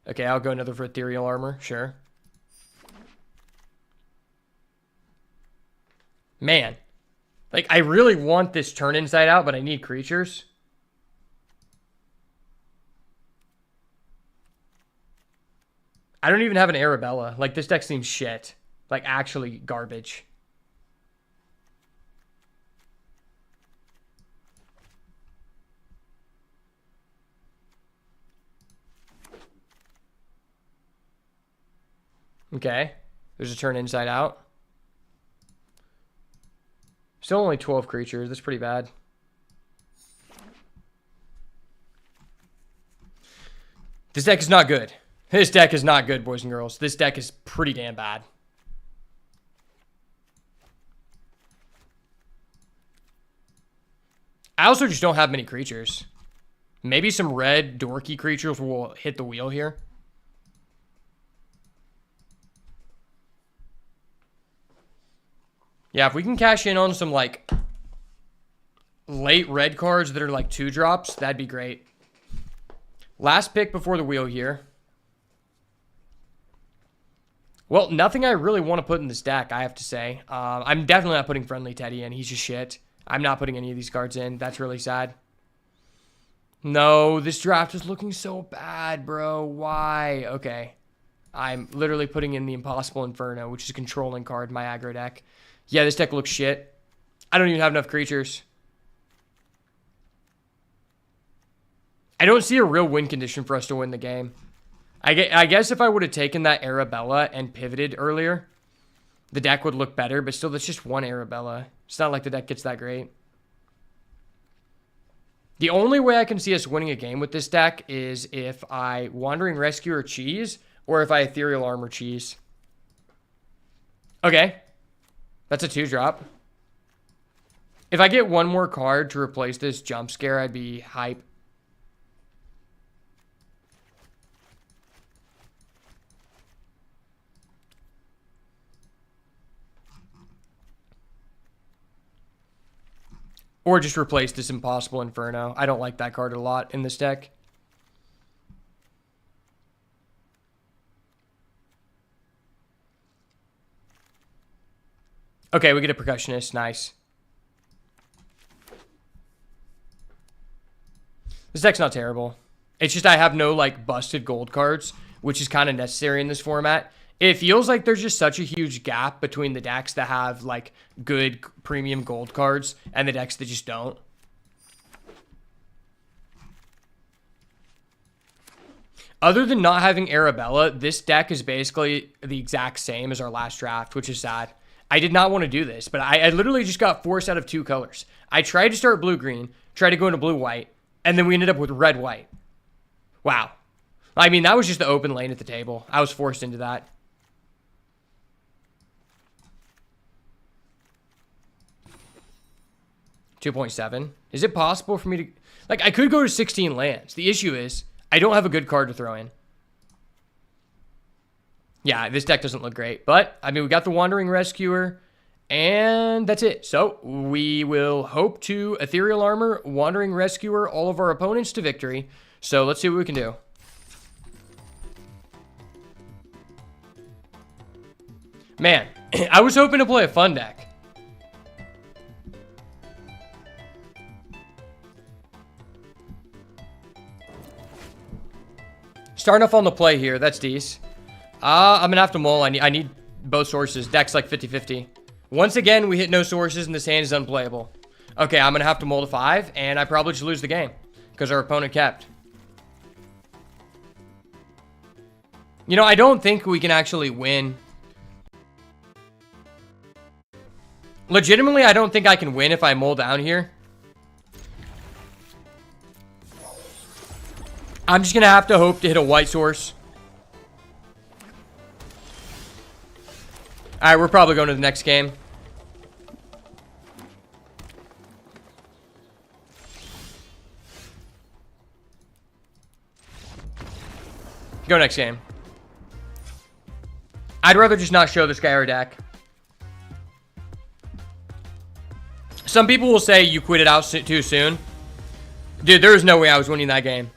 Okay, I'll go another for Ethereal Armor. Sure. Man. Like, I really want this Turn Inside Out, but I need creatures. I don't even have an Arabella. Like, this deck seems shit. Like, actually garbage. Okay. There's a turn inside out. Still only 12 creatures. That's pretty bad. This deck is not good. This deck is not good, boys and girls. This deck is pretty damn bad. I also just don't have many creatures. Maybe some red dorky creatures will hit the wheel here. Yeah, if we can cash in on some, like, late red cards that are, like, 2-drops, that'd be great. Last pick before the wheel here. Well, nothing I really want to put in this deck, I have to say. I'm definitely not putting Friendly Teddy in. He's just shit. I'm not putting any of these cards in. That's really sad. No, this draft is looking so bad, bro. Why? Okay. I'm literally putting in the Impossible Inferno, which is a controlling card in my aggro deck. Yeah, this deck looks shit. I don't even have enough creatures. I don't see a real win condition for us to win the game. I guess if I would have taken that Arabella and pivoted earlier, the deck would look better, but still, that's just one Arabella. It's not like the deck gets that great. The only way I can see us winning a game with this deck is if I Wandering Rescuer cheese or if I Ethereal Armor cheese. Okay. That's a 2-drop. If I get one more card to replace this Jump Scare, I'd be hype. Or just replace this Impossible Inferno. I don't like that card a lot in this deck. Okay, we get a Percussionist. Nice. This deck's not terrible. It's just I have no, like, busted gold cards, which is kind of necessary in this format. It feels like there's just such a huge gap between the decks that have, like, good premium gold cards and the decks that just don't. Other than not having Arabella, this deck is basically the exact same as our last draft, which is sad. I did not want to do this, but I literally just got forced out of 2 colors. I tried to start blue-green, tried to go into blue-white, and then we ended up with red-white. Wow. I mean, that was just the open lane at the table. I was forced into that. $2.7. Is it possible for me to... Like, I could go to 16 lands. The issue is, I don't have a good card to throw in. Yeah, this deck doesn't look great. But, I mean, we got the Wandering Rescuer, and that's it. So, we will hope to Ethereal Armor, Wandering Rescuer, all of our opponents to victory. So, let's see what we can do. Man, I was hoping to play a fun deck. Starting off on the play here. That's decent. I'm going to have to mull. I need both sources. Deck's like 50-50. Once again, we hit no sources, and this hand is unplayable. Okay, I'm going to have to mull to 5, and I probably should lose the game because our opponent kept. You know, I don't think we can actually win. Legitimately, I don't think I can win if I mull down here. I'm just going to have to hope to hit a white source. Alright, we're probably going to the next game. Go next game. I'd rather just not show this guy our deck. Some people will say you quit it out too soon. Dude, there is no way I was winning that game.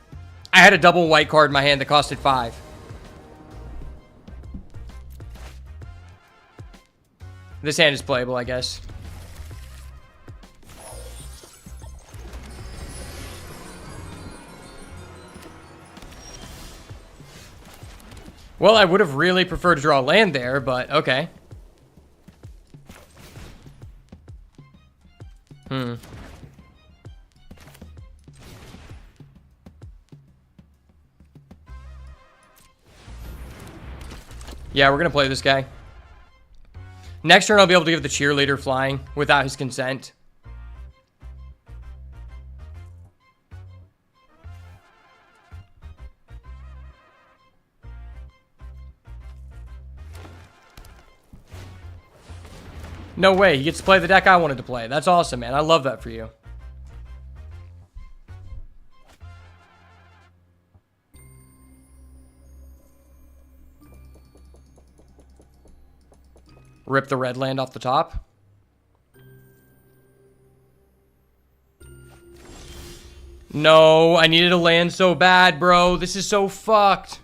I had a double white card in my hand that costed 5. This hand is playable, I guess. Well, I would have really preferred to draw a land there, but okay. Yeah, we're going to play this guy. Next turn, I'll be able to give the cheerleader flying without his consent. No way. He gets to play the deck I wanted to play. That's awesome, man. I love that for you. Rip the red land off the top. No, I needed a land so bad, bro. This is so fucked.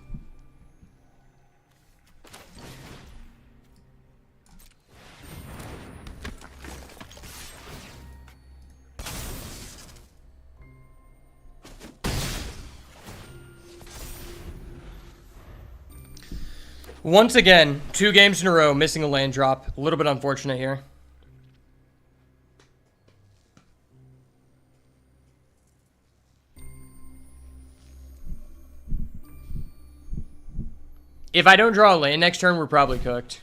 Once again, 2 games in a row, missing a land drop. A little bit unfortunate here. If I don't draw a land next turn, we're probably cooked.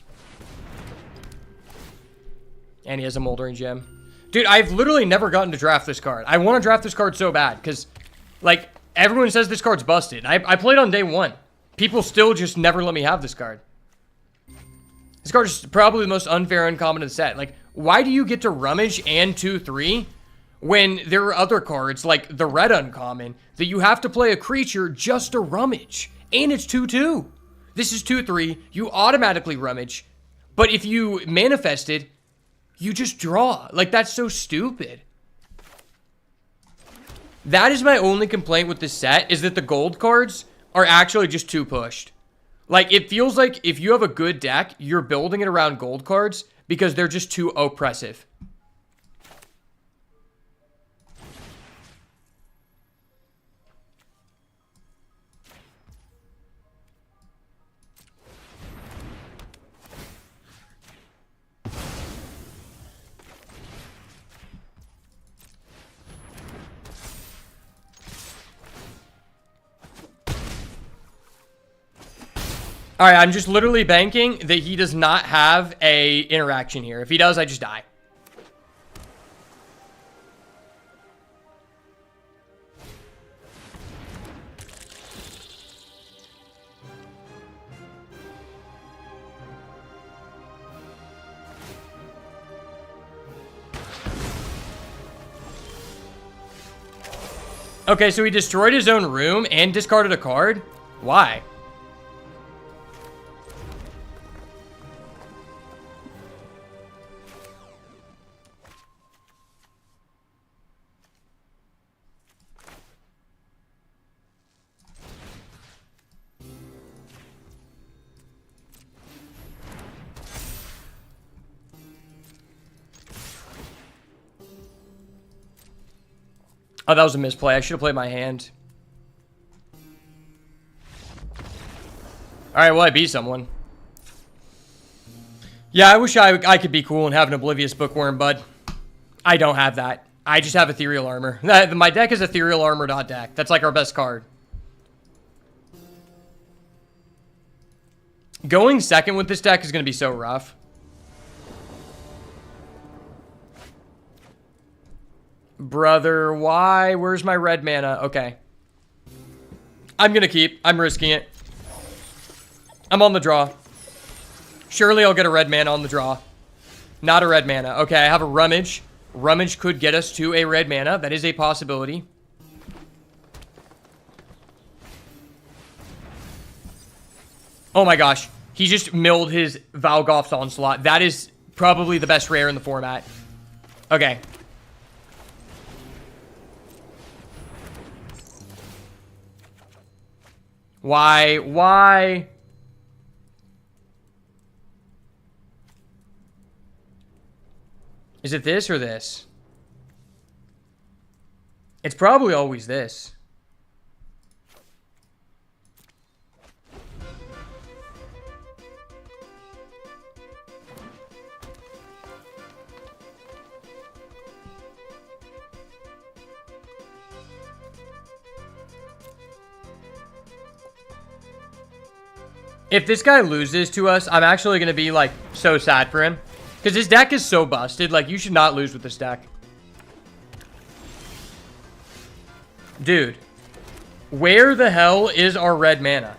And he has a Moldering Gem. Dude, I've literally never gotten to draft this card. I want to draft this card so bad, because, like, everyone says this card's busted. I played on day 1. People still just never let me have this card. This card is probably the most unfair uncommon in the set. Like, why do you get to Rummage and 2/3 when there are other cards, like the red uncommon, that you have to play a creature just to Rummage? And it's 2/2. This is 2/3. You automatically Rummage. But if you manifested, you just draw. Like, that's so stupid. That is my only complaint with this set, is that the gold cards are actually just too pushed. Like, it feels like if you have a good deck, you're building it around gold cards because they're just too oppressive. All right, I'm just literally banking that he does not have a interaction here. If he does, I just die. Okay, so he destroyed his own room and discarded a card? Why? Oh, that was a misplay. I should have played my hand. Alright, well, I beat someone. Yeah, I wish I could be cool and have an Oblivious Bookworm, but I don't have that. I just have Ethereal Armor. My deck is Ethereal Armor deck. That's like our best card. Going second with this deck is going to be so rough. Brother, why? Where's my red mana? Okay. I'm going to keep. I'm risking it. I'm on the draw. Surely I'll get a red mana on the draw. Not a red mana. Okay, I have a Rummage. Rummage could get us to a red mana. That is a possibility. Oh my gosh. He just milled his Valgoth's Onslaught. That is probably the best rare in the format. Okay. Why? Why? Is it this or this? It's probably always this. If this guy loses to us, I'm actually going to be, like, so sad for him. Because his deck is so busted. Like, you should not lose with this deck. Dude. Where the hell is our red mana?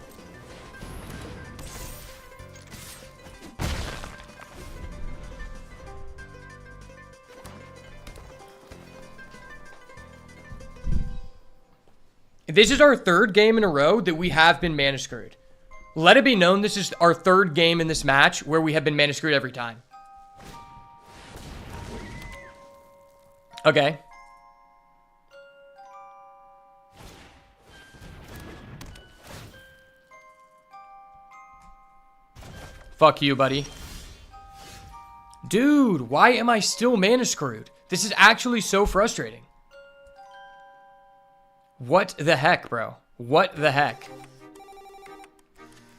This is our third game in a row that we have been mana screwed. Let it be known this is our third game in this match where we have been mana screwed every time. Okay. Fuck you, buddy. Dude, why am I still mana screwed? This is actually so frustrating. What the heck, bro? What the heck?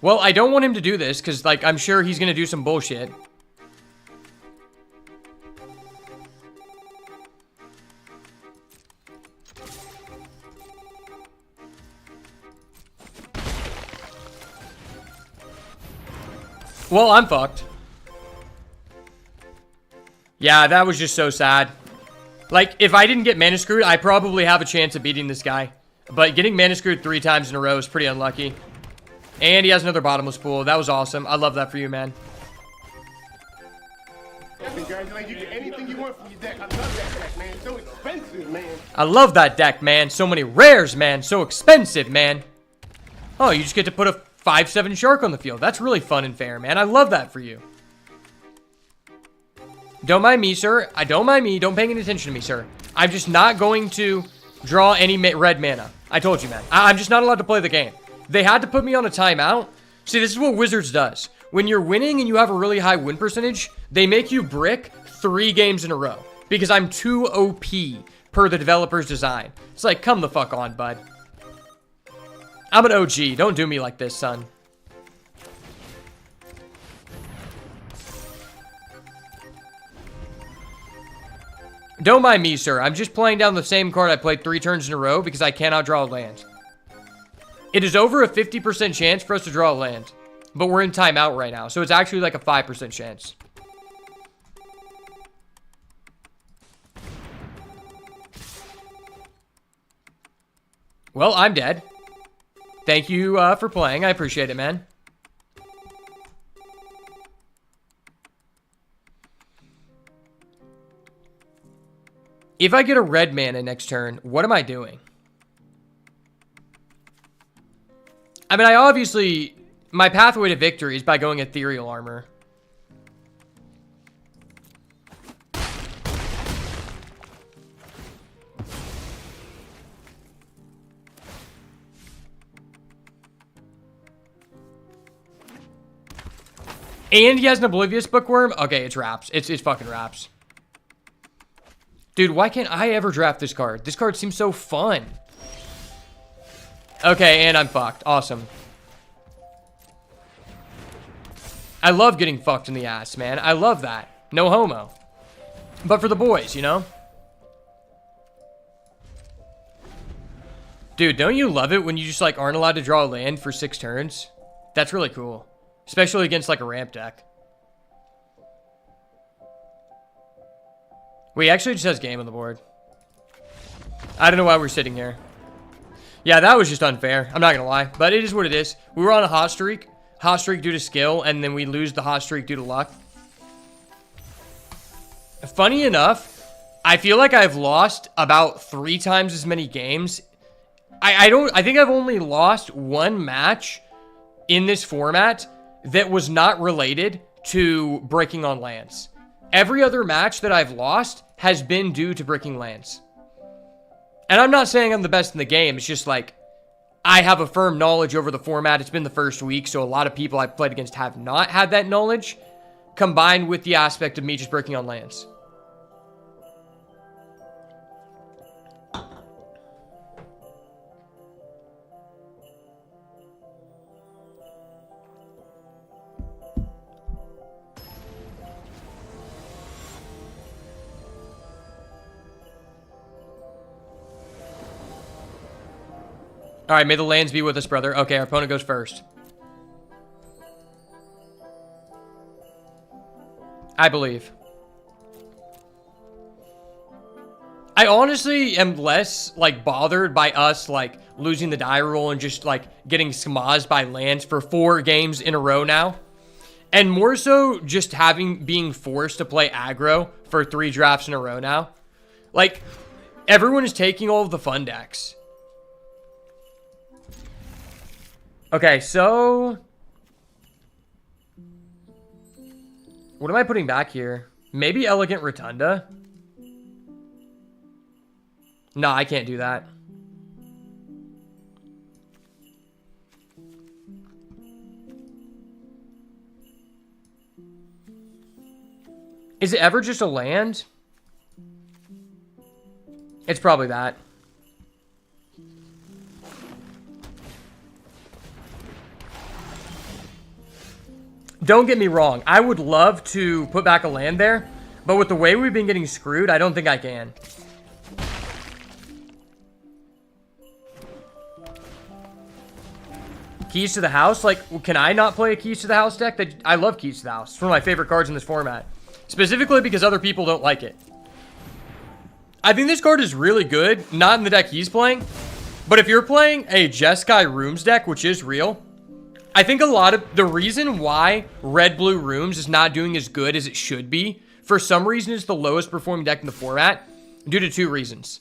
Well, I don't want him to do this, because, like, I'm sure he's going to do some bullshit. Well, I'm fucked. Yeah, that was just so sad. Like, if I didn't get mana screwed, I probably have a chance of beating this guy. But getting mana screwed 3 times in a row is pretty unlucky. And he has another bottomless pool. That was awesome. I love that for you, man. Congratulations. You get anything you want from your deck. I love that deck, man. It's so expensive, man. I love that deck, man. So many rares, man. So expensive, man. Oh, you just get to put a 5/7 shark on the field. That's really fun and fair, man. I love that for you. Don't mind me, sir. I don't mind me. Don't pay any attention to me, sir. I'm just not going to draw any red mana. I told you, man. I'm just not allowed to play the game. They had to put me on a timeout. See, this is what Wizards does. When you're winning and you have a really high win percentage, they make you brick 3 games in a row. Because I'm too OP per the developer's design. It's like, come the fuck on, bud. I'm an OG. Don't do me like this, son. Don't mind me, sir. I'm just playing down the same card I played 3 turns in a row because I cannot draw a land. It is over a 50% chance for us to draw a land. But we're in timeout right now, so it's actually like a 5% chance. Well, I'm dead. Thank you for playing. I appreciate it, man. If I get a red mana next turn, what am I doing? I mean, I obviously... My pathway to victory is by going Ethereal Armor. And he has an Oblivious Bookworm? Okay, it's Wraps. It's fucking Wraps. Dude, why can't I ever draft this card? This card seems so fun. Okay, and I'm fucked. Awesome. I love getting fucked in the ass, man. I love that. No homo. But for the boys, you know? Dude, don't you love it when you just, like, aren't allowed to draw a land for 6 turns? That's really cool. Especially against, like, a ramp deck. Wait, actually just has game on the board. I don't know why we're sitting here. Yeah, that was just unfair. I'm not gonna lie. But it is what it is. We were on a hot streak. Hot streak due to skill, and then we lose the hot streak due to luck. Funny enough, I feel like I've lost about 3 times as many games. I think I've only lost 1 match in this format that was not related to breaking on lands. Every other match that I've lost has been due to breaking lands. And I'm not saying I'm the best in the game. It's just like, I have a firm knowledge over the format. It's been the first week, so a lot of people I've played against have not had that knowledge, combined with the aspect of me just breaking on lands. All right, may the lands be with us, brother. Okay, our opponent goes first. I believe. I honestly am less, like, bothered by us, like, losing the die roll and just, like, getting smozzed by lands for 4 games in a row now. And more so just being forced to play aggro for 3 drafts in a row now. Like, everyone is taking all of the fun decks. Okay, so... what am I putting back here? Maybe Elegant Rotunda? No, I can't do that. Is it ever just a land? It's probably that. Don't get me wrong. I would love to put back a land there, but with the way we've been getting screwed, I don't think I can. Keys to the House? Like, can I not play a Keys to the House deck? I love Keys to the House. It's one of my favorite cards in this format. Specifically because other people don't like it. I think this card is really good. Not in the deck he's playing. But if you're playing a Jeskai Rooms deck, which is real, I think a lot of the reason why Red-Blue Rooms is not doing as good as it should be, for some reason it's the lowest performing deck in the format, due to 2 reasons.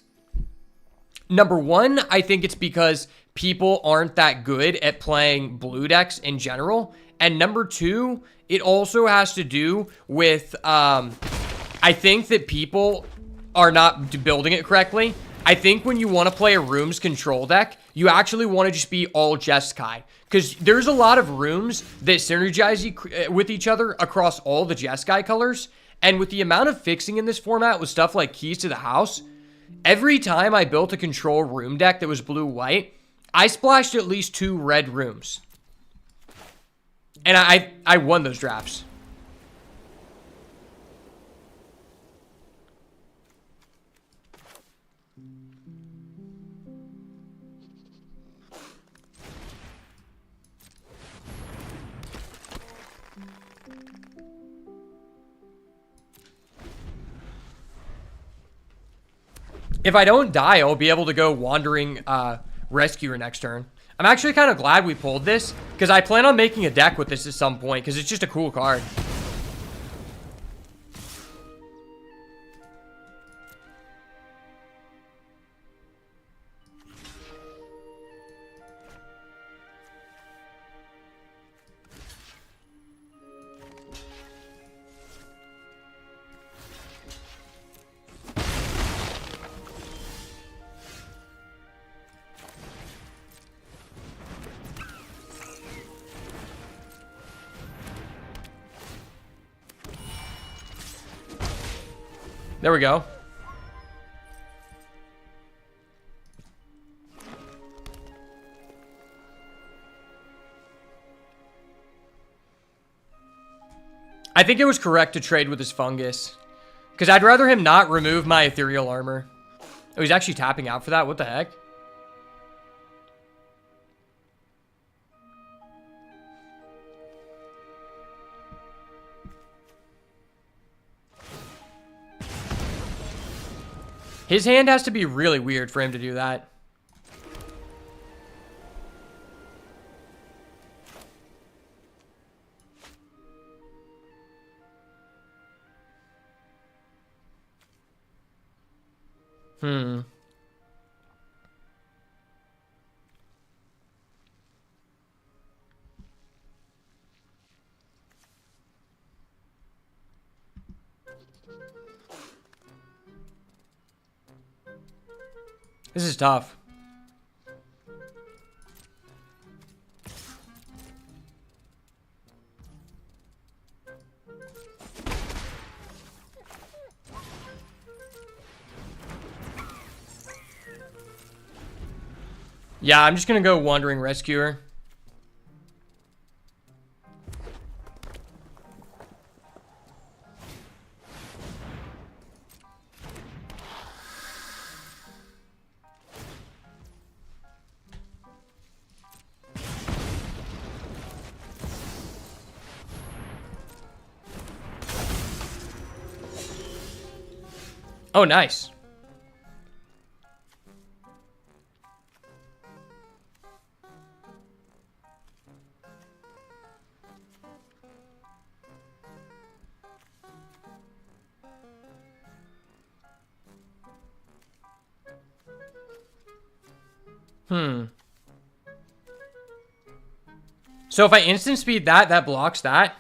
Number 1, I think it's because people aren't that good at playing blue decks in general. And number 2, it also has to do with, I think that people are not building it correctly. I think when you want to play a Rooms control deck, you actually want to just be all Jeskai. Because there's a lot of Rooms that synergize with each other across all the Jeskai colors. And with the amount of fixing in this format with stuff like Keys to the House, every time I built a control room deck that was blue-white, I splashed at least 2 red rooms. And I won those drafts. If I don't die, I'll be able to go Wandering Rescuer next turn. I'm actually kind of glad we pulled this, because I plan on making a deck with this at some point, because it's just a cool card. There we go. I think it was correct to trade with his fungus, because I'd rather him not remove my ethereal armor. Oh, he's actually tapping out for that? What the heck? His hand has to be really weird for him to do that. This is tough. Yeah, I'm just gonna go Wandering Rescuer. Oh, nice. So if I instant speed that, that blocks that.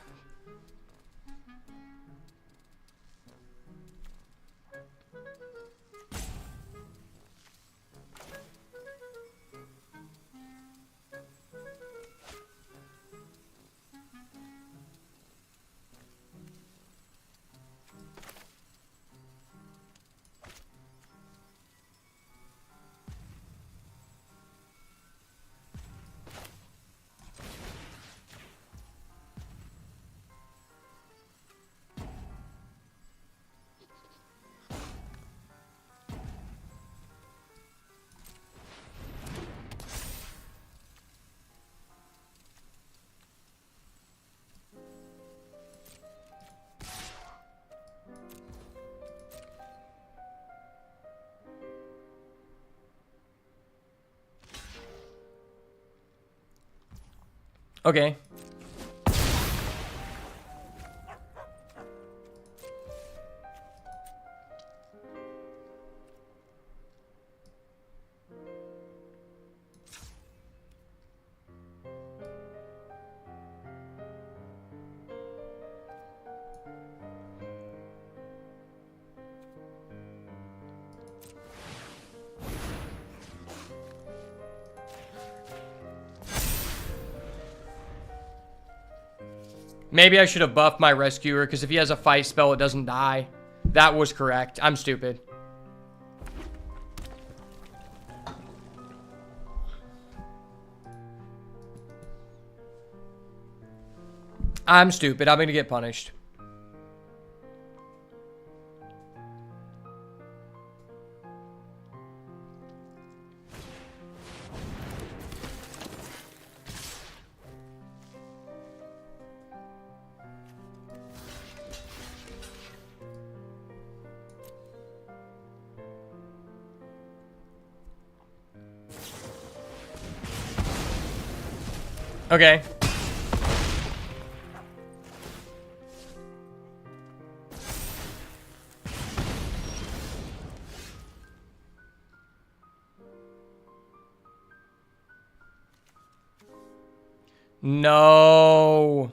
Okay. Maybe I should have buffed my rescuer, because if he has a fight spell, it doesn't die. That was correct. I'm stupid. I'm stupid. I'm going to get punished. Okay. No.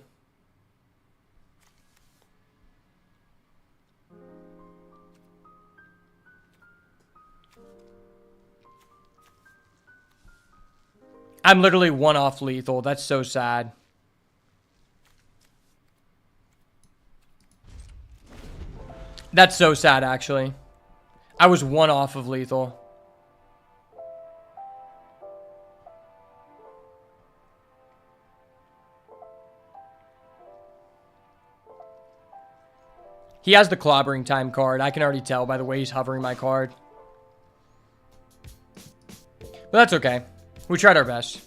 I'm literally one off lethal. That's so sad. That's so sad, actually. I was one off of lethal. He has the clobbering time card. I can already tell by the way he's hovering my card. But that's okay. We tried our best.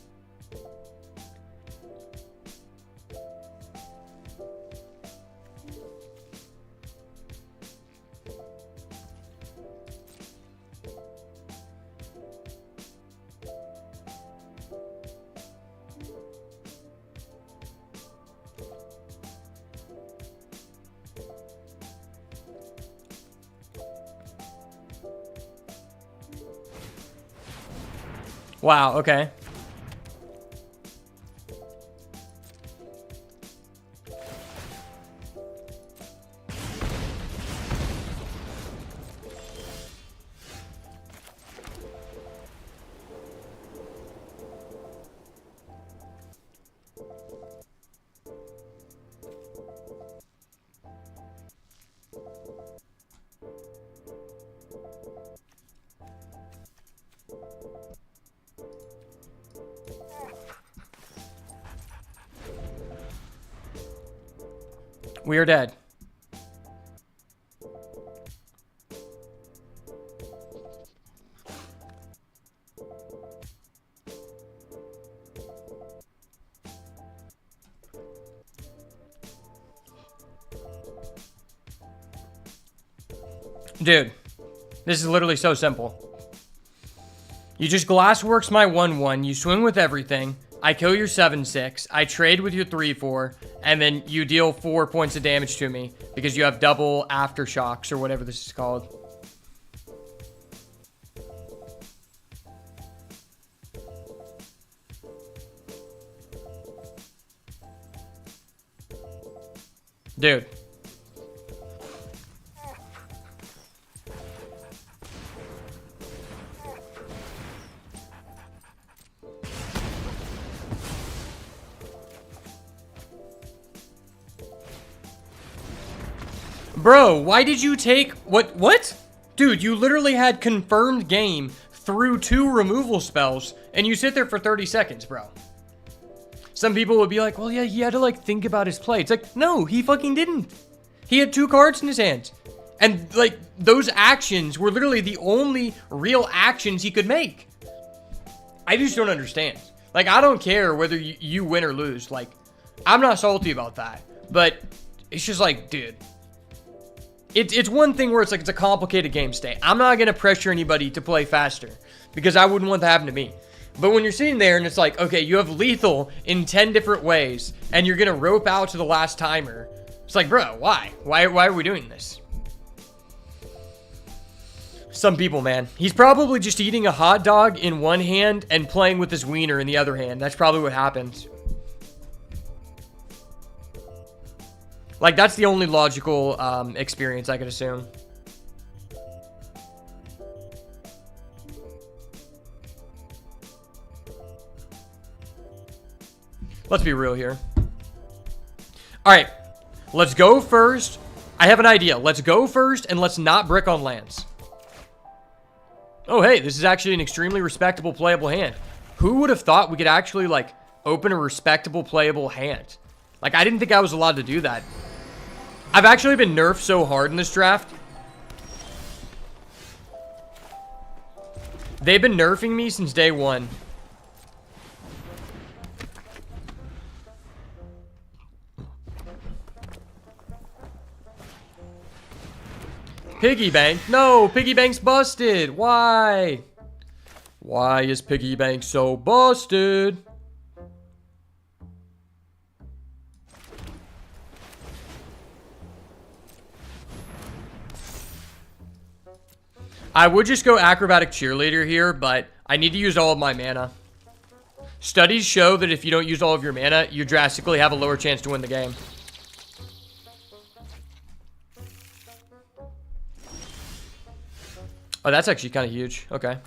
Wow, okay. We are dead. Dude, This is literally so simple. You just Glassworks my 1/1. You swing with everything. I kill your 7/6. I trade with your 3/4. And then you deal 4 points of damage to me because you have double aftershocks or whatever this is called. Dude. Bro, why did you take... What? Dude, you literally had confirmed game through 2 removal spells, and you sit there for 30 seconds, bro. Some people would be like, well, yeah, he had to, like, think about his play. It's like, no, he fucking didn't. He had 2 cards in his hand. And, like, those actions were literally the only real actions he could make. I just don't understand. Like, I don't care whether you win or lose. Like, I'm not salty about that. But it's just like, dude... It's one thing where it's like it's a complicated game state. I'm not going to pressure anybody to play faster because I wouldn't want that to happen to me. But when you're sitting there and it's like, okay, you have lethal in 10 different ways and you're going to rope out to the last timer. It's like, bro, why? Why are we doing this? Some people, man. He's probably just eating a hot dog in one hand and playing with his wiener in the other hand. That's probably what happens. Like, that's the only logical experience I could assume. Let's be real here. Alright, let's go first. I have an idea. Let's go first, and let's not brick on lands. Oh, hey, this is actually an extremely respectable playable hand. Who would have thought we could actually, like, open a respectable playable hand? Like, I didn't think I was allowed to do that. I've actually been nerfed so hard in this draft. They've been nerfing me since day 1. Piggy bank? No, piggy bank's busted. Why? Why is piggy bank so busted? I would just go acrobatic cheerleader here, but I need to use all of my mana. Studies show that if you don't use all of your mana, you drastically have a lower chance to win the game. Oh, that's actually kind of huge. Okay.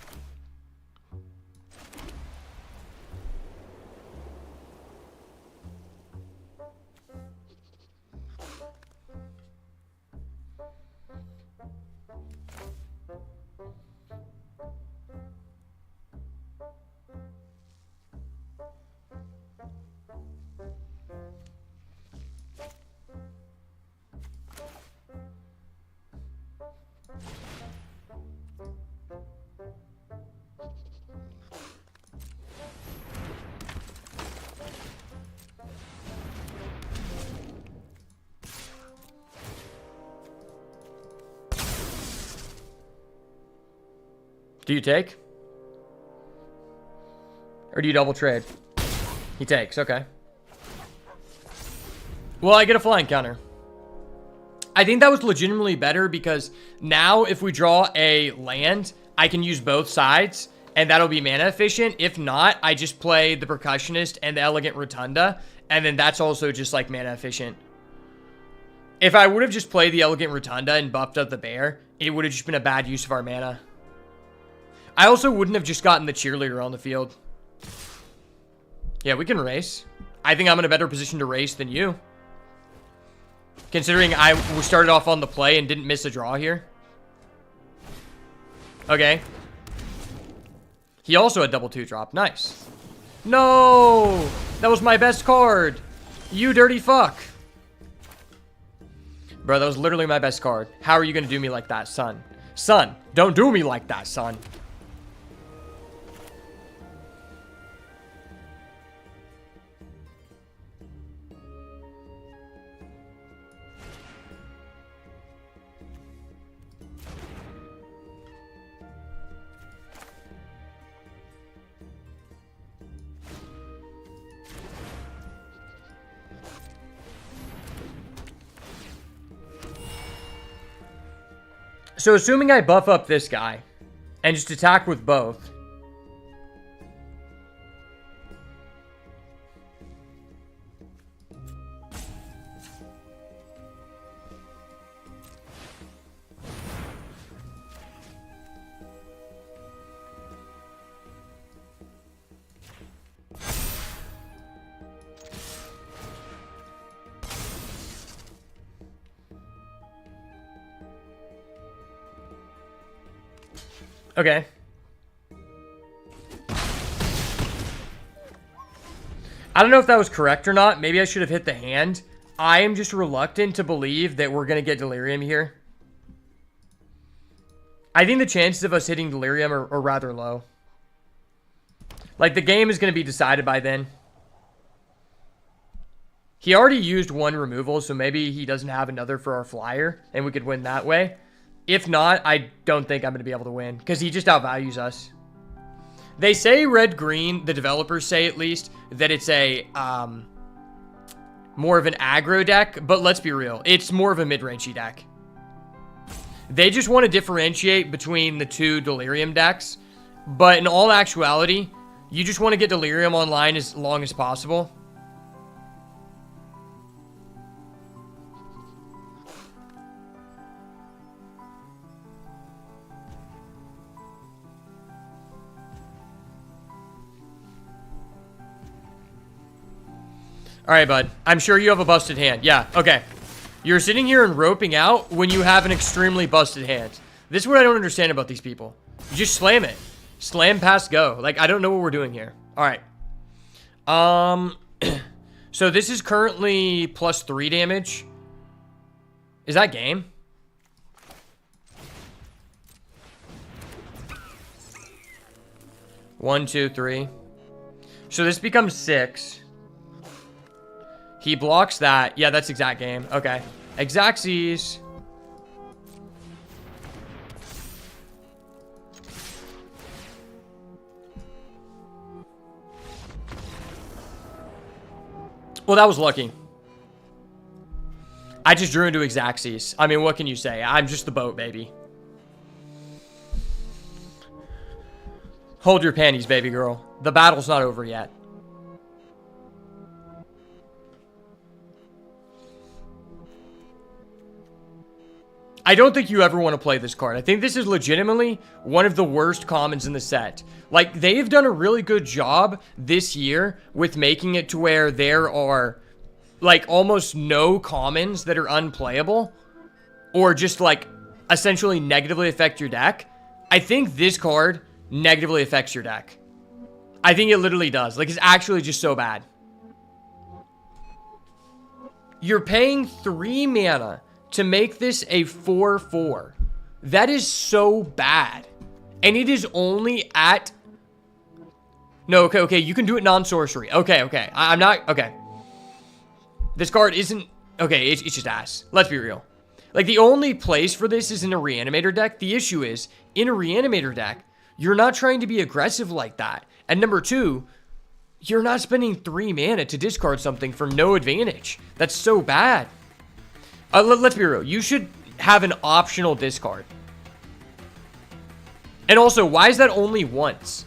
Do you take? Or do you double trade? He takes, okay. Well, I get a flying counter. I think that was legitimately better because now if we draw a land, I can use both sides and that'll be mana efficient. If not, I just play the Percussionist and the Elegant Rotunda, and then that's also just like mana efficient. If I would have just played the Elegant Rotunda and buffed up the bear, it would have just been a bad use of our mana. I also wouldn't have just gotten the cheerleader on the field. Yeah, we can race. I think I'm in a better position to race than you. Considering I started off on the play and didn't miss a draw here. Okay. He also had double 2-drop. Nice. No! That was my best card. You dirty fuck. Bro, that was literally my best card. How are you going to do me like that, son? Son, don't do me like that, son. So assuming I buff up this guy and just attack with both. Okay. I don't know if that was correct or not. Maybe I should have hit the hand. I am just reluctant to believe that we're going to get Delirium here. I think the chances of us hitting Delirium are rather low. Like, the game is going to be decided by then. He already used one removal, so maybe he doesn't have another for our flyer, and we could win that way. If not, I don't think I'm going to be able to win, because he just outvalues us. They say red-green, the developers say at least, that it's a, more of an aggro deck, but let's be real, it's more of a mid-rangey deck. They just want to differentiate between the two Delirium decks, but in all actuality, you just want to get Delirium online as long as possible. All right, bud. I'm sure you have a busted hand. Yeah, okay. You're sitting here and roping out when you have an extremely busted hand. This is what I don't understand about these people. You just slam it. Slam, pass, go. Like, I don't know what we're doing here. All right. So this is currently +3 damage. Is that game? One, two, three. So this becomes 6. He blocks that. Yeah, that's exact game. Okay. Exactsies. Well, that was lucky. I just drew into Exactsies. I mean, what can you say? I'm just the boat, baby. Hold your panties, baby girl. The battle's not over yet. I don't think you ever want to play this card. I think this is legitimately one of the worst commons in the set. Like, they've done a really good job this year with making it to where there are, like, almost no commons that are unplayable or just, like, essentially negatively affect your deck. I think this card negatively affects your deck. I think it literally does. Like, it's actually just so bad. You're paying 3 mana to make this a 4/4. That is so bad. And it is only at... No, okay, you can do it non-sorcery. Okay. I'm not... Okay. This card isn't... Okay, it's just ass. Let's be real. Like, the only place for this is in a Reanimator deck. The issue is, in a Reanimator deck, you're not trying to be aggressive like that. And number 2, you're not spending 3 mana to discard something for no advantage. That's so bad. Let's be real. You should have an optional discard. And also, why is that only once?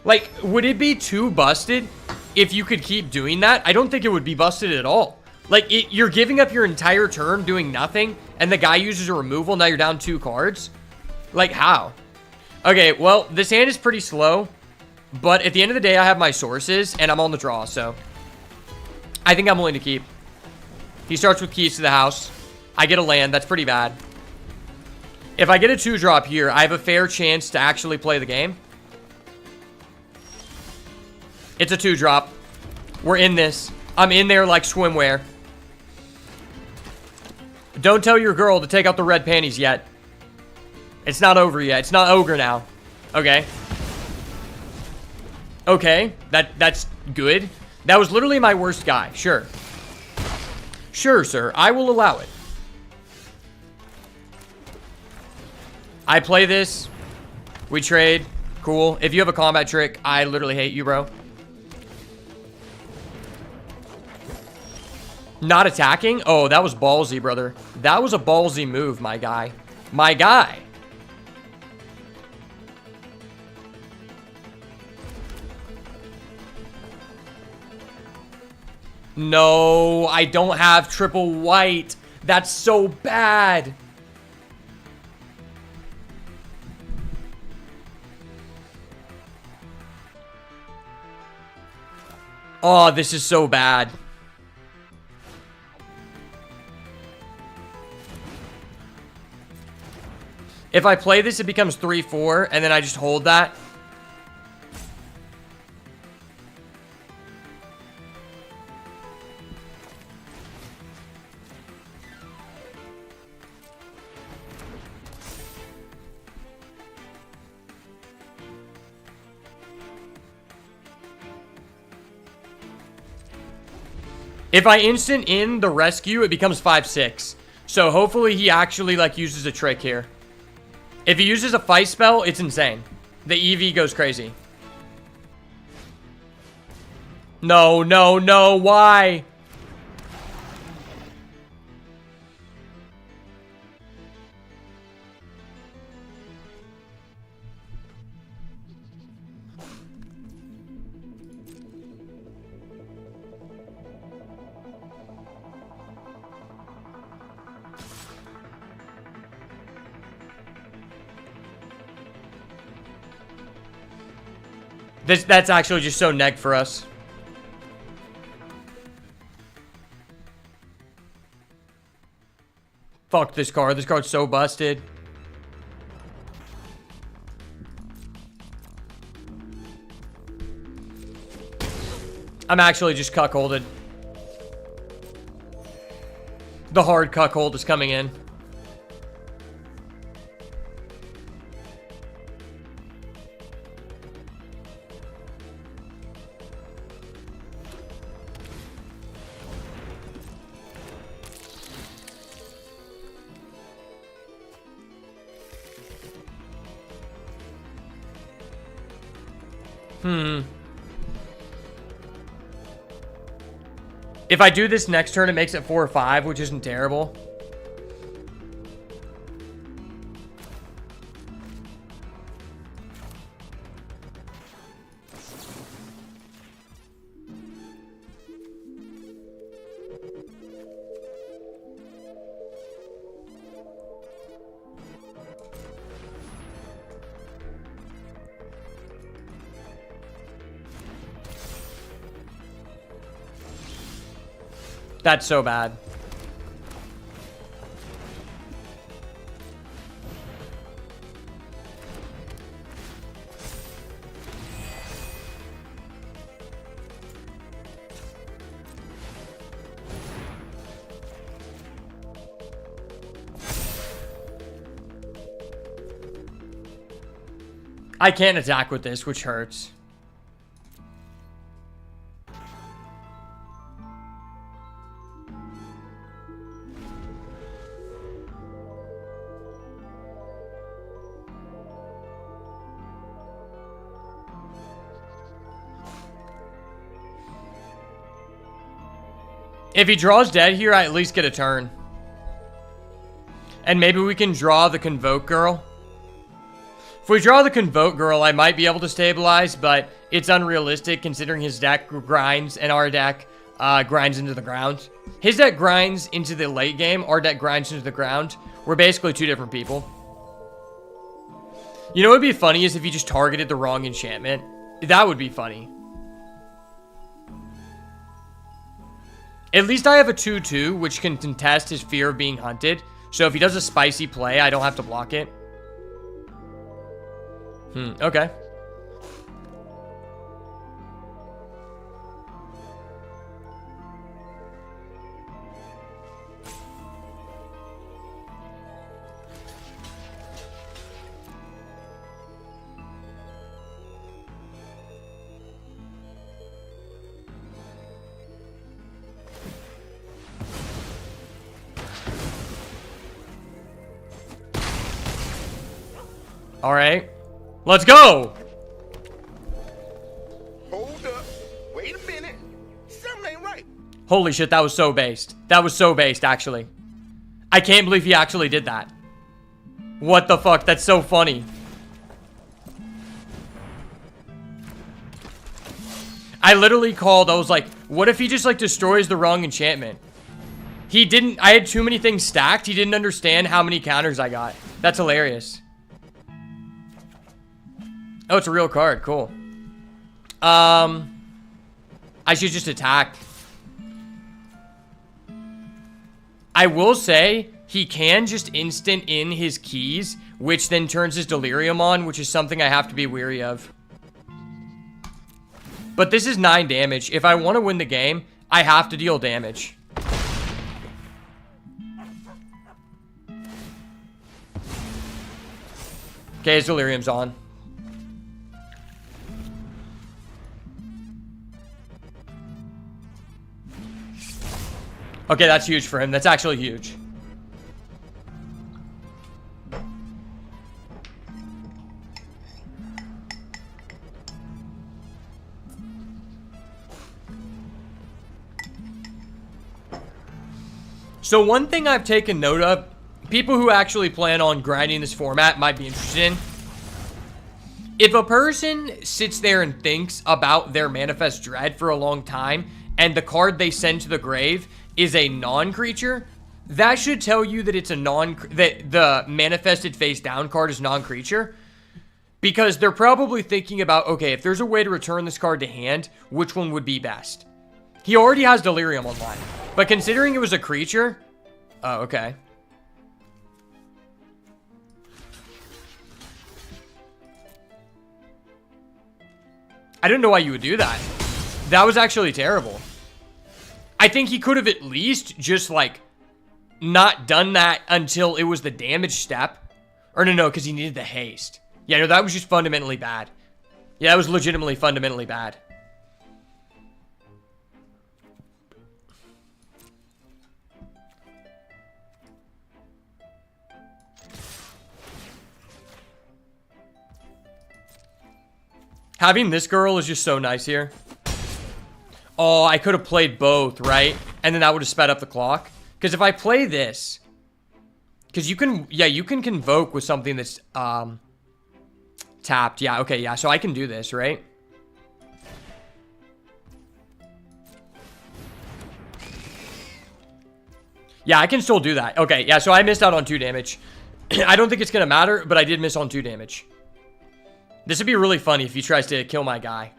Like, would it be too busted if you could keep doing that? I don't think it would be busted at all. Like, you're giving up your entire turn doing nothing, and the guy uses a removal, now you're down 2 cards? Like, how? Okay, well, this hand is pretty slow, but at the end of the day, I have my sources, and I'm on the draw, so I think I'm willing to keep. He starts with keys to the house. I get a land. That's pretty bad. If I get a 2-drop here, I have a fair chance to actually play the game. It's a 2-drop. We're in this. I'm in there like swimwear. Don't tell your girl to take out the red panties yet. It's not over yet. It's not ogre now. Okay. Okay. That's good. That was literally my worst guy. Sure. Sure, sir. I will allow it. I play this. We trade. Cool. If you have a combat trick, I literally hate you, bro. Not attacking? Oh, that was ballsy, brother. That was a ballsy move, my guy. My guy. No, I don't have triple white. That's so bad. Oh, this is so bad. If I play this, it becomes 3-4, and then I just hold that. If I instant in the rescue, it becomes 5-6. So hopefully he actually like uses a trick here. If he uses a fight spell, it's insane. The EV goes crazy. No, no, no, why? That's actually just so neg for us. Fuck this card. This card's so busted. I'm actually just cuckolded. The hard cuckold is coming in. If I do this next turn, it makes it 4-5, which isn't terrible. That's so bad. I can't attack with this, which hurts. If he draws dead here, I at least get a turn. And maybe we can draw the Convoke Girl. If we draw the Convoke Girl, I might be able to stabilize, but it's unrealistic considering his deck grinds and our deck grinds into the ground. His deck grinds into the late game, our deck grinds into the ground. We're basically two different people. You know what would be funny is if he just targeted the wrong enchantment. That would be funny. At least I have a 2-2, which can contest his fear of being hunted. So if he does a spicy play, I don't have to block it. Okay. All right. Let's go. Hold up. Wait a minute. Something ain't right. Holy shit, that was so based. That was so based, actually. I can't believe he actually did that. What the fuck? That's so funny. I literally called. I was like, what if he just like destroys the wrong enchantment? He didn't. I had too many things stacked. He didn't understand how many counters I got. That's hilarious. Oh, it's a real card. Cool. I should just attack. I will say he can just instant in his keys, which then turns his delirium on, which is something I have to be wary of. But this is 9 damage. If I want to win the game, I have to deal damage. Okay, his delirium's on. Okay, that's huge for him. That's actually huge. So one thing I've taken note of, people who actually plan on grinding this format might be interested in. If a person sits there and thinks about their Manifest Dread for a long time, and the card they send to the grave is a non-creature, that should tell you that it's a that the manifested face down card is non-creature. Because they're probably thinking about, okay, if there's a way to return this card to hand, which one would be best? He already has Delirium online. But considering it was a creature... Oh, okay. I didn't know why you would do that. That was actually terrible. I think he could have at least just, like, not done that until it was the damage step. Or no, because he needed the haste. Yeah, no, that was just fundamentally bad. Yeah, that was legitimately fundamentally bad. Having this girl is just so nice here. Oh, I could have played both, right? And then that would have sped up the clock. Because if I play this... Because you can... Yeah, you can convoke with something that's... tapped. Yeah, okay, yeah. So I can do this, right? Yeah, I can still do that. Okay, yeah, so I missed out on 2 damage. I don't think it's going to matter, but I did miss on 2 damage. This would be really funny if he tries to kill my guy.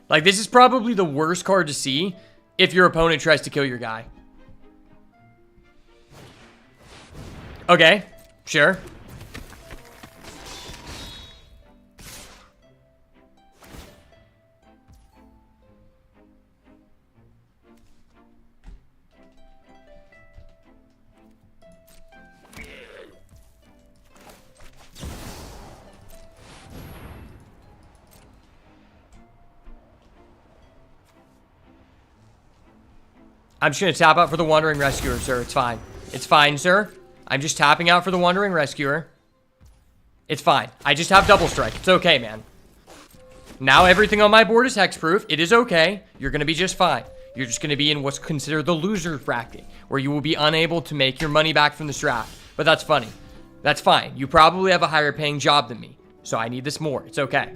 Like, this is probably the worst card to see if your opponent tries to kill your guy. Okay, sure. I'm just going to tap out for the Wandering Rescuer, sir. It's fine. It's fine, sir. I'm just tapping out for the Wandering Rescuer. It's fine. I just have double strike. It's okay, man. Now everything on my board is hexproof. It is okay. You're going to be just fine. You're just going to be in what's considered the loser bracket, where you will be unable to make your money back from this draft. But that's funny. That's fine. You probably have a higher paying job than me, so I need this more. It's okay.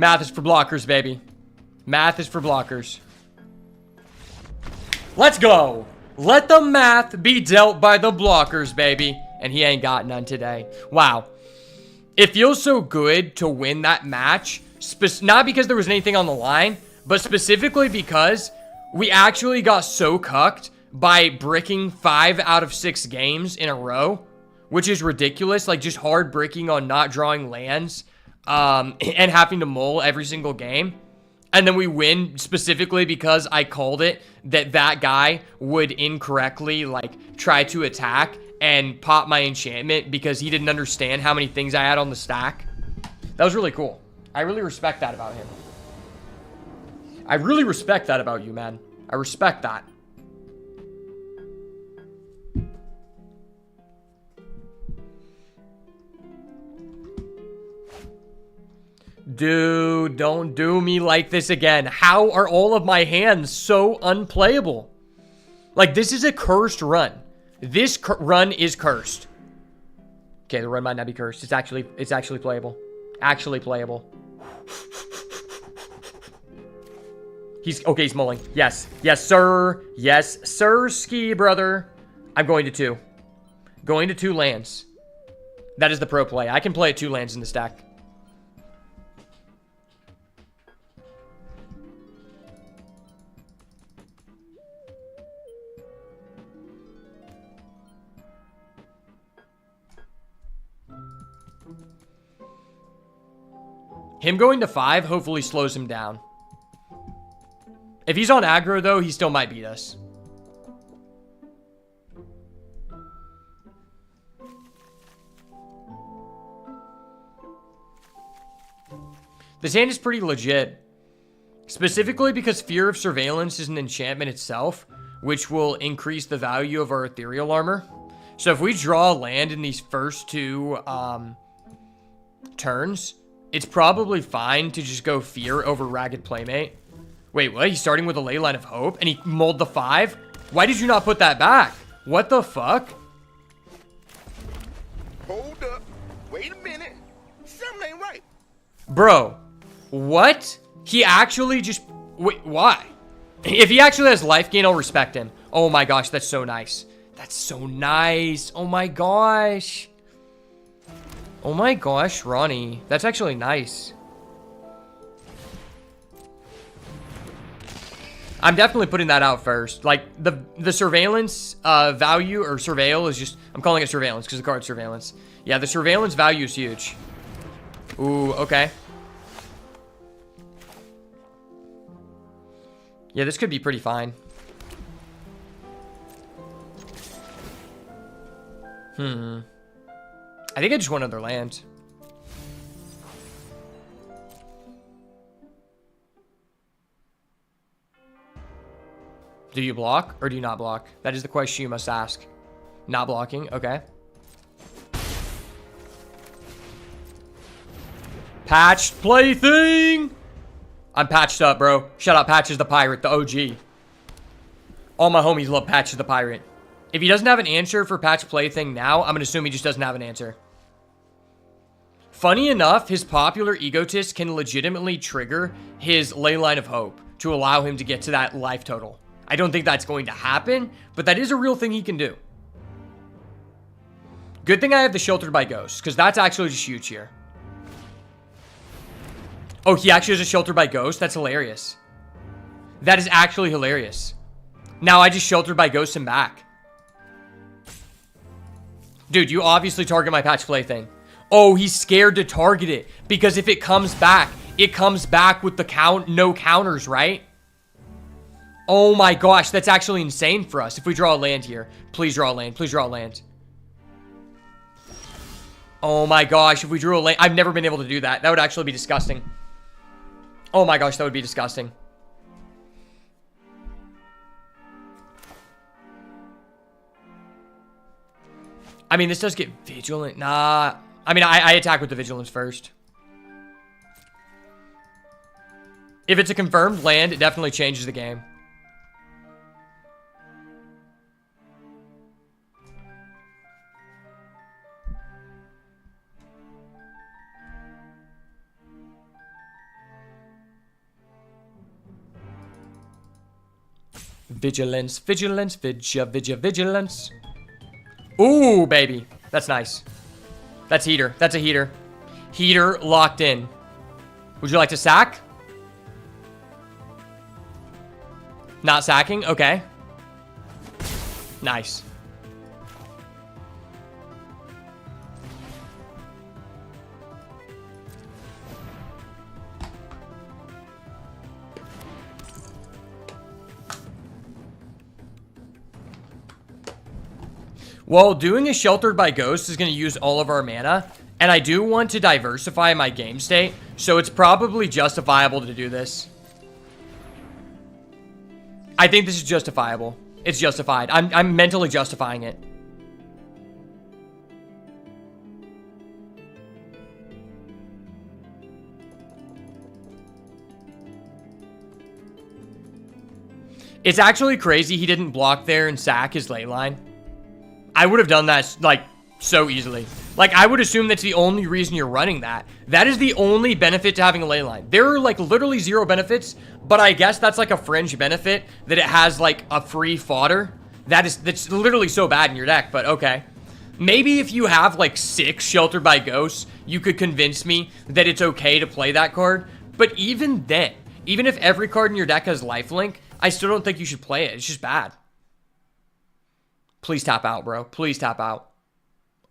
Math is for blockers, baby. Math is for blockers. Let's go. Let the math be dealt by the blockers, baby. And he ain't got none today. Wow. It feels so good to win that match. Not because there was anything on the line, but specifically because we actually got so cucked by bricking 5 out of 6 games in a row, which is ridiculous. Like, just hard bricking on not drawing lands. And having to mull every single game. And then we win specifically because I called it that guy would incorrectly, like, try to attack and pop my enchantment because he didn't understand how many things I had on the stack. That was really cool. I really respect that about him. I really respect that about you, man. I respect that. Dude. Dude, don't do me like this again. How are all of my hands so unplayable? Like, this is a cursed run. This run is cursed. Okay, the run might not be cursed. It's actually playable. Actually playable. He's mulling. Yes. Yes, sir. Yes, sir, ski brother. I'm going to 2. Going to 2 lands. That is the pro play. I can play at 2 lands in the stack. Him going to 5 hopefully slows him down. If he's on aggro, though, he still might beat us. This hand is pretty legit. Specifically because Fear of Surveillance is an enchantment itself, which will increase the value of our ethereal armor. So if we draw a land in these first 2 turns, it's probably fine to just go Fear over Ragged Playmate. Wait, what? He's starting with a Leyline of Hope and he mulled the 5? Why did you not put that back? What the fuck? Hold up. Wait a minute. Something ain't right. Bro, what? He actually just... Wait, why? If he actually has life gain, I'll respect him. Oh my gosh, that's so nice. That's so nice. Oh my gosh. Oh my gosh, Ronnie. That's actually nice. I'm definitely putting that out first. Like, the surveillance value, or surveil, is just... I'm calling it surveillance because the card's surveillance. Yeah, the surveillance value is huge. Ooh, okay. Yeah, this could be pretty fine. I think I just want another land. Do you block or do you not block? That is the question you must ask. Not blocking, okay. Patched plaything! I'm patched up, bro. Shout out Patches the Pirate, the OG. All my homies love Patches the Pirate. If he doesn't have an answer for Patch Plaything now, I'm going to assume he just doesn't have an answer. Funny enough, his popular Egotist can legitimately trigger his Leyline of Hope to allow him to get to that life total. I don't think that's going to happen, but that is a real thing he can do. Good thing I have the Sheltered by Ghosts, because that's actually just huge here. Oh, he actually has a Sheltered by Ghost? That's hilarious. That is actually hilarious. Now I just Sheltered by Ghosts him back. Dude, you obviously target my Patch Plaything. Oh, he's scared to target it, because if it comes back with the no counters, right? Oh my gosh, that's actually insane for us. If we draw a land here, please draw a land. Please draw a land. Oh my gosh, if we drew a land, I've never been able to do that. That would actually be disgusting. Oh my gosh, that would be disgusting. I mean, this does get Vigilant. Nah. I mean, I attack with the Vigilance first. If it's a confirmed land, it definitely changes the game. Vigilance, vigilance, vigilance. Ooh, baby. That's nice. That's heater. That's a heater. Heater locked in. Would you like to sack? Not sacking? Okay. Nice. Well, doing a Sheltered by Ghosts is going to use all of our mana, and I do want to diversify my game state, so it's probably justifiable to do this. I think this is justifiable. It's justified. I'm mentally justifying it. It's actually crazy he didn't block there and sack his ley line. I would have done that, like, so easily. Like, I would assume that's the only reason you're running that. That is the only benefit to having a ley line. There are, like, literally 0 benefits, but I guess that's, like, a fringe benefit that it has, like, a free fodder. That's literally so bad in your deck, but okay. Maybe if you have, like, 6 Sheltered by Ghosts, you could convince me that it's okay to play that card. But even then, even if every card in your deck has lifelink, I still don't think you should play it. It's just bad. Please tap out, bro. Please tap out.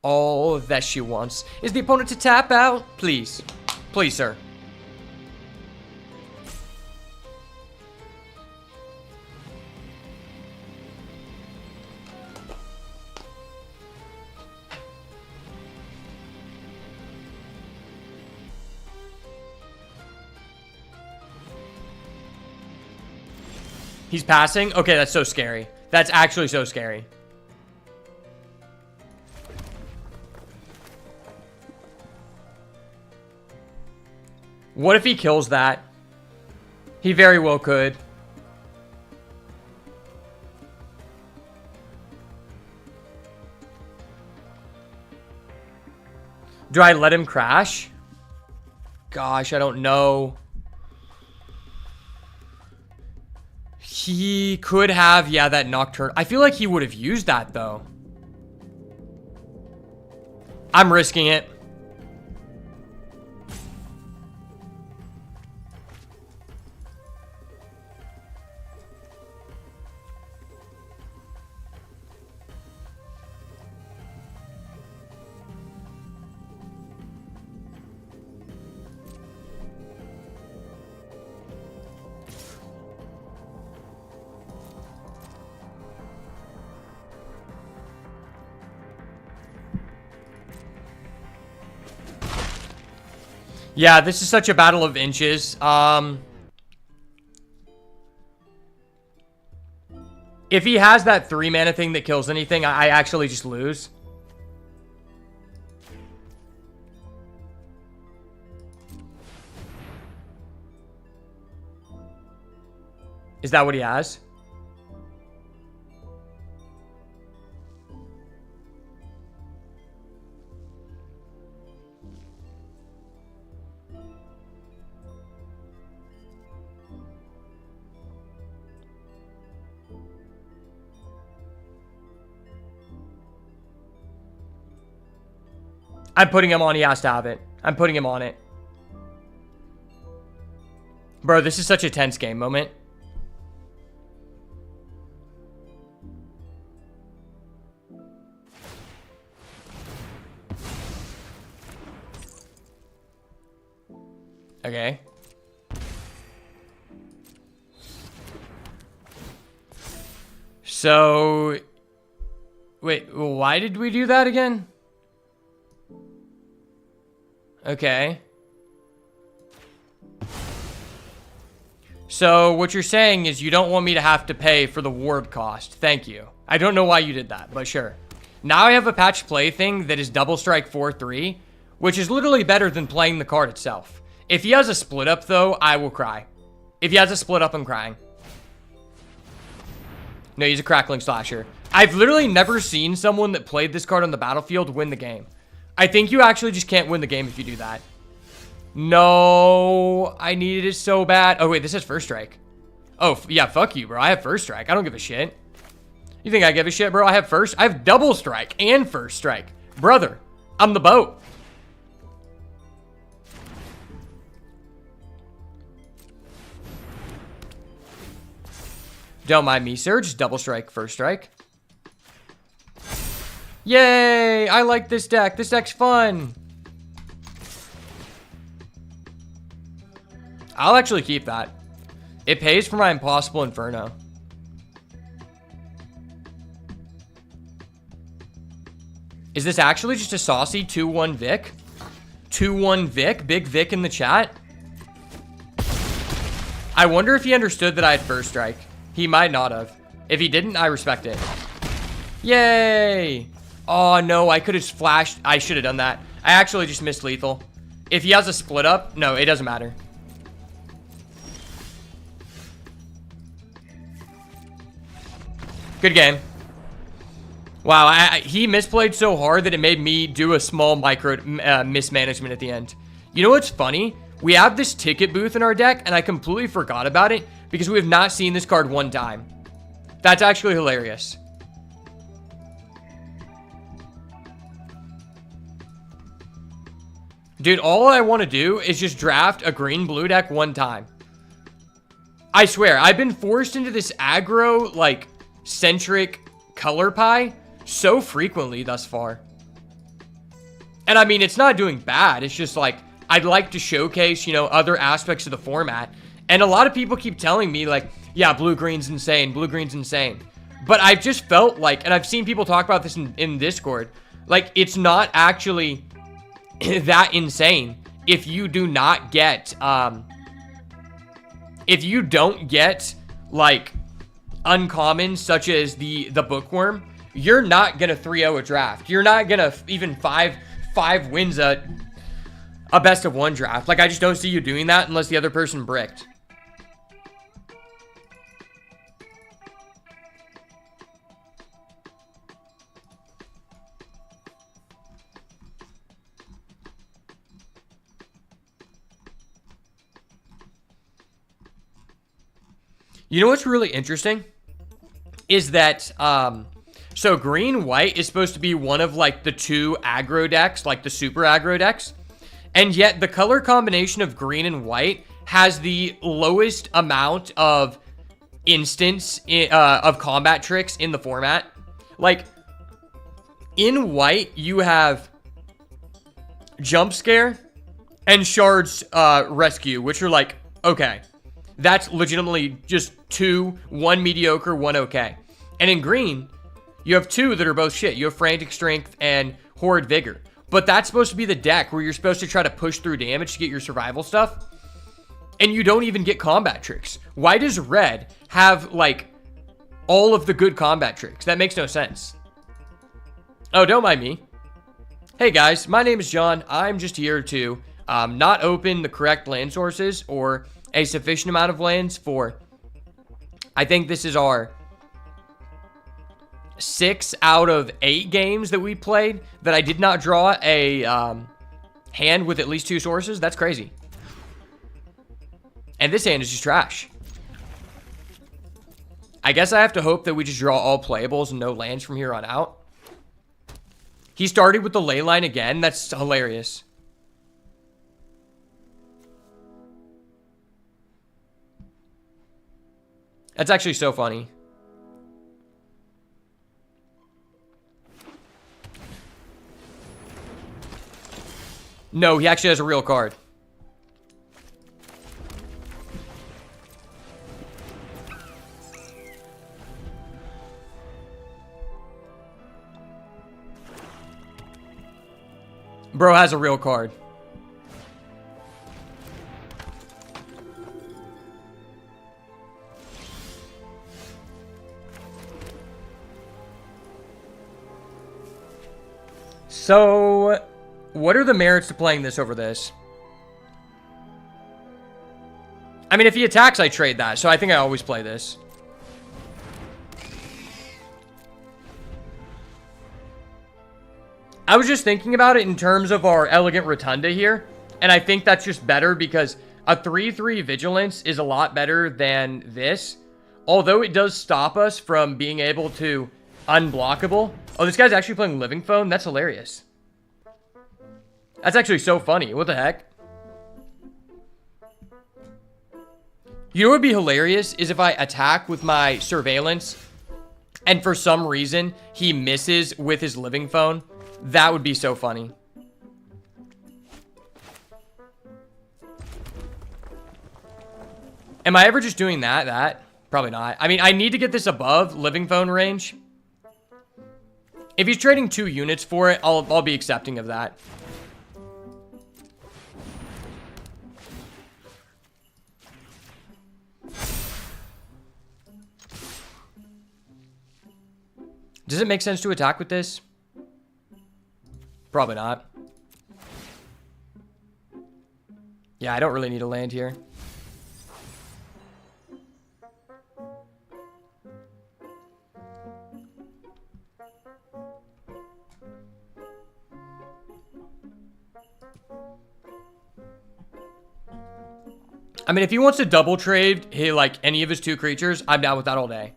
All that she wants is the opponent to tap out. Please. Please, sir. He's passing? Okay, that's so scary. That's actually so scary. What if he kills that? He very well could. Do I let him crash? Gosh, I don't know. He could have, yeah, that Nocturne. I feel like he would have used that, though. I'm risking it. Yeah, this is such a battle of inches. If he has that 3 mana thing that kills anything, I actually just lose. Is that what he has? I'm putting him on. He has to have it. I'm putting him on it. Bro, this is such a tense game moment. Okay. So... Wait, why did we do that again? Okay. So what you're saying is you don't want me to have to pay for the ward cost. Thank you. I don't know why you did that, but sure. Now I have a patch play thing that is double strike 4/3, which is literally better than playing the card itself. If he has a split up though, I will cry. If he has a split up, I'm crying. No, he's a crackling slasher. I've literally never seen someone that played this card on the battlefield win the game. I think you actually just can't win the game if you do that. No, I needed it so bad. Oh, wait, this is first strike. Oh, yeah, fuck you, bro. I have first strike. I don't give a shit. You think I give a shit, bro? I have double strike and first strike. Brother, I'm the boat. Don't mind me, sir. Just double strike, first strike. Yay! I like this deck. This deck's fun. I'll actually keep that. It pays for my Impossible Inferno. Is this actually just a saucy 2-1 Vic? 2-1 Vic? Big Vic in the chat? I wonder if he understood that I had first strike. He might not have. If he didn't, I respect it. Yay! Oh, no, I could have flashed. I should have done that. I actually just missed lethal. If he has a split up, no, it doesn't matter. Good game. Wow, he misplayed so hard that it made me do a small micro mismanagement at the end. You know what's funny? We have this ticket booth in our deck, and I completely forgot about it because we have not seen this card one time. That's actually hilarious. Dude, all I want to do is just draft a green-blue deck one time. I swear, I've been forced into this aggro, like, centric color pie so frequently thus far. And I mean, it's not doing bad. It's just like, I'd like to showcase, you know, other aspects of the format. And a lot of people keep telling me, like, yeah, blue-green's insane. Blue-green's insane. But I've just felt like, and I've seen people talk about this in Discord, like, it's not actually that insane if you do not get, if you don't get, like, uncommons such as the bookworm, you're not gonna 3-0 a draft. You're not gonna even five wins a best of one draft. Like, I just don't see you doing that unless the other person bricked. You know what's really interesting is that, so green-white is supposed to be one of, like, the two aggro decks, like the super aggro decks. And yet the color combination of green and white has the lowest amount of instance of combat tricks in the format. Like, in white, you have Jump Scare and Shard's Rescue, which are like, okay. That's legitimately just two, one mediocre, one okay. And in green, you have two that are both shit. You have Frantic Strength and Horrid Vigor. But that's supposed to be the deck where you're supposed to try to push through damage to get your survival stuff. And you don't even get combat tricks. Why does red have, like, all of the good combat tricks? That makes no sense. Oh, don't mind me. Hey guys, my name is John. I'm just here to not open the correct land sources or a sufficient amount of lands for, I think this is our 6 out of 8 games that we played that I did not draw a hand with at least 2 sources. That's crazy. And this hand is just trash. I guess I have to hope that we just draw all playables and no lands from here on out. He started with the ley line again. That's hilarious. That's actually so funny. No, he actually has a real card. Bro has a real card. So, what are the merits to playing this over this? I mean, if he attacks, I trade that. So I think I always play this. I was just thinking about it in terms of our Elegant Rotunda here. And I think that's just better because a 3/3 Vigilance is a lot better than this. Although it does stop us from being able to unblockable. Oh, this guy's actually playing Living Phone? That's hilarious. That's actually so funny. What the heck? You know what would be hilarious is if I attack with my Surveillance and for some reason he misses with his Living Phone. That would be so funny. Am I ever just doing that? Probably not. I mean, I need to get this above Living Phone range. If he's trading 2 units for it, I'll be accepting of that. Does it make sense to attack with this? Probably not. Yeah, I don't really need to land here. I mean, if he wants to double trade like any of his 2 creatures, I'm down with that all day.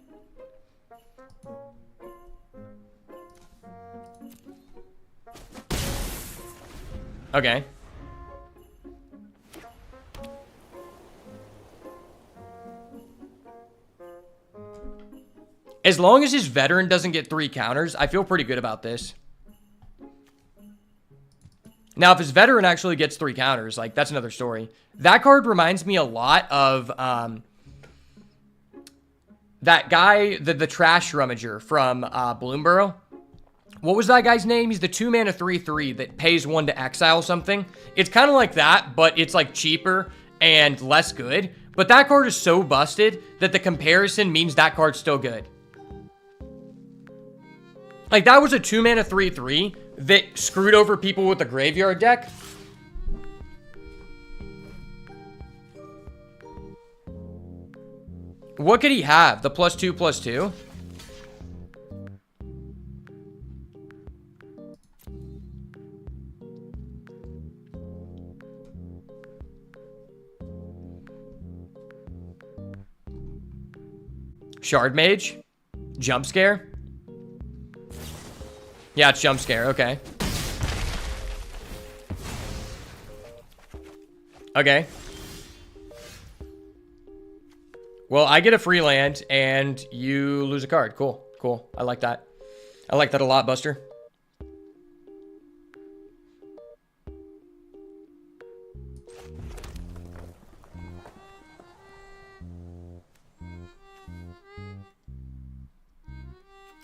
Okay. As long as his veteran doesn't get 3 counters, I feel pretty good about this. Now, if his veteran actually gets 3 counters, like, that's another story. That card reminds me a lot of that guy, the Trash Rummager from Bloomburrow. What was that guy's name? He's the 2-mana 3/3 that pays 1 to exile something. It's kind of like that, but it's, like, cheaper and less good. But that card is so busted that the comparison means that card's still good. Like, that was a 2-mana 3/3 that screwed over people with the graveyard deck. What could he have? The +2/+2? Shard Mage? Jump Scare? Yeah, it's Jump Scare. Okay. Okay. Well, I get a free land, and you lose a card. Cool. Cool. I like that. I like that a lot, Buster.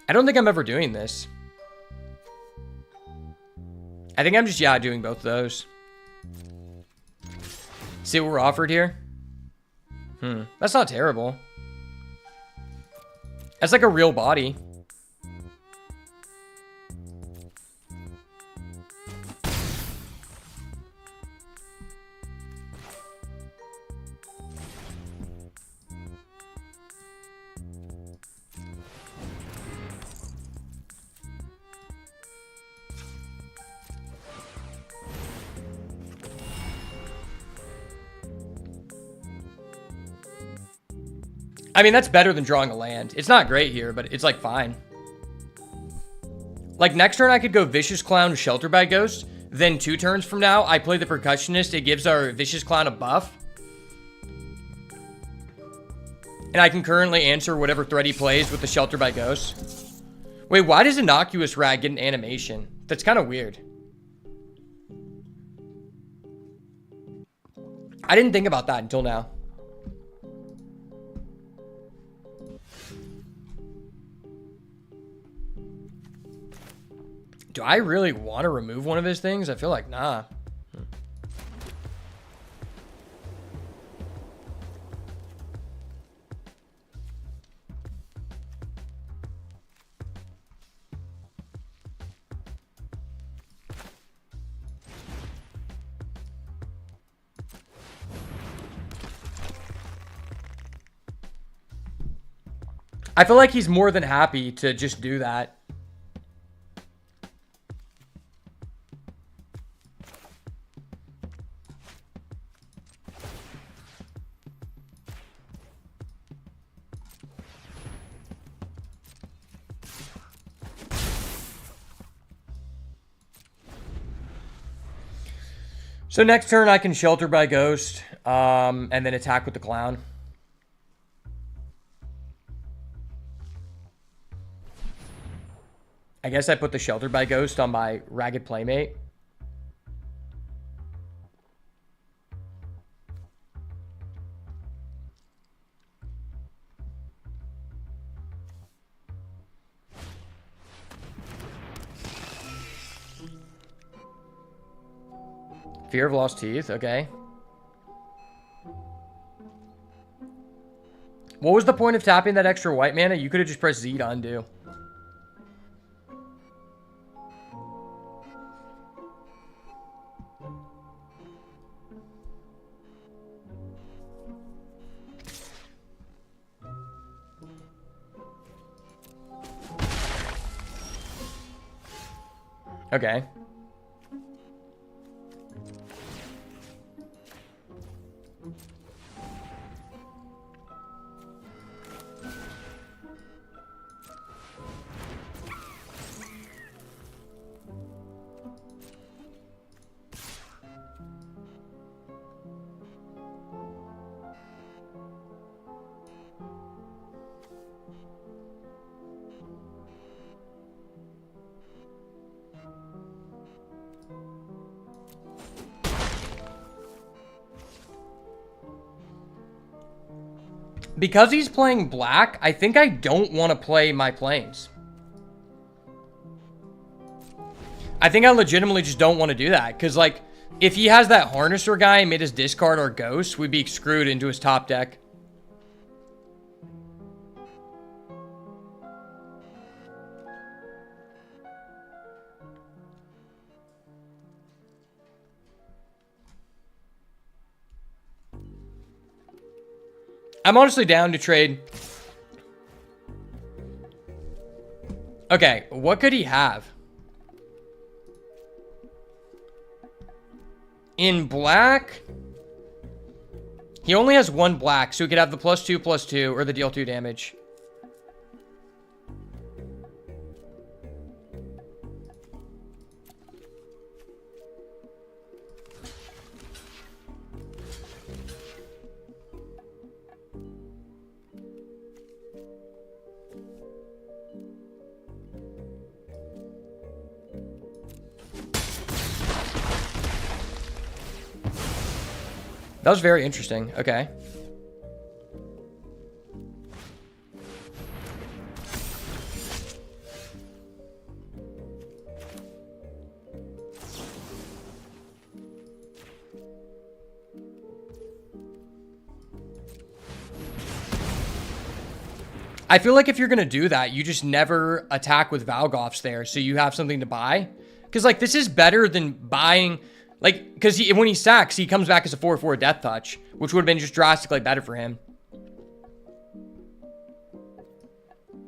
I don't think I'm ever doing this. I think I'm just, yeah, doing both of those. See what we're offered here? That's not terrible. That's like a real body. I mean, that's better than drawing a land. It's not great here, but it's, like, fine. Like, next turn I could go Vicious Clown, Shelter by Ghost. Then 2 turns from now, I play the Percussionist. It gives our Vicious Clown a buff. And I can currently answer whatever threat he plays with the Shelter by Ghost. Wait, why does Innocuous Rag get an animation? That's kind of weird. I didn't think about that until now. Do I really want to remove one of his things? I feel like, nah. I feel like he's more than happy to just do that. So next turn I can Shelter by Ghost, and then attack with the Clown. I guess I put the Shelter by Ghost on my Ragged Playmate. Fear of Lost Teeth, okay. What was the point of tapping that extra white mana? You could have just pressed Z to undo. Okay. Because he's playing black, I think I don't want to play my planes. I think I legitimately just don't want to do that. Because, like, if he has that Harnesser guy and made his discard our Ghost, we'd be screwed into his top deck. I'm honestly down to trade. Okay, what could he have? In black, he only has one black, so he could have the +2/+2 or the deal 2 damage. That was very interesting. Okay. I feel like if you're going to do that, you just never attack with Valgoffs there, so you have something to buy. Because, like, this is better than buying... Like, because when he sacks, he comes back as a 4/4 Death Touch, which would have been just drastically better for him.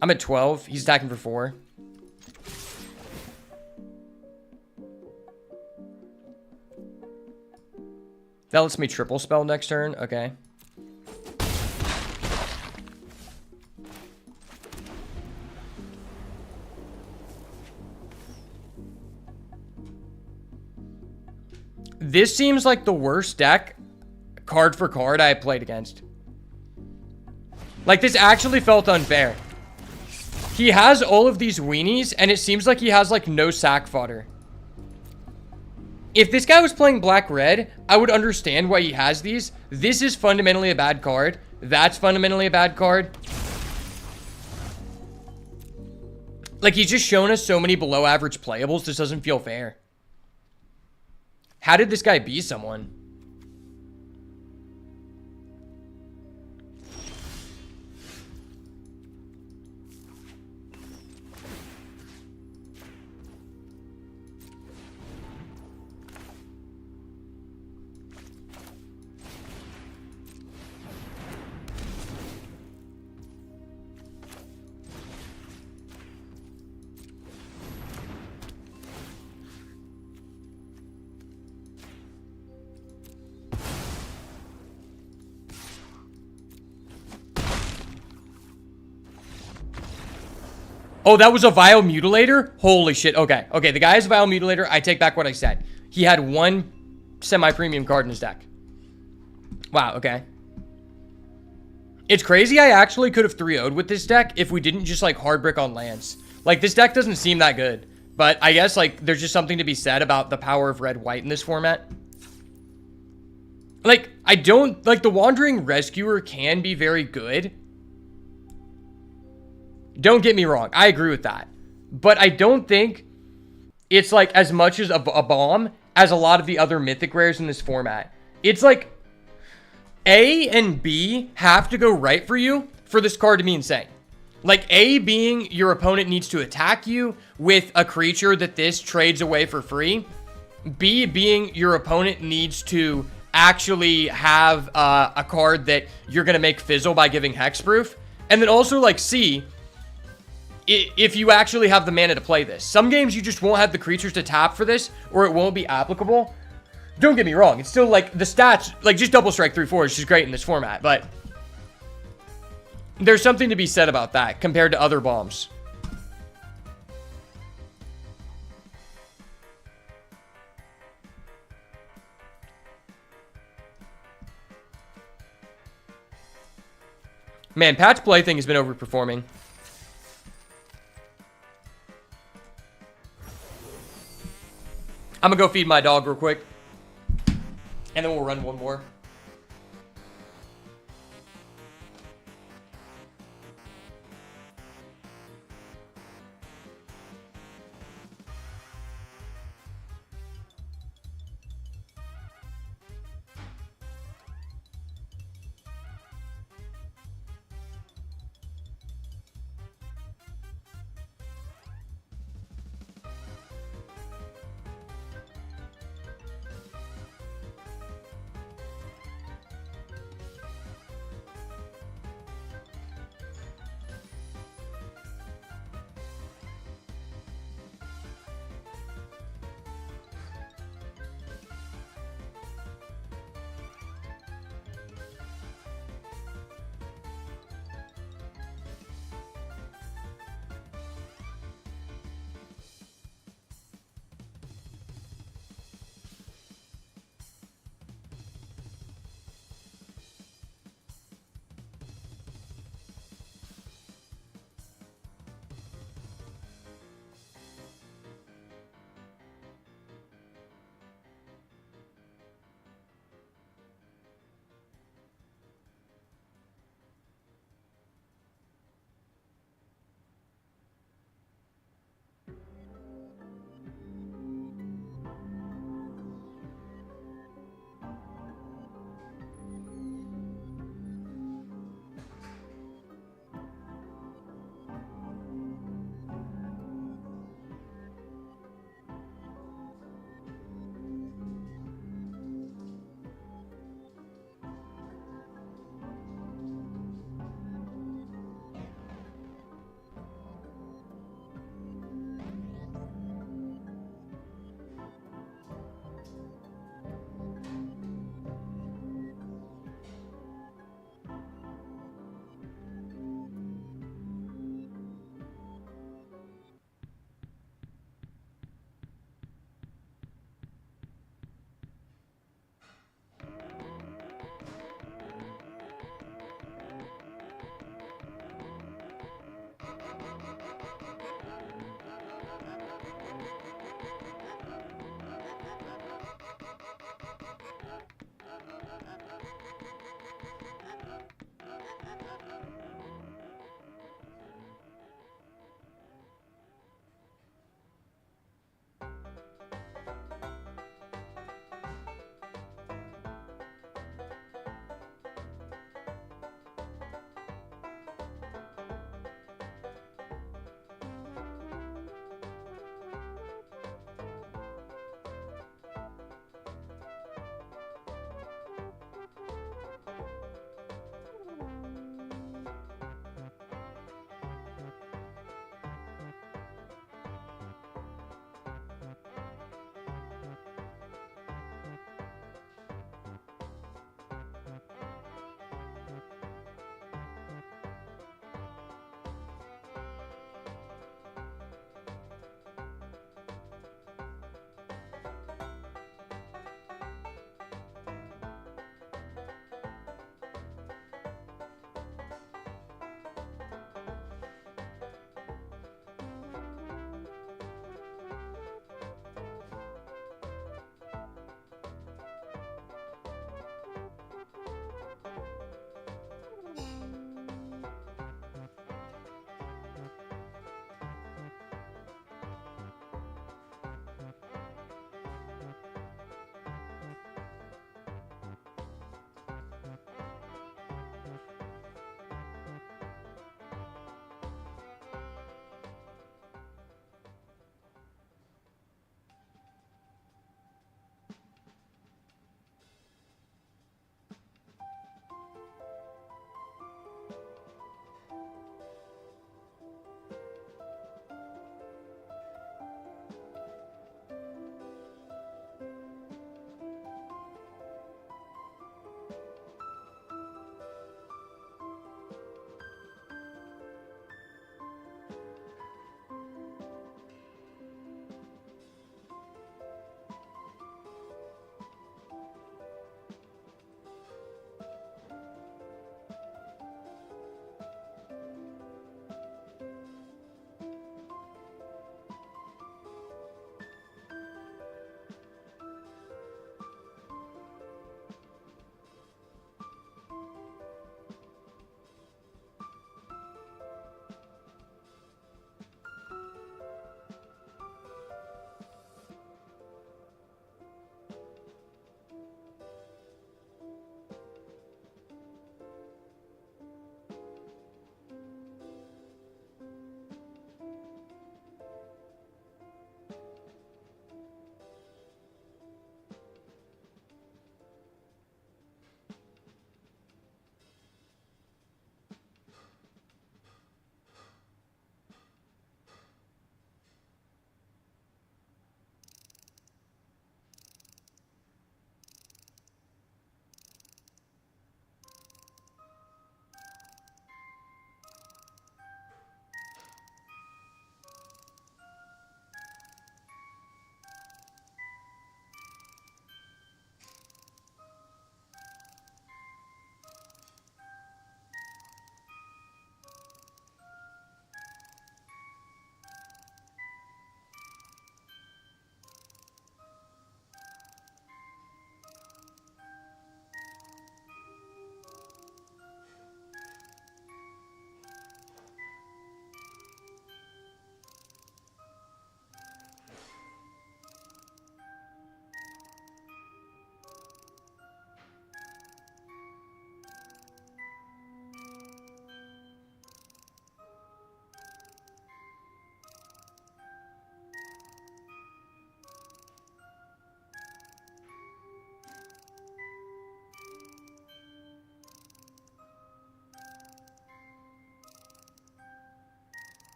I'm at 12. He's attacking for 4. That lets me triple spell next turn. Okay. This seems like the worst deck, card for card, I have played against. Like, this actually felt unfair. He has all of these weenies, and it seems like he has, like, no sack fodder. If this guy was playing black-red, I would understand why he has these. This is fundamentally a bad card. That's fundamentally a bad card. Like, he's just shown us so many below-average playables, this doesn't feel fair. How did this guy be someone? Oh, that was a Vile Mutilator? Holy shit. Okay. Okay, the guy is a Vile Mutilator. I take back what I said. He had one semi-premium card in his deck. Wow, okay. It's crazy I actually could have 3-0'd with this deck if we didn't just, like, hard brick on lands. Like, this deck doesn't seem that good. But I guess, like, there's just something to be said about the power of red-white in this format. Like, I don't... Like, the Wandering Rescuer can be very good. Don't get me wrong. I agree with that. But I don't think it's, like, as much as a bomb as a lot of the other mythic rares in this format. It's, like, A and B have to go right for you for this card to be insane. Like, A being your opponent needs to attack you with a creature that this trades away for free. B being your opponent needs to actually have a card that you're going to make fizzle by giving hexproof. And then also, like, C... if you actually have the mana to play this. Some games you just won't have the creatures to tap for this, or it won't be applicable. Don't get me wrong, it's still like the stats, like just double strike 3/4 is just great in this format, but there's something to be said about that compared to other bombs. Man, Patch Plaything has been overperforming. I'm gonna go feed my dog real quick. And then we'll run one more.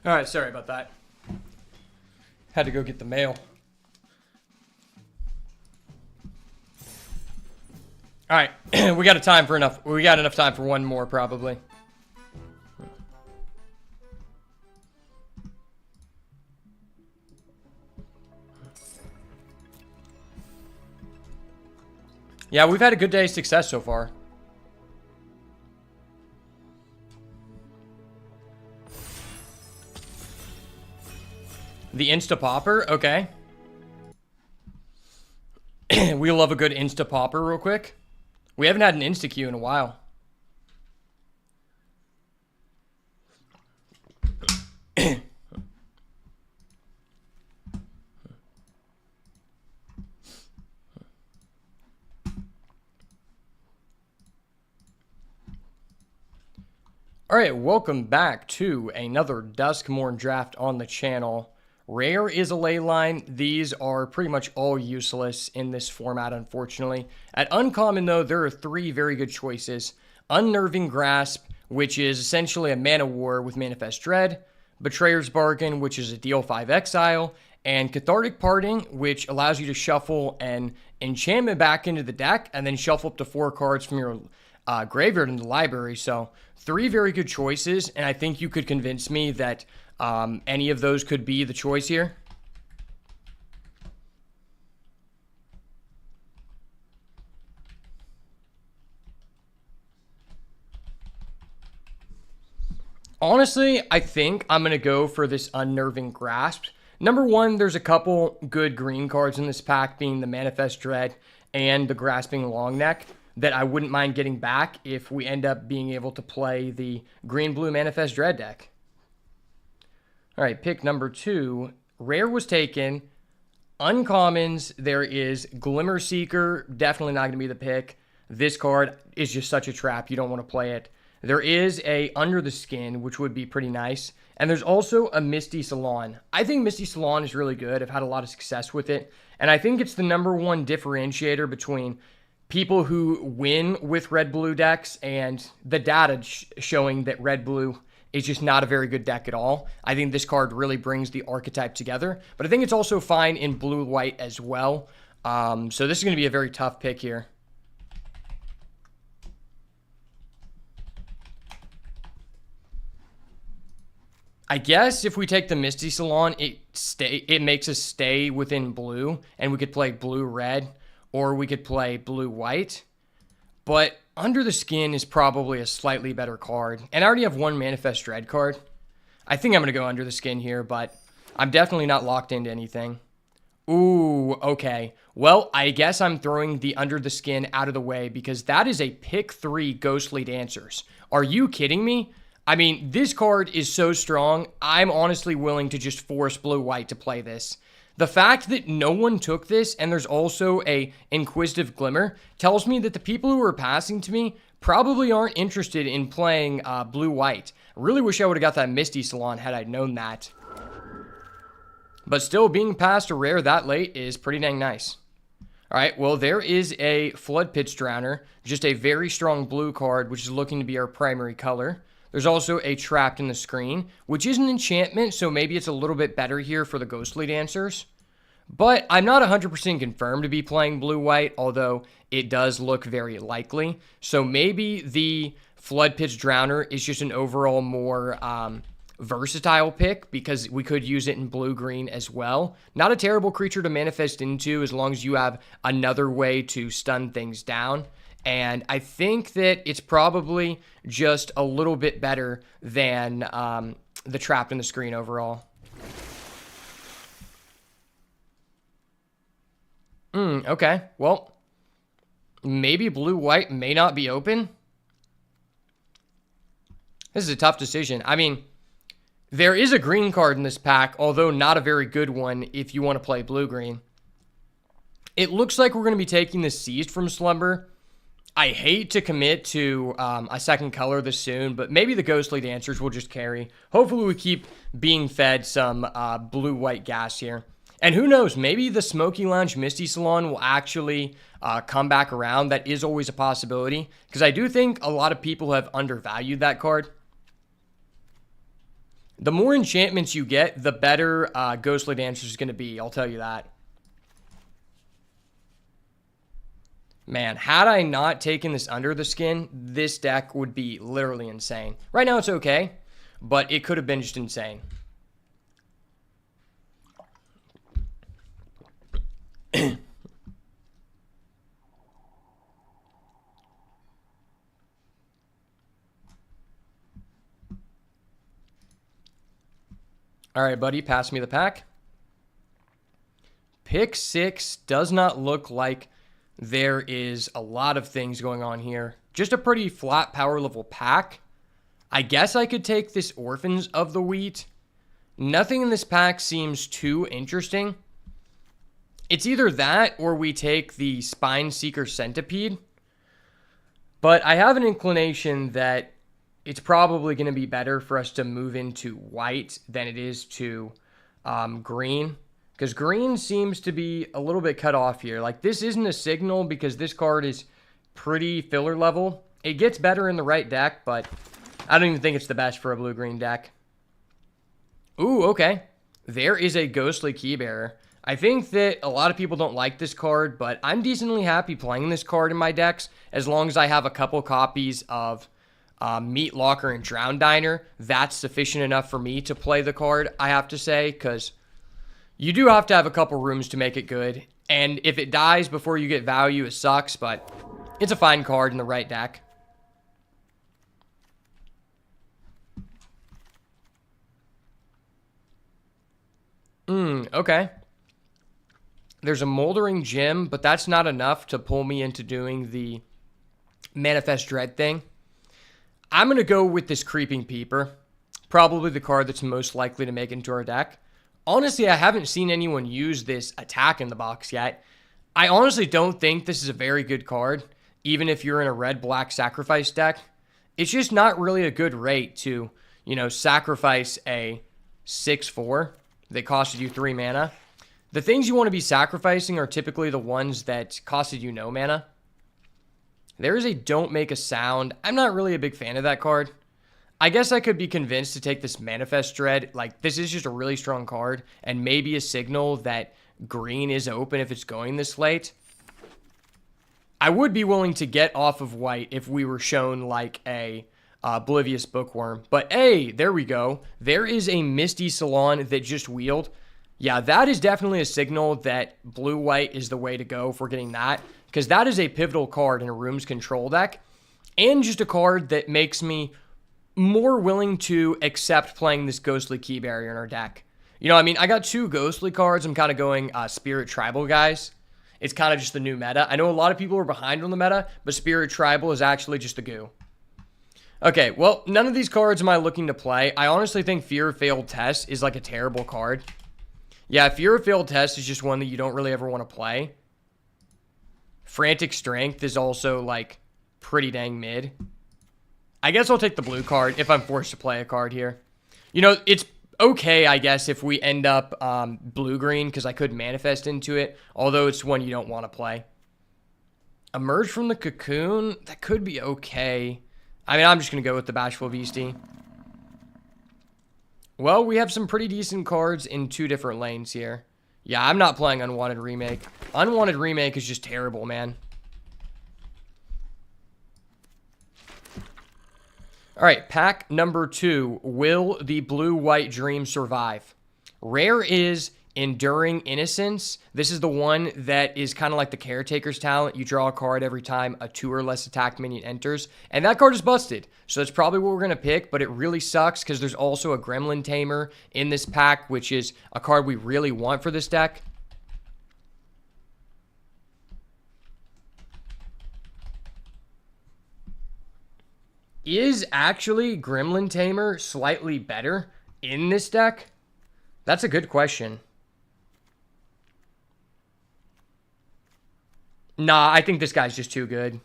All right, sorry about that. Had to go get the mail. All right, we got enough time for one more probably. Yeah, we've had a good day's success so far. The Insta Popper, okay. We love a good Insta Popper real quick. We haven't had an Insta Q in a while. All right, welcome back to another Duskmourn Draft on the channel. Rare is a ley line. These are pretty much all useless in this format, unfortunately. At Uncommon, though, there are 3 very good choices. Unnerving Grasp, which is essentially a Mana War with Manifest Dread. Betrayer's Bargain, which is a deal 5 exile. And Cathartic Parting, which allows you to shuffle an enchantment back into the deck and then shuffle up to 4 cards from your graveyard in the library. So 3 very good choices, and I think you could convince me that any of those could be the choice here. Honestly, I think I'm going to go for this Unnerving Grasp. Number 1, there's a couple good green cards in this pack, being the Manifest Dread and the Grasping Longneck, that I wouldn't mind getting back if we end up being able to play the green-blue Manifest Dread deck. All right, pick number 2. Rare was taken. Uncommons, there is Glimmer Seeker. Definitely not going to be the pick. This card is just such a trap. You don't want to play it. There is a Under the Skin, which would be pretty nice. And there's also a Misty Salon. I think Misty Salon is really good. I've had a lot of success with it. And I think it's the number 1 differentiator between people who win with red-blue decks and the data showing that red-blue is just not a very good deck at all. I think this card really brings the archetype together, but I think it's also fine in blue-white as well. So this is going to be a very tough pick here. I guess if we take the Misty Salon, it makes us stay within blue, and we could play blue-red, or we could play blue-white. But Under the Skin is probably a slightly better card. And I already have 1 Manifest Dread card. I think I'm going to go Under the Skin here, but I'm definitely not locked into anything. Ooh, okay. Well, I guess I'm throwing the Under the Skin out of the way because that is a pick 3 Ghostly Dancers. Are you kidding me? I mean, this card is so strong, I'm honestly willing to just force blue-white to play this. The fact that no one took this and there's also a Inquisitive Glimmer tells me that the people who are passing to me probably aren't interested in playing blue-white. I really wish I would have got that Misty Salon had I known that. But still, being passed a rare that late is pretty dang nice. All right, well, there is a Flood Pitch Drowner, just a very strong blue card, which is looking to be our primary color. There's also a Trapped in the Screen, which is an enchantment, so maybe it's a little bit better here for the Ghostly Dancers. But I'm not 100% confirmed to be playing blue-white, although it does look very likely. So maybe the Flood Pitch Drowner is just an overall more versatile pick because we could use it in blue-green as well. Not a terrible creature to manifest into as long as you have another way to stun things down. And I think that it's probably just a little bit better than the Trapped in the Screen overall. Okay. Well, maybe blue-white may not be open. This is a tough decision. I mean, there is a green card in this pack, although not a very good one if you want to play blue-green. It looks like we're going to be taking the Seized from Slumber. I hate to commit to a second color this soon, but maybe the Ghostly Dancers will just carry. Hopefully we keep being fed some blue-white gas here. And who knows, maybe the Smoky Lounge Misty Salon will actually come back around. That is always a possibility, because I do think a lot of people have undervalued that card. The more enchantments you get, the better Ghostly Dancer is going to be. I'll tell you that. Man, had I not taken this under the skin, this deck would be literally insane. Right now it's okay, but it could have been just insane. All right, buddy, pass me the pack. Pick 6 does not look like there is a lot of things going on here. Just a pretty flat power level pack. I guess I could take this Orphans of the Wheat. Nothing in this pack seems too interesting. It's either that or we take the Spine Seeker Centipede. But I have an inclination that it's probably going to be better for us to move into white than it is to green. Because green seems to be a little bit cut off here. Like, this isn't a signal because this card is pretty filler level. It gets better in the right deck, but I don't even think it's the best for a blue-green deck. Ooh, okay. There is a Ghostly Keybearer. I think that a lot of people don't like this card, but I'm decently happy playing this card in my decks as long as I have a couple copies of Meat Locker and Drown Diner. That's sufficient enough for me to play the card, I have to say, because you do have to have a couple rooms to make it good. And if it dies before you get value, it sucks, but it's a fine card in the right deck. Okay. There's a Moldering Gem, but that's not enough to pull me into doing the Manifest Dread thing. I'm going to go with this Creeping Peeper. Probably the card that's most likely to make it into our deck. Honestly, I haven't seen anyone use this attack in the box yet. I honestly don't think this is a very good card, even if you're in a red-black sacrifice deck. It's just not really a good rate to, you know, sacrifice a 6/4 that costed you 3 mana. The things you want to be sacrificing are typically the ones that costed you no mana. There is a Don't Make a Sound. I'm not really a big fan of that card. I guess I could be convinced to take this Manifest Dread. Like, this is just a really strong card, and maybe a signal that green is open if it's going this late. I would be willing to get off of white if we were shown, like, a Oblivious Bookworm. But, hey, there we go. There is a Misty Salon that just wheeled. Yeah, that is definitely a signal that blue-white is the way to go if we're getting that, because that is a pivotal card in a room's control deck, and just a card that makes me more willing to accept playing this Ghostly Keybearer in our deck. You know, I mean, I got 2 Ghostly cards. I'm kind of going Spirit Tribal guys. It's kind of just the new meta. I know a lot of people are behind on the meta, but Spirit Tribal is actually just the goo. Okay, well, none of these cards am I looking to play. I honestly think Fear of Failed Test is like a terrible card. Yeah, Fear of Failed Test is just one that you don't really ever want to play. Frantic Strength is also, like, pretty dang mid. I guess I'll take the blue card if I'm forced to play a card here. You know, it's okay, I guess, if we end up blue-green, because I could manifest into it, although it's one you don't want to play. Emerge from the Cocoon, that could be okay. I mean, I'm just going to go with the Bashful Beastie. Well, we have some pretty decent cards in 2 different lanes here. Yeah, I'm not playing Unwanted Remake. Unwanted Remake is just terrible, man. All right, pack number 2. Will the blue-white dream survive? Rare is Enduring Innocence. This is the one that is kind of like the Caretaker's Talent. You draw a card every time a 2 or less attacked minion enters. And that card is busted. So that's probably what we're going to pick, but it really sucks because there's also a Gremlin Tamer in this pack, which is a card we really want for this deck. Is actually Gremlin Tamer slightly better in this deck? That's a good question. Nah, I think this guy's just too good.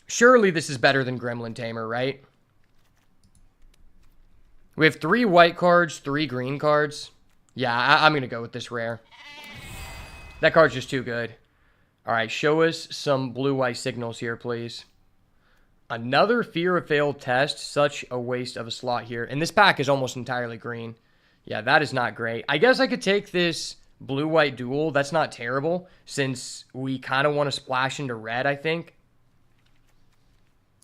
Surely this is better than Gremlin Tamer, right? We have 3 white cards, 3 green cards. Yeah, I'm going to go with this rare. That card's just too good. All right, show us some blue-white signals here, please. Another Fear of Failed test. Such a waste of a slot here. And this pack is almost entirely green. Yeah, that is not great. I guess I could take this blue-white duel. That's not terrible, since we kind of want to splash into red, I think.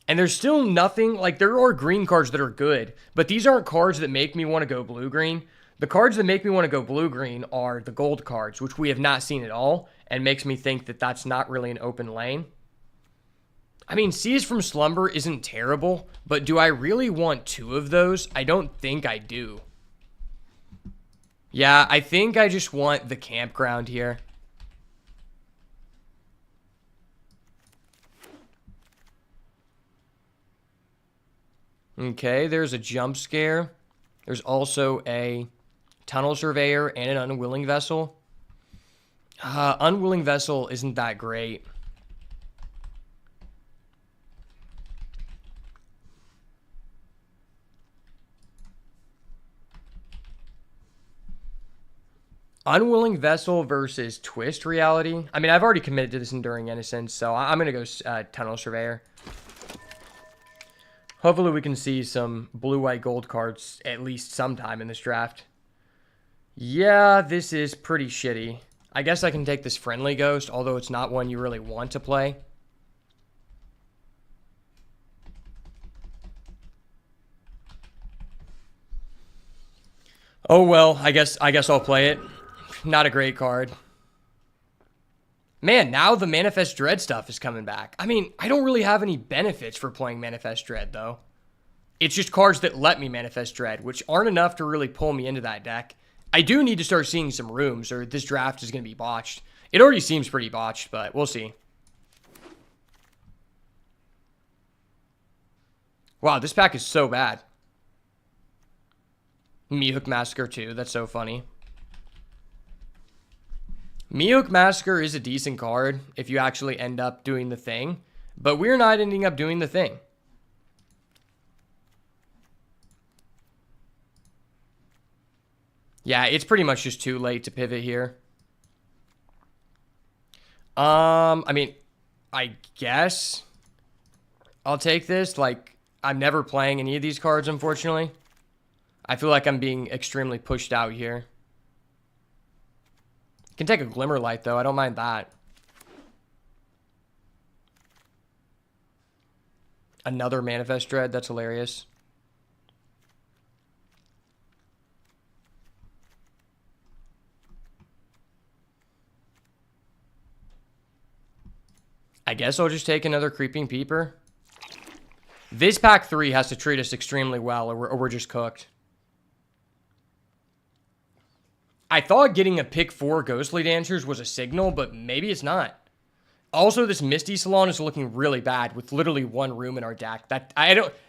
And there's still nothing, like, there are green cards that are good, but these aren't cards that make me want to go blue-green. The cards that make me want to go blue-green are the gold cards, which we have not seen at all, and makes me think that that's not really an open lane. I mean, Seize from Slumber isn't terrible, but do I really want 2 of those? I don't think I do. Yeah, I think I just want the Campground here. Okay, there's a Jump Scare. There's also a Tunnel Surveyor and an Unwilling Vessel. Unwilling Vessel isn't that great. Unwilling Vessel versus Twist Reality. I mean, I've already committed to this Enduring Innocence, so I'm going to go Tunnel Surveyor. Hopefully we can see some blue-white gold cards at least sometime in this draft. Yeah, this is pretty shitty. I guess I can take this Friendly Ghost, although it's not one you really want to play. Oh well, I guess I'll play it. Not a great card. Man, now the Manifest Dread stuff is coming back. I mean, I don't really have any benefits for playing Manifest Dread, though. It's just cards that let me Manifest Dread, which aren't enough to really pull me into that deck. I do need to start seeing some rooms, or this draft is going to be botched. It already seems pretty botched, but we'll see. Wow, this pack is so bad. Mihawk Massacre, too. That's so funny. Mihawk Massacre is a decent card if you actually end up doing the thing, but we're not ending up doing the thing. Yeah, it's pretty much just too late to pivot here. I mean, I guess I'll take this. Like, I'm never playing any of these cards, unfortunately. I feel like I'm being extremely pushed out here. Can take a Glimmerlight, though. I don't mind that. Another Manifest Dread. That's hilarious. I guess I'll just take another Creeping Peeper. This pack 3 has to treat us extremely well, or we're just cooked. I thought getting a pick 4 Ghostly Dancers was a signal, but maybe it's not. Also, this Misty Salon is looking really bad with literally 1 room in our deck.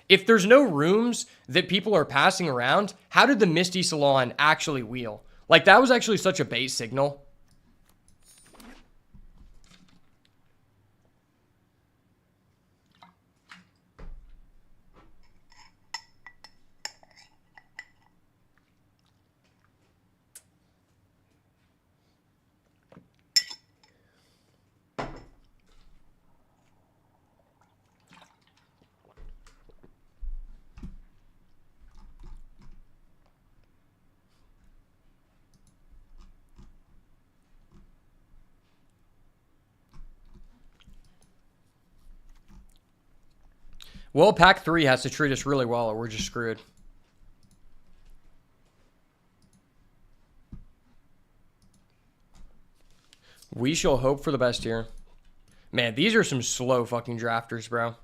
If there's no rooms that people are passing around, how did the Misty Salon actually wheel? Like, that was actually such a bait signal. Well, pack 3 has to treat us really well or we're just screwed. We shall hope for the best here. Man, these are some slow fucking drafters, bro.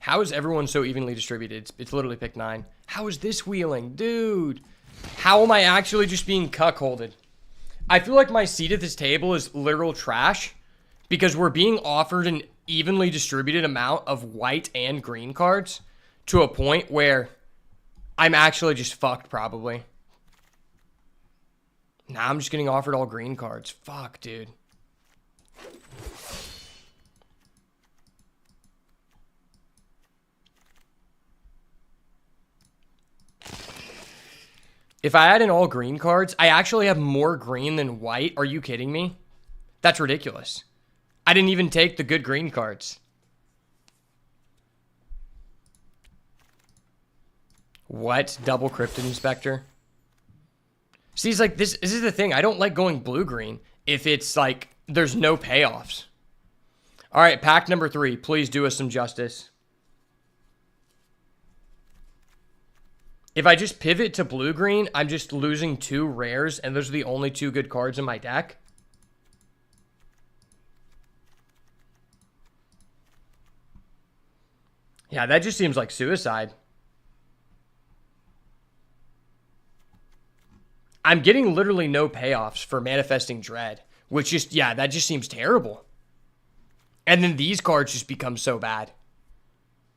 How is everyone so evenly distributed? It's literally pick 9. How is this wheeling? Dude. How am I actually just being cuckolded? I feel like my seat at this table is literal trash. Because we're being offered an evenly distributed amount of white and green cards to a point where I'm actually just fucked, probably. Now I'm just getting offered all green cards. Fuck, dude. If I add in all green cards, I actually have more green than white. Are you kidding me? That's ridiculous. I didn't even take the good green cards. What? Double Cryptid Inspector? See, it's like, this is the thing. I don't like going blue-green if it's like there's no payoffs. All right, pack number 3. Please do us some justice. If I just pivot to blue-green, I'm just losing 2 rares, and those are the only 2 good cards in my deck. Yeah, that just seems like suicide. I'm getting literally no payoffs for Manifesting Dread, which just, yeah, that just seems terrible. And then these cards just become so bad.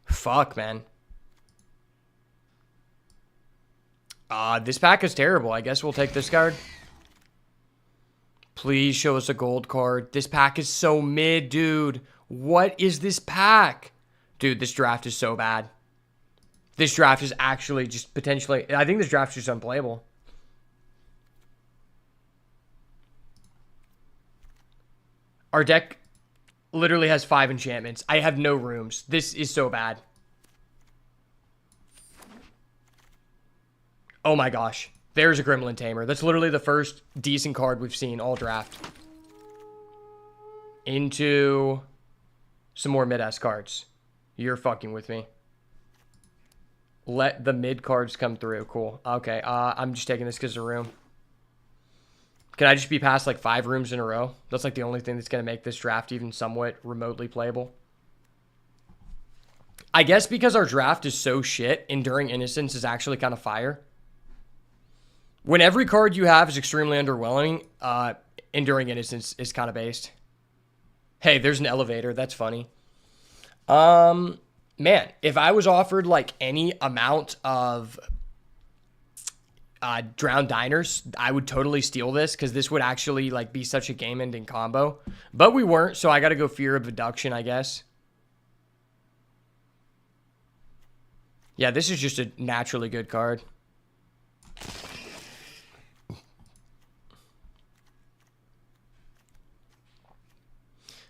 Fuck, man. This pack is terrible. I guess we'll take this card. Please show us a gold card. This pack is so mid, dude. What is this pack? Dude, this draft is so bad. This draft is actually just potentially... I think this draft is just unplayable. Our deck literally has 5 enchantments. I have no rooms. This is so bad. Oh my gosh. There's a Gremlin Tamer. That's literally the first decent card we've seen all draft. Into some more mid-ass cards. You're fucking with me. Let the mid cards come through. Cool. Okay, I'm just taking this because of room. Can I just be past like 5 rooms in a row? That's like the only thing that's going to make this draft even somewhat remotely playable. I guess because our draft is so shit, Enduring Innocence is actually kind of fire. When every card you have is extremely underwhelming, Enduring Innocence is kind of based. Hey, there's an elevator. That's funny. Man, if I was offered like any amount of Drowned Diners, I would totally steal this because this would actually like be such a game-ending combo. But we weren't, so I got to go Fear of Abduction, I guess. Yeah, this is just a naturally good card.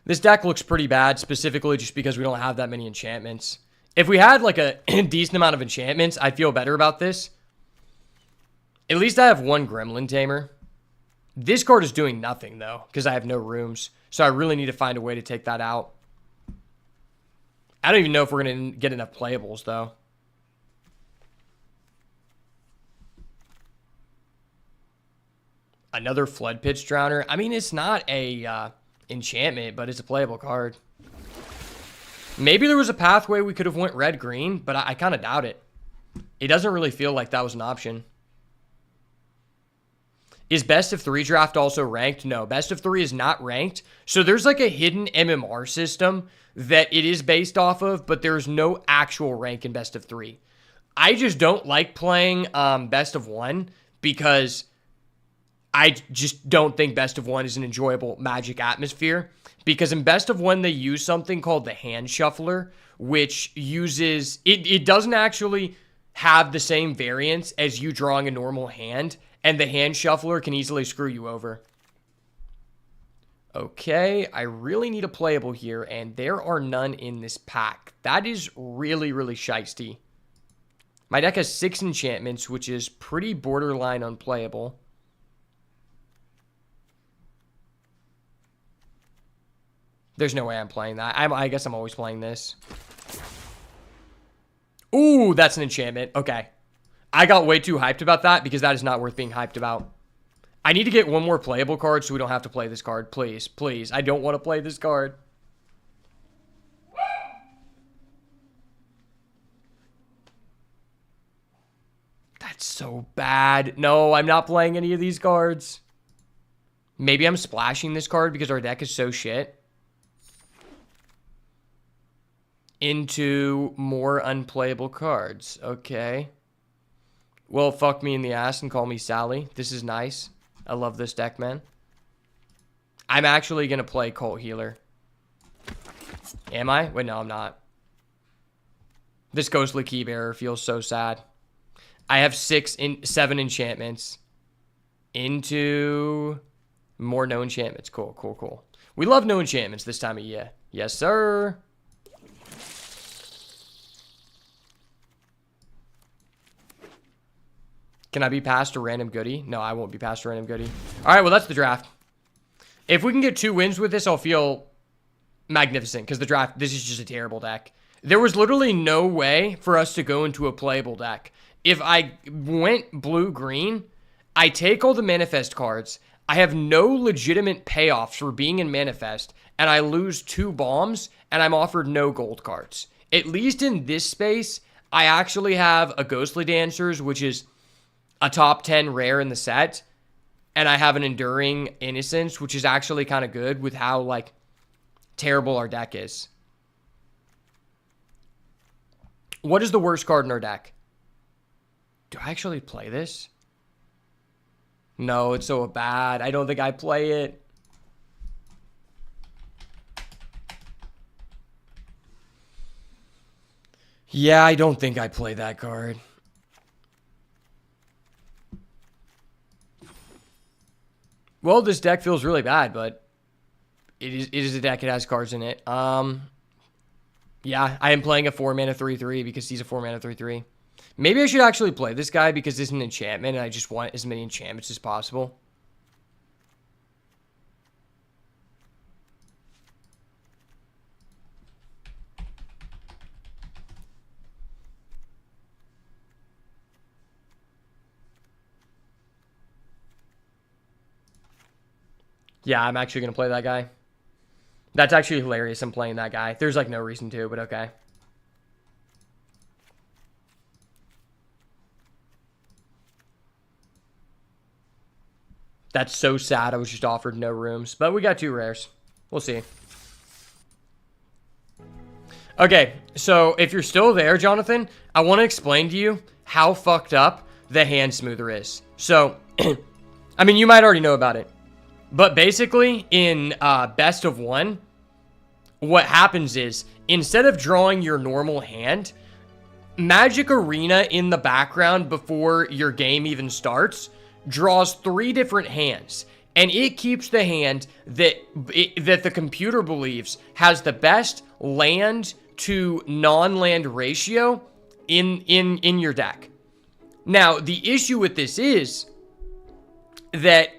This deck looks pretty bad, specifically just because we don't have that many enchantments. If we had like a decent amount of enchantments, I'd feel better about this. At least I have 1 Gremlin Tamer. This card is doing nothing, though, because I have no rooms. So I really need to find a way to take that out. I don't even know if we're going to get enough playables, though. Another Flood Pitch Drowner. I mean, it's not a enchantment, but it's a playable card. Maybe there was a pathway we could have went red-green, but I kind of doubt it. It doesn't really feel like that was an option. Is Best of 3 draft also ranked? No, Best of 3 is not ranked. So there's like a hidden MMR system that it is based off of, but there's no actual rank in Best of 3. I just don't like playing Best of 1 because I just don't think Best of 1 is an enjoyable Magic atmosphere. Because in Best of 1, they use something called the Hand Shuffler, which uses... It doesn't actually have the same variance as you drawing a normal hand, and the Hand Shuffler can easily screw you over. Okay, I really need a playable here, and there are none in this pack. That is really, really shiesty. My deck has 6 enchantments, which is pretty borderline unplayable. There's no way I'm playing that. I guess I'm always playing this. Ooh, that's an enchantment. Okay. I got way too hyped about that because that is not worth being hyped about. I need to get 1 more playable card so we don't have to play this card. Please, please. I don't want to play this card. That's so bad. No, I'm not playing any of these cards. Maybe I'm splashing this card because our deck is so shit. Into more unplayable cards. Okay. Well, fuck me in the ass and call me Sally. This is nice. I love this deck, man. I'm actually going to play Cult Healer. Am I? Wait, no, I'm not. This Ghostly Keybearer feels so sad. I have 7 enchantments. Into more no enchantments. Cool, cool, cool. We love no enchantments this time of year. Yes, sir. Can I be passed a random goodie? No, I won't be passed a random goodie. All right, well, that's the draft. If we can get 2 wins with this, I'll feel magnificent because the draft, this is just a terrible deck. There was literally no way for us to go into a playable deck. If I went blue-green, I take all the manifest cards. I have no legitimate payoffs for being in manifest, and I lose 2 bombs, and I'm offered no gold cards. At least in this space, I actually have a Ghostly Dancers, which is a top 10 rare in the set, and I have an Enduring Innocence, which is actually kind of good with how, like, terrible our deck is. What is the worst card in our deck? Do I actually play this? No, it's so bad. I don't think I play it. Yeah, I don't think I play that card. Well, this deck feels really bad, but it is a deck. It has cards in it. Yeah, I am playing a 4-mana 3/3 because he's a 4-mana 3/3. Maybe I should actually play this guy because this is an enchantment and I just want as many enchantments as possible. Yeah, I'm actually going to play that guy. That's actually hilarious. I'm playing that guy. There's like no reason to, but okay. That's so sad. I was just offered no rooms, but we got 2 rares. We'll see. Okay, so if you're still there, Jonathan, I want to explain to you how fucked up the hand smoother is. So, I mean, you might already know about it. But basically, in best of 1, what happens is, instead of drawing your normal hand, Magic Arena in the background before your game even starts draws 3 different hands. And it keeps the hand that the computer believes has the best land to non-land ratio in your deck. Now, the issue with this is that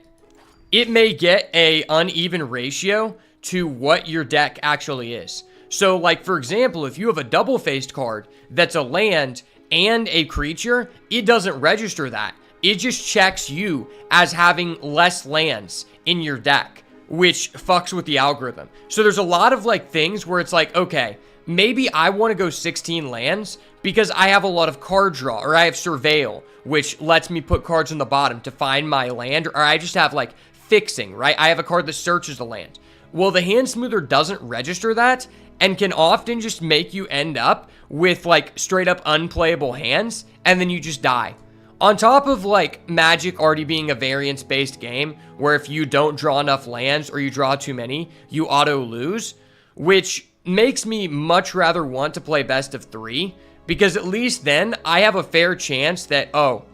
it may get a uneven ratio to what your deck actually is. So, like, for example, if you have a double-faced card that's a land and a creature, it doesn't register that. It just checks you as having less lands in your deck, which fucks with the algorithm. So there's a lot of, like, things where it's like, okay, maybe I want to go 16 lands because I have a lot of card draw, or I have Surveil, which lets me put cards on the bottom to find my land, or I just have, like, Fixing, right? I have a card that searches the land. Well, the hand smoother doesn't register that and can often just make you end up with, like, straight up unplayable hands, and then you just die. On top of, like, Magic already being a variance-based game, where if you don't draw enough lands or you draw too many, you auto-lose, which makes me much rather want to play best of 3, because at least then I have a fair chance that, oh,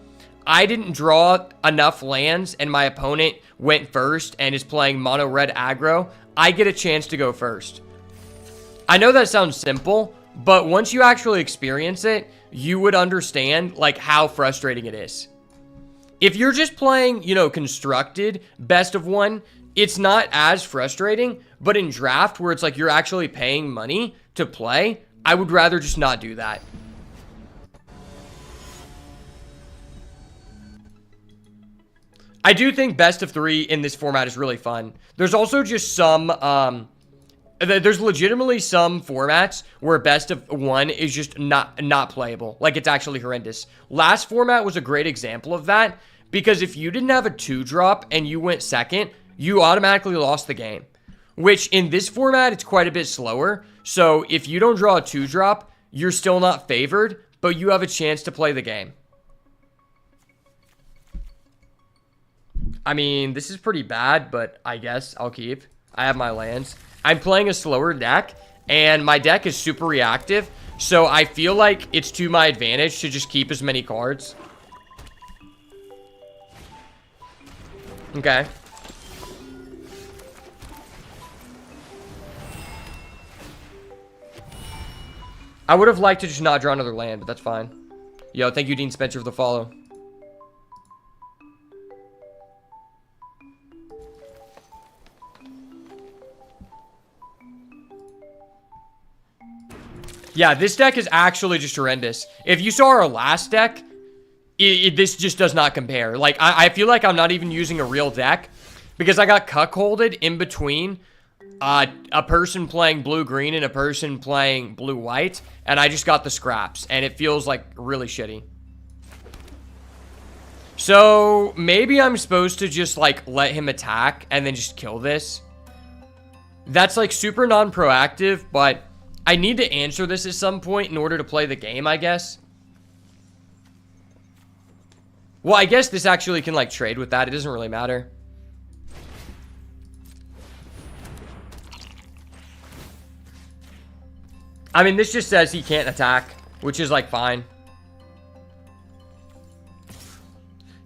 I didn't draw enough lands and my opponent went first and is playing mono red aggro. I get a chance to go first. I know that sounds simple, but once you actually experience it, you would understand, like, how frustrating it is. If you're just playing, you know, constructed best of 1, it's not as frustrating, but in draft where it's like you're actually paying money to play, I would rather just not do that. I do think best of 3 in this format is really fun. There's also just some, there's legitimately some formats where best of 1 is just not playable. Like, it's actually horrendous. Last format was a great example of that, because if you didn't have a 2-drop and you went second, you automatically lost the game. Which, in this format, it's quite a bit slower. So, if you don't draw a 2-drop, you're still not favored, but you have a chance to play the game. I mean, this is pretty bad, but I guess I'll keep. I have my lands. I'm playing a slower deck, and my deck is super reactive, so I feel like it's to my advantage to just keep as many cards. Okay. I would have liked to just not draw another land, but that's fine. Yo, thank you, Dean Spencer, for the follow. Yeah, this deck is actually just horrendous. If you saw our last deck, this just does not compare. Like, I feel like I'm not even using a real deck because I got cuckolded in between a person playing blue-green and a person playing blue-white, and I just got the scraps, and it feels like really shitty. So, maybe I'm supposed to just, like, let him attack and then just kill this. That's, like, super non-proactive, but I need to answer this at some point in order to play the game, I guess. Well, I guess this actually can, like, trade with that. It doesn't really matter. I mean, this just says he can't attack, which is, like, fine.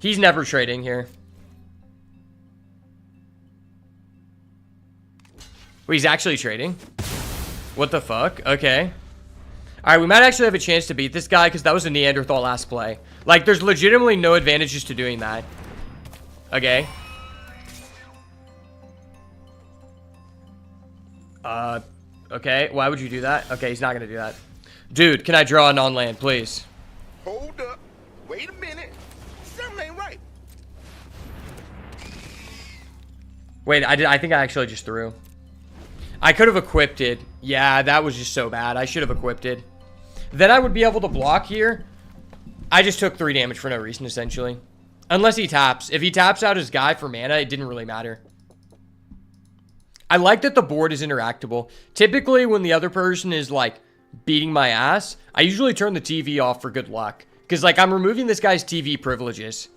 He's never trading here. Wait, he's actually trading? What the fuck? Okay. Alright, we might actually have a chance to beat this guy because that was a Neanderthal last play. Like, there's legitimately no advantages to doing that. Okay. Okay. Why would you do that? Okay, he's not gonna do that. Dude, can I draw a non-land, please? Hold up. Wait a minute. Something ain't right. Wait, I think I actually just threw. I could have equipped it. Yeah, that was just so bad. I should have equipped it. Then I would be able to block here. I just took 3 damage for no reason, essentially. Unless he taps. If he taps out his guy for mana, it didn't really matter. I like that the board is interactable. Typically, when the other person is, like, beating my ass, I usually turn the TV off for good luck. Because, like, I'm removing this guy's TV privileges.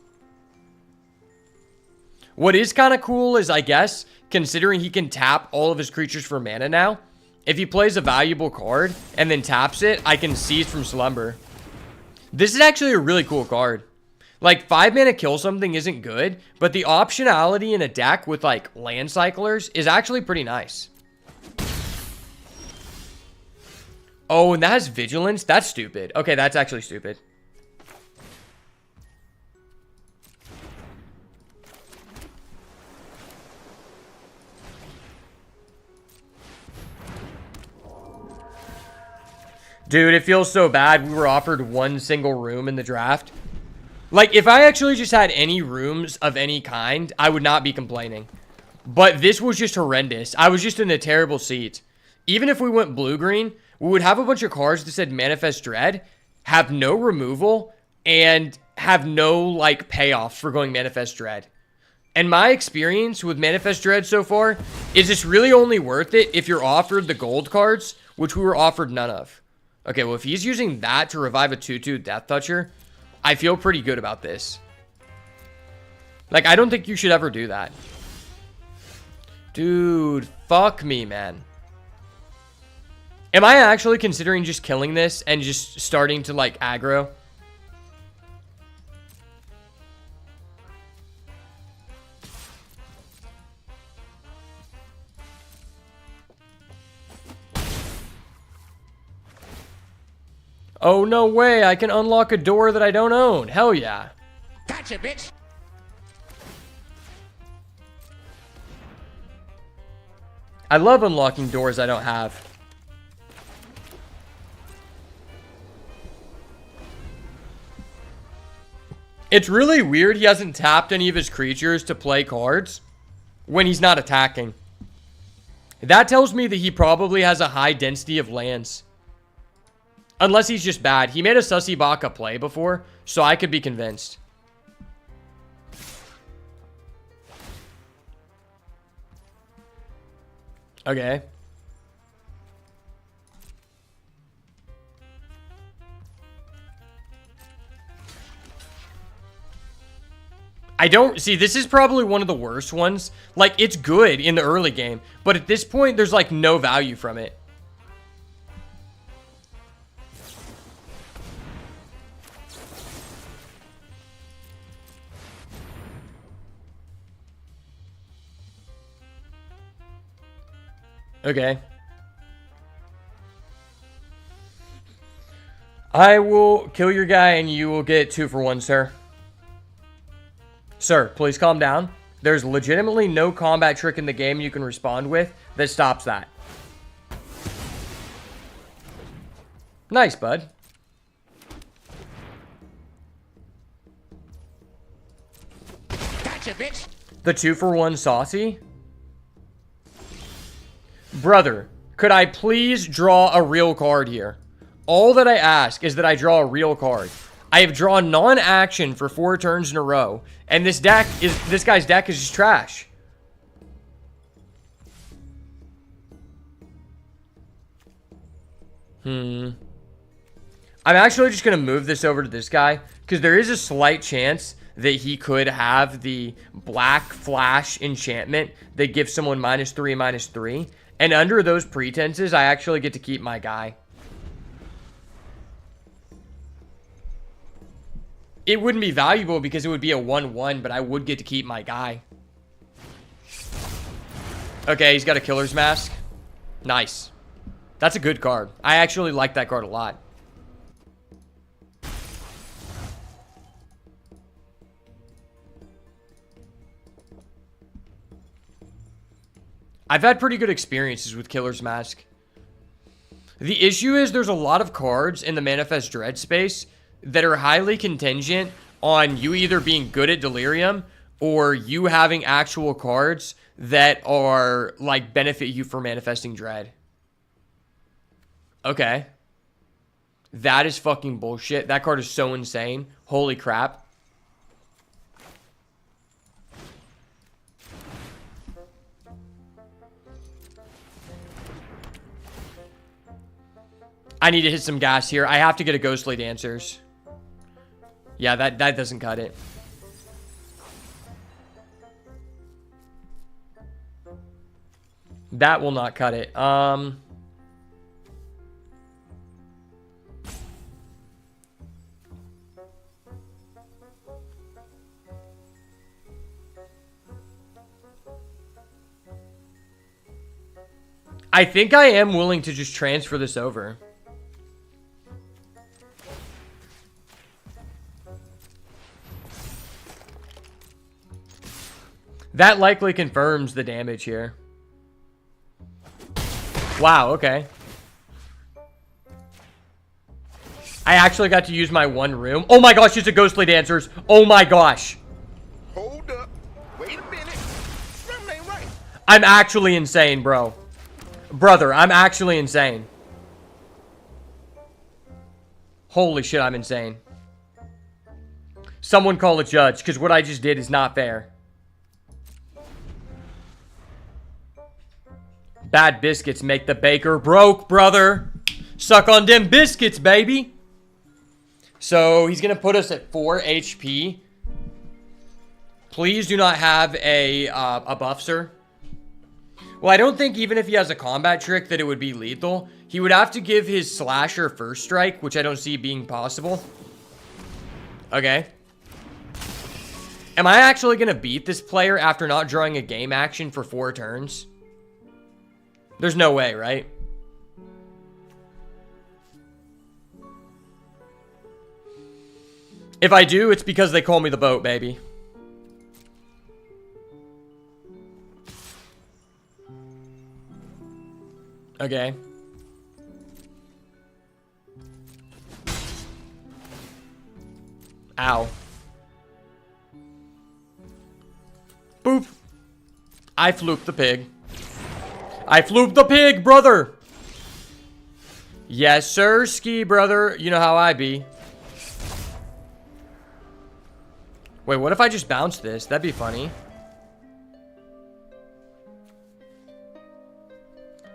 What is kind of cool is, I guess, considering he can tap all of his creatures for mana now, if he plays a valuable card and then taps it, I can seize from Slumber. This is actually a really cool card. Like, 5 mana kill something isn't good, but the optionality in a deck with, like, land cyclers is actually pretty nice. Oh, and that has Vigilance? That's stupid. Okay, that's actually stupid. Dude, it feels so bad. We were offered 1 single room in the draft. Like, if I actually just had any rooms of any kind, I would not be complaining. But this was just horrendous. I was just in a terrible seat. Even if we went blue-green, we would have a bunch of cards that said Manifest Dread, have no removal, and have no, like, payoff for going Manifest Dread. And my experience with Manifest Dread so far is it's really only worth it if you're offered the gold cards, which we were offered none of. Okay, well, if he's using that to revive a 2/2 Death Toucher, I feel pretty good about this. Like, I don't think you should ever do that. Dude, fuck me, man. Am I actually considering just killing this and just starting to, like, aggro? Oh, no way. I can unlock a door that I don't own. Hell yeah. Gotcha, bitch. I love unlocking doors I don't have. It's really weird he hasn't tapped any of his creatures to play cards when he's not attacking. That tells me that he probably has a high density of lands. Unless he's just bad. He made a Sussy Baka play before, so I could be convinced. Okay. I don't... See, this is probably one of the worst ones. Like, it's good in the early game, but at this point, there's, like, no value from it. Okay. I will kill your guy and you will get 2 for 1, sir. Sir, please calm down. There's legitimately no combat trick in the game you can respond with that stops that. Nice, bud. Gotcha, bitch. The 2 for 1 saucy? Brother, could I please draw a real card here? All that I ask is that I draw a real card. I have drawn non-action for 4 turns in a row, and this guy's deck is just trash. I'm actually just going to move this over to this guy, because there is a slight chance that he could have the black flash enchantment that gives someone -3/-3. And under those pretenses, I actually get to keep my guy. It wouldn't be valuable because it would be a 1/1, but I would get to keep my guy. Okay, he's got a Killer's Mask. Nice. That's a good card. I actually like that card a lot. I've had pretty good experiences with Killer's Mask. The issue is there's a lot of cards in the Manifest Dread space that are highly contingent on you either being good at Delirium or you having actual cards that are, like, benefit you for Manifesting Dread. Okay. That is fucking bullshit. That card is so insane. Holy crap. I need to hit some gas here. I have to get a Ghostly Dancers. Yeah, that doesn't cut it. That will not cut it. I think I am willing to just transfer this over. That likely confirms the damage here. Wow, okay. I actually got to use my 1 room. Oh my gosh, it's a Ghostly Dancers. Oh my gosh. Hold up. Wait a minute. Something ain't right. I'm actually insane, bro. Brother, I'm actually insane. Holy shit, I'm insane. Someone call a judge, because what I just did is not fair. Bad biscuits make the baker broke, brother. Suck on them biscuits, baby. So he's going to put us at 4 HP. Please do not have a buff, sir. Well, I don't think even if he has a combat trick that it would be lethal. He would have to give his slasher first strike, which I don't see being possible. Okay. Am I actually going to beat this player after not drawing a game action for 4 turns? There's no way, right? If I do, it's because they call me the boat, baby. Okay. Ow. Boop. I flooped the pig. I flooped the pig, brother. Yes, sir, ski, brother. You know how I be. Wait, what if I just bounce this? That'd be funny.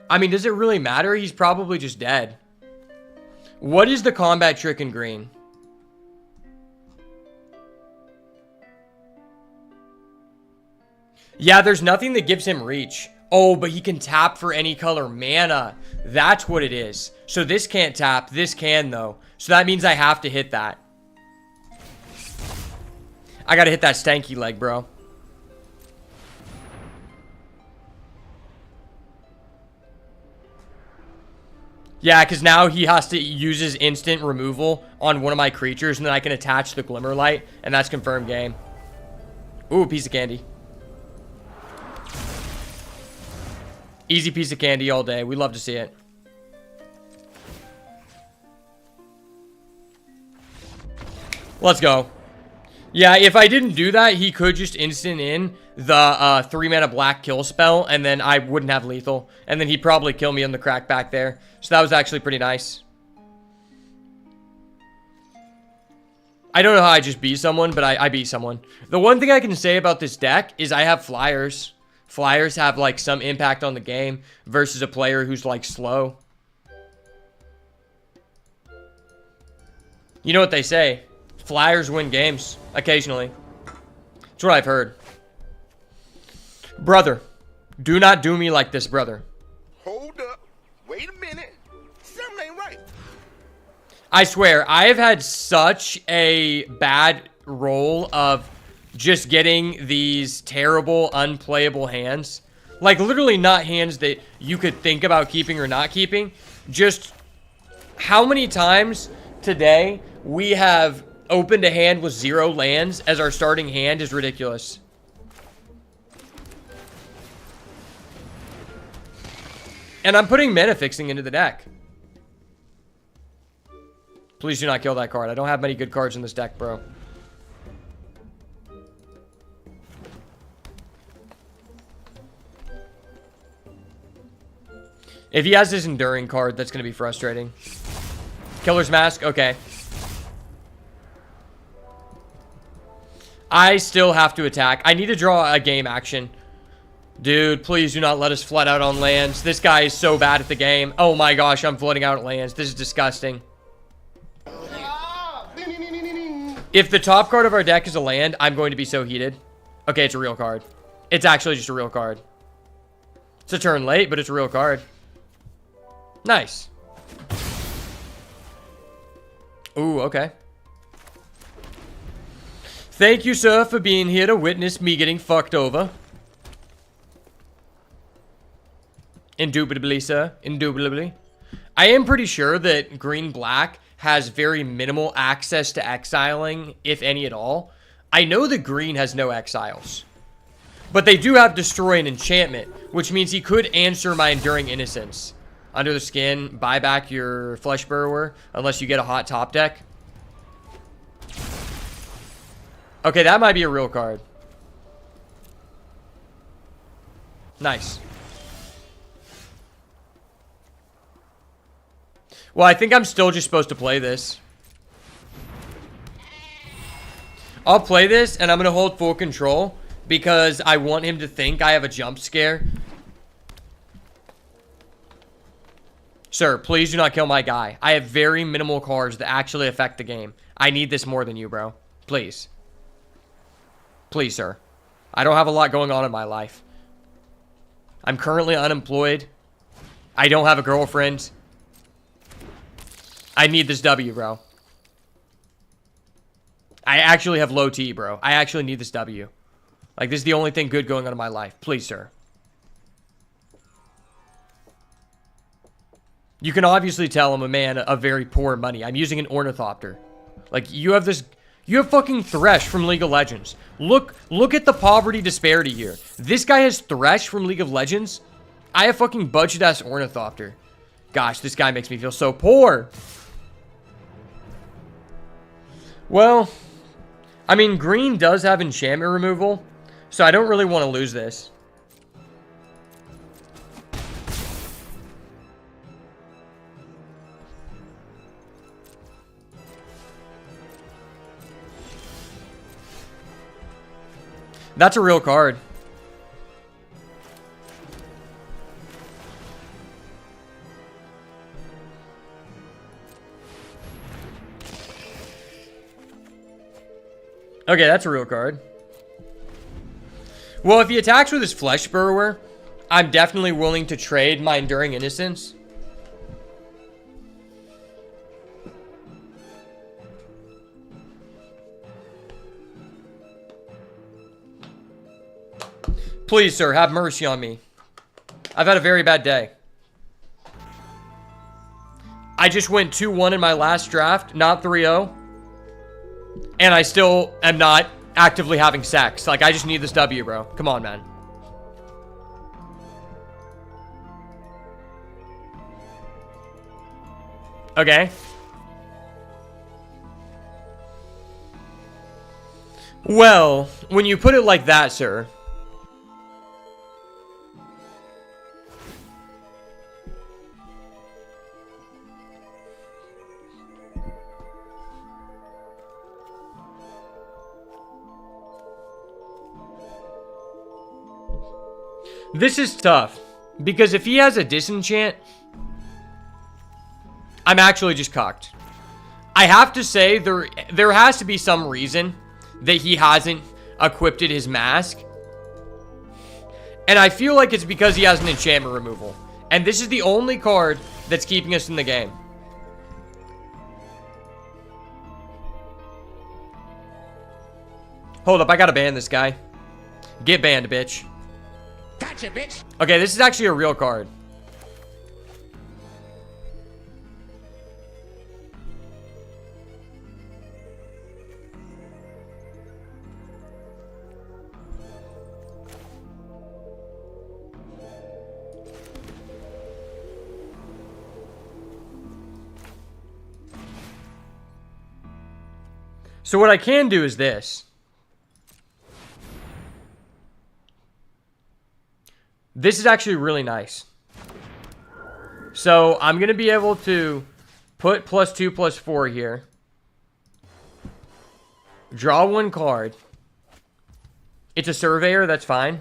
I mean, does it really matter? He's probably just dead. What is the combat trick in green? Yeah, there's nothing that gives him reach. Oh, but he can tap for any color mana. That's what it is. So this can't tap. This can, though. So that means I have to hit that. I gotta hit that stanky leg, bro. Yeah, because now he has to use his instant removal on one of my creatures, and then I can attach the Glimmer Light, and that's confirmed game. Ooh, piece of candy. Easy piece of candy all day. We love to see it. Let's go. Yeah, if I didn't do that, he could just instant in the 3-mana black kill spell, and then I wouldn't have lethal. And then he'd probably kill me on the crack back there. So that was actually pretty nice. I don't know how I just beat someone, but I beat someone. The one thing I can say about this deck is I have flyers. Flyers have, like, some impact on the game versus a player who's, like, slow. You know what they say. Flyers win games, occasionally. That's what I've heard. Brother, do not do me like this, brother. Hold up. Wait a minute. Something ain't right. I swear, I have had such a bad roll of just getting these terrible, unplayable hands. Like, literally not hands that you could think about keeping or not keeping. Just how many times today we have opened a hand with 0 lands as our starting hand is ridiculous. And I'm putting mana fixing into the deck. Please do not kill that card. I don't have many good cards in this deck, bro. If he has this Enduring card, that's going to be frustrating. Killer's Mask? Okay. I still have to attack. I need to draw a game action. Dude, please do not let us flood out on lands. This guy is so bad at the game. Oh my gosh, I'm flooding out lands. This is disgusting. If the top card of our deck is a land, I'm going to be so heated. Okay, it's a real card. It's actually just a real card. It's a turn late, but it's a real card. Nice. Ooh, okay. Thank you, sir, for being here to witness me getting fucked over. Indubitably, sir. Indubitably. I am pretty sure that green-black has very minimal access to exiling, if any at all. I know that green has no exiles. But they do have Destroy and Enchantment, which means he could answer my Enduring Innocence. Under the Skin, buy back your Flesh Burrower, unless you get a hot top deck. Okay, that might be a real card. Nice. Well, I think I'm still just supposed to play this. I'll play this, and I'm going to hold full control because I want him to think I have a jump scare. Sir, please do not kill my guy. I have very minimal cards that actually affect the game. I need this more than you, bro. Please. Please, sir. I don't have a lot going on in my life. I'm currently unemployed. I don't have a girlfriend. I need this W, bro. I actually have low T, bro. I actually need this W. Like, this is the only thing good going on in my life. Please, sir. You can obviously tell I'm a man of very poor money. I'm using an Ornithopter. Like, you have this... You have fucking Thresh from League of Legends. Look at the poverty disparity here. This guy has Thresh from League of Legends. I have fucking budget-ass Ornithopter. Gosh, this guy makes me feel so poor. Well, I mean, green does have enchantment removal, so I don't really want to lose this. That's a real card. Okay, that's a real card. Well, if he attacks with his Flesh Burrower, I'm definitely willing to trade my Enduring Innocence. Please, sir, have mercy on me. I've had a very bad day. I just went 2-1 in my last draft, not 3-0. And I still am not actively having sex. Like, I just need this W, bro. Come on, man. Okay. Well, when you put it like that, sir. This is tough. Because if he has a disenchant, I'm actually just cocked. I have to say, there has to be some reason that he hasn't equipped his mask. And I feel like it's because he has an enchantment removal. And this is the only card that's keeping us in the game. Hold up, I gotta ban this guy. Get banned, bitch. Gotcha, bitch. Okay, this is actually a real card. So what I can do is this. This is actually really nice. So I'm going to be able to put +2/+4 here. Draw one card. It's a surveyor, that's fine.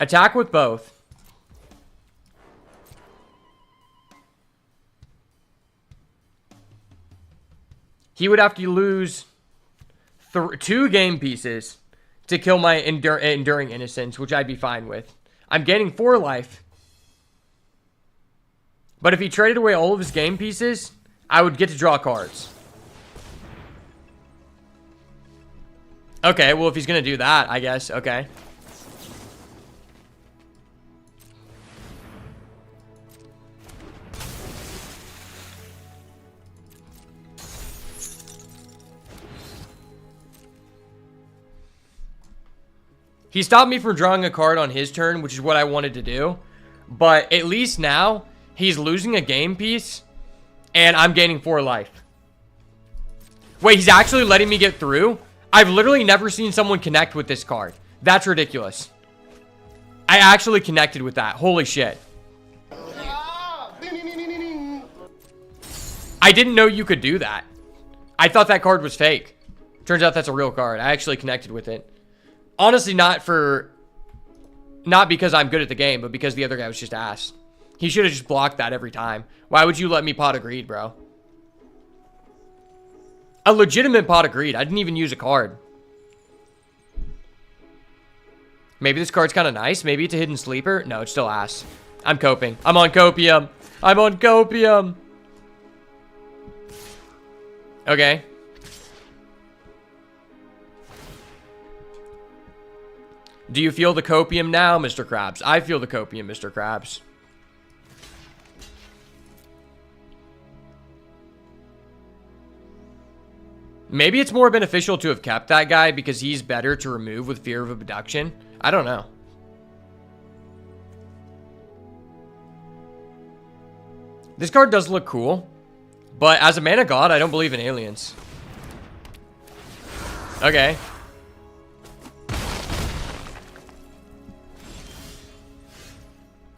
Attack with both. He would have to lose 2 game pieces to kill my Enduring Innocence, which I'd be fine with. I'm gaining 4 life. But if he traded away all of his game pieces, I would get to draw cards. Okay, well, if he's going to do that, I guess. Okay. He stopped me from drawing a card on his turn, which is what I wanted to do. But at least now, he's losing a game piece, and I'm gaining 4 life. Wait, he's actually letting me get through? I've literally never seen someone connect with this card. That's ridiculous. I actually connected with that. Holy shit. I didn't know you could do that. I thought that card was fake. Turns out that's a real card. I actually connected with it. Honestly, not because I'm good at the game, but because the other guy was just ass. He should have just blocked that every time. Why would you let me pot of greed, bro? A legitimate pot of greed. I didn't even use a card. Maybe this card's kind of nice. Maybe it's a hidden sleeper. No, it's still ass. I'm coping. I'm on copium. I'm on copium. Okay. Do you feel the copium now, Mr. Krabs? I feel the copium, Mr. Krabs. Maybe it's more beneficial to have kept that guy because he's better to remove with fear of abduction. I don't know. This card does look cool, but as a mana god, I don't believe in aliens. Okay.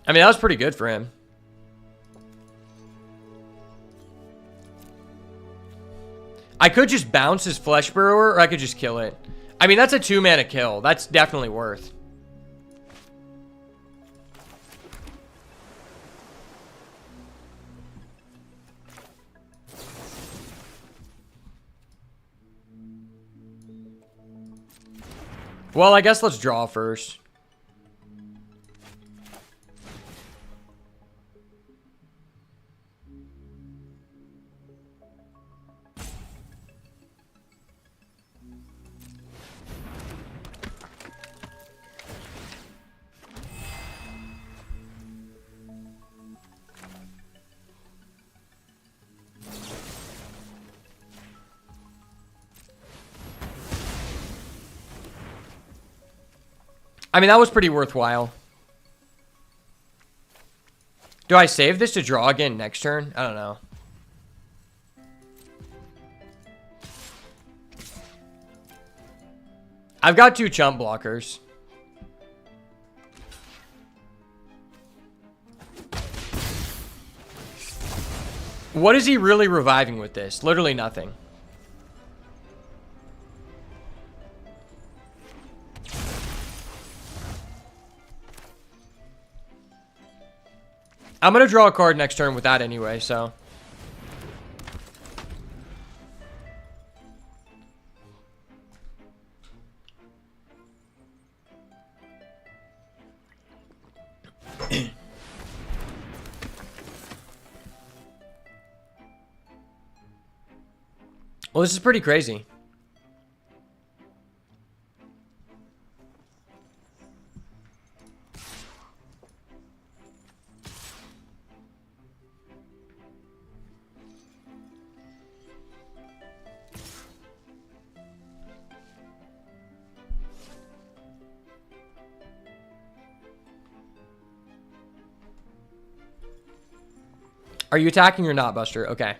I mean, that was pretty good for him. I could just bounce his Flesh Burrower, or I could just kill it. I mean, that's a 2-mana kill. That's definitely worth. Well, I guess let's draw first. I mean, that was pretty worthwhile. Do I save this to draw again next turn? I don't know. I've got 2 chump blockers. What is he really reviving with this? Literally nothing. I'm going to draw a card next turn with that anyway, so. Well, this is pretty crazy. Are you attacking or not, Buster? Okay.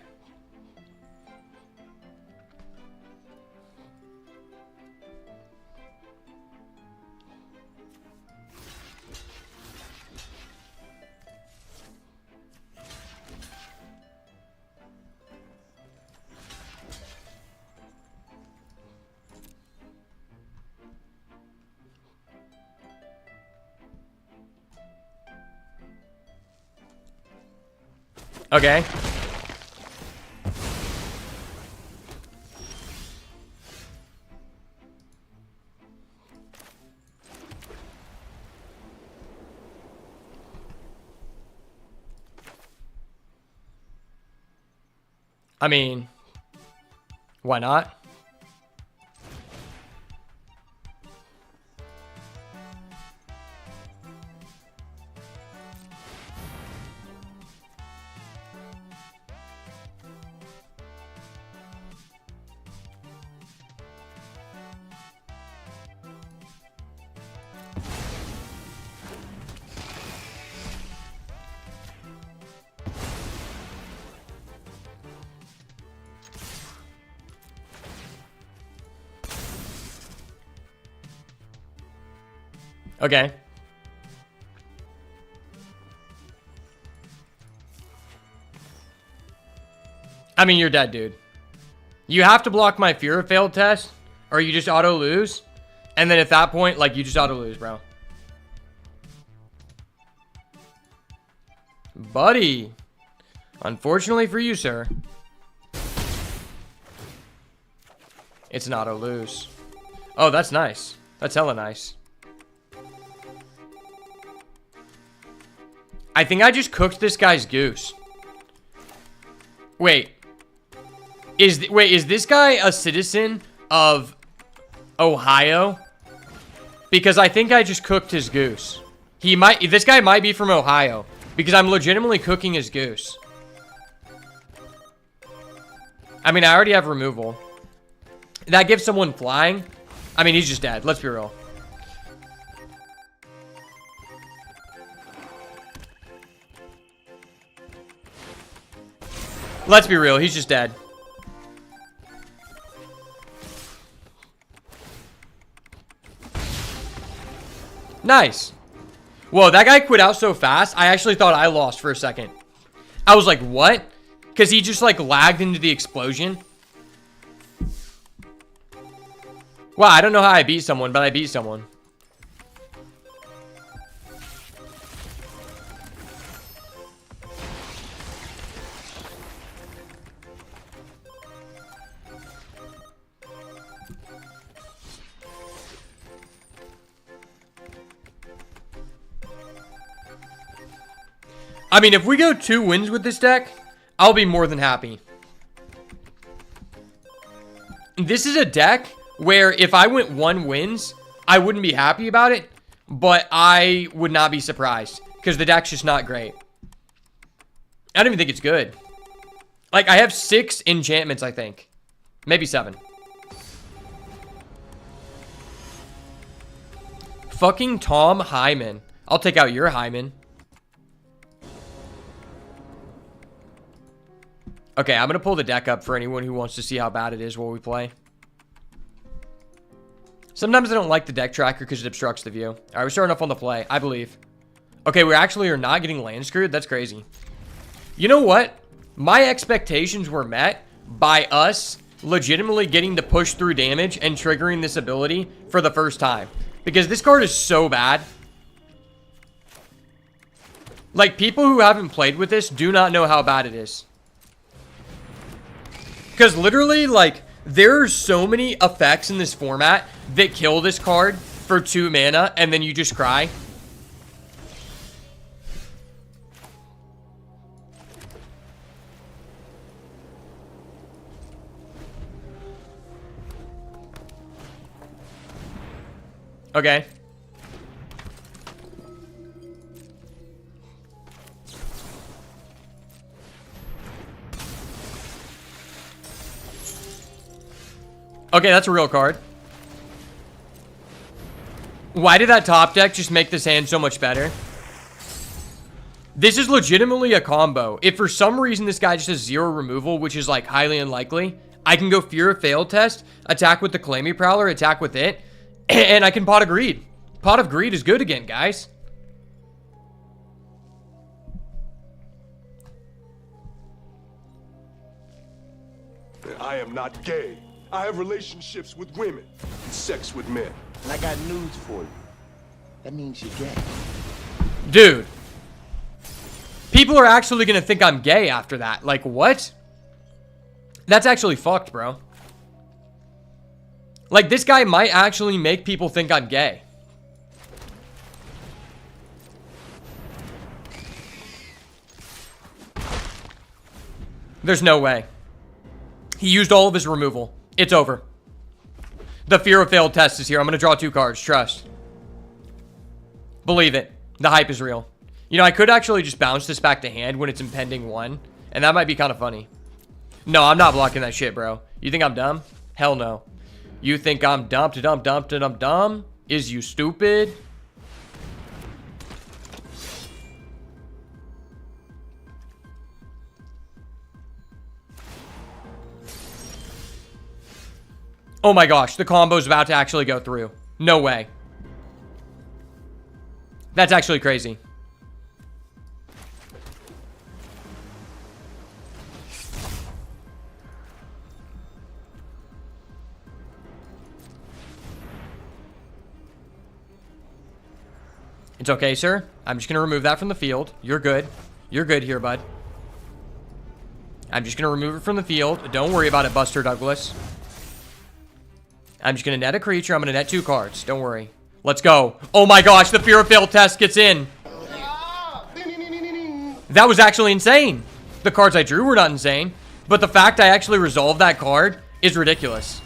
Okay. I mean, why not? Okay. I mean, you're dead, dude. You have to block my fear of failed test, or you just auto lose. And then at that point, like, you just auto lose, bro. Buddy. Unfortunately for you, sir. It's an auto lose. Oh, that's nice. That's hella nice. I think I just cooked this guy's goose. Wait. Is this guy a citizen of Ohio? Because I think I just cooked his goose. This guy might be from Ohio. Because I'm legitimately cooking his goose. I mean, I already have removal. That gives someone flying. I mean, he's just dead. Let's be real. Let's be real. He's just dead. Nice. Whoa, that guy quit out so fast. I actually thought I lost for a second. I was like, what? Because he just like lagged into the explosion. Wow, I don't know how I beat someone, but I beat someone. I mean, if we go 2 wins with this deck, I'll be more than happy. This is a deck where if I went 1 wins, I wouldn't be happy about it, but I would not be surprised because the deck's just not great. I don't even think it's good. Like, I have 6 enchantments, I think. Maybe 7. fucking Tom Hyman. I'll take out your Hyman. Okay, I'm going to pull the deck up for anyone who wants to see how bad it is while we play. Sometimes I don't like the deck tracker because it obstructs the view. All right, we're starting off on the play, I believe. Okay, we actually are not getting land screwed. That's crazy. You know what? My expectations were met by us legitimately getting to push through damage and triggering this ability for the first time. Because this card is so bad. Like, people who haven't played with this do not know how bad it is. Because literally, like, there are so many effects in this format that kill this card for 2 mana, and then you just cry. Okay. Okay, that's a real card. Why did that top deck just make this hand so much better? This is legitimately a combo. If for some reason this guy just has 0 removal, which is like highly unlikely, I can go Fear of Failed Test, attack with the Calamity Prowler, attack with it, and I can Pot of Greed. Pot of Greed is good again, guys. I am not gay. I have relationships with women and sex with men. And I got news for you. That means you're gay. Dude. People are actually going to think I'm gay after that. Like, what? That's actually fucked, bro. Like, this guy might actually make people think I'm gay. There's no way. He used all of his removal. It's over. The Fear of Failed Test is here. I'm going to draw 2 cards. Trust. Believe it. The hype is real. You know, I could actually just bounce this back to hand when it's impending 1. And that might be kind of funny. No, I'm not blocking that shit, bro. You think I'm dumb? Hell no. You think I'm dumb? Is you stupid? Oh my gosh, the combo's about to actually go through. No way. That's actually crazy. It's okay, sir. I'm just going to remove that from the field. You're good. You're good here, bud. I'm just going to remove it from the field. Don't worry about it, Buster Douglas. I'm just going to net a creature. I'm going to net 2 cards. Don't worry. Let's go. Oh my gosh, the Fear of Failed Test gets in. That was actually insane. The cards I drew were not insane. But the fact I actually resolved that card is ridiculous.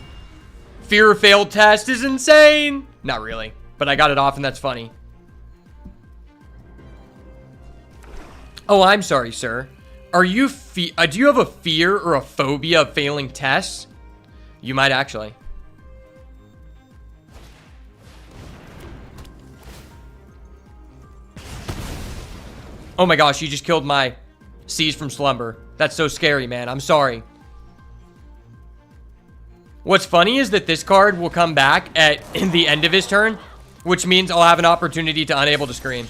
Fear of Failed Test is insane. Not really. But I got it off and that's funny. Oh, I'm sorry, sir. Are you do you have a fear or a phobia of failing tests? You might actually. Oh my gosh, you just killed my Seize from Slumber. That's so scary, man. I'm sorry. What's funny is that this card will come back at the end of his turn, which means I'll have an opportunity to unable to screen.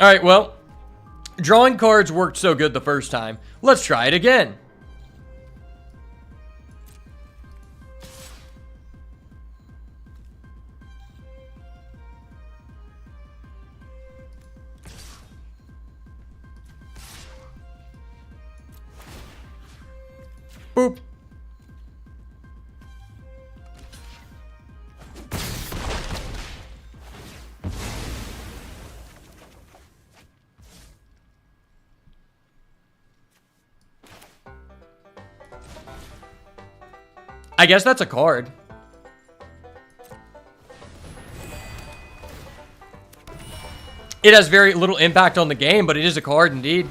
Alright, well, drawing cards worked so good the first time. Let's try it again. Boop. I guess that's a card. It has very little impact on the game, but it is a card indeed.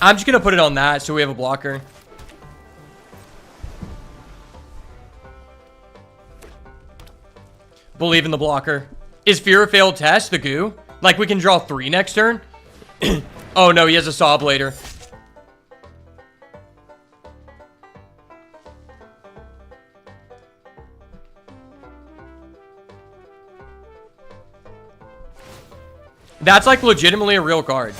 I'm just going to put it on that so we have a blocker. Believe in the blocker. Is Fear a failed test the goo? Like we can draw 3 next turn? Oh no, he has a Saw Blader. That's like legitimately a real card.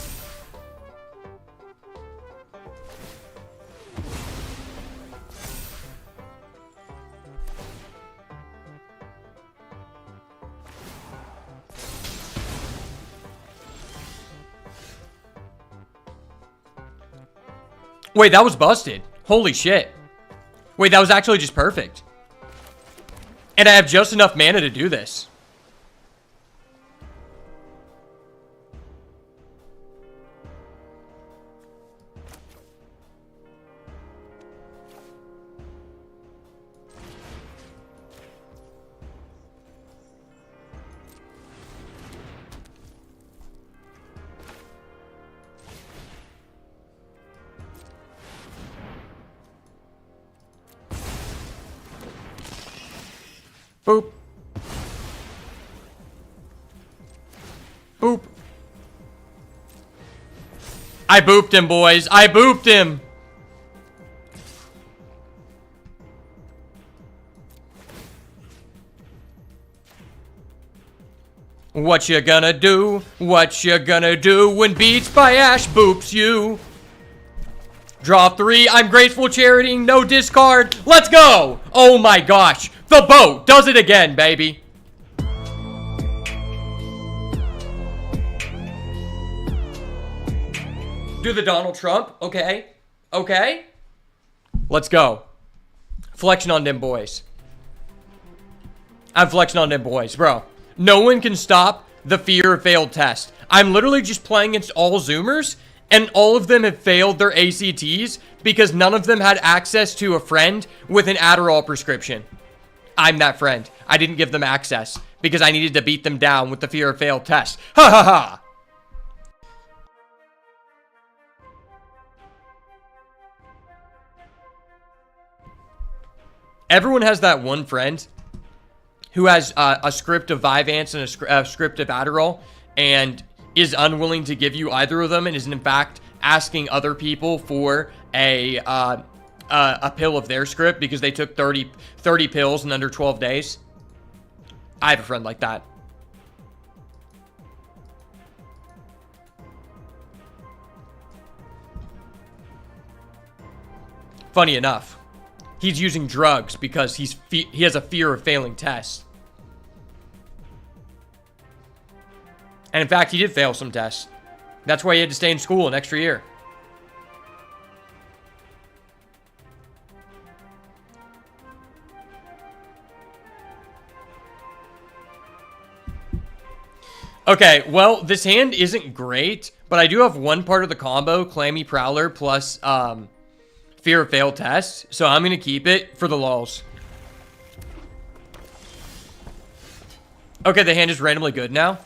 Wait, that was busted. Holy shit. Wait, that was actually just perfect. And I have just enough mana to do this. Boop. Boop. I booped him, boys. I booped him. What you gonna do? What you gonna do when Beats by Ash boops you? Draw 3. I'm Graceful Charitying. No discard. Let's go. Oh my gosh. The boat does it again, baby. Do the Donald Trump. Okay. Okay. Let's go. Flexion on them boys. I'm flexing on them boys, bro. No one can stop the Fear of failed test. I'm literally just playing against all Zoomers, and all of them have failed their ACTs because none of them had access to a friend with an Adderall prescription. I'm that friend. I didn't give them access because I needed to beat them down with the Fear of failed test. Ha ha ha! Everyone has that one friend who has a script of Vyvanse and a script of Adderall and is unwilling to give you either of them and is in fact asking other people for a pill of their script because they took 30 pills in under 12 days. I have a friend like that. Funny enough, he's using drugs because he has a fear of failing tests. And in fact, he did fail some tests. That's why he had to stay in school an extra year. Okay, well, this hand isn't great, but I do have one part of the combo, Clammy Prowler plus Fear of failed test, so I'm going to keep it for the lulz. Okay, the hand is randomly good now.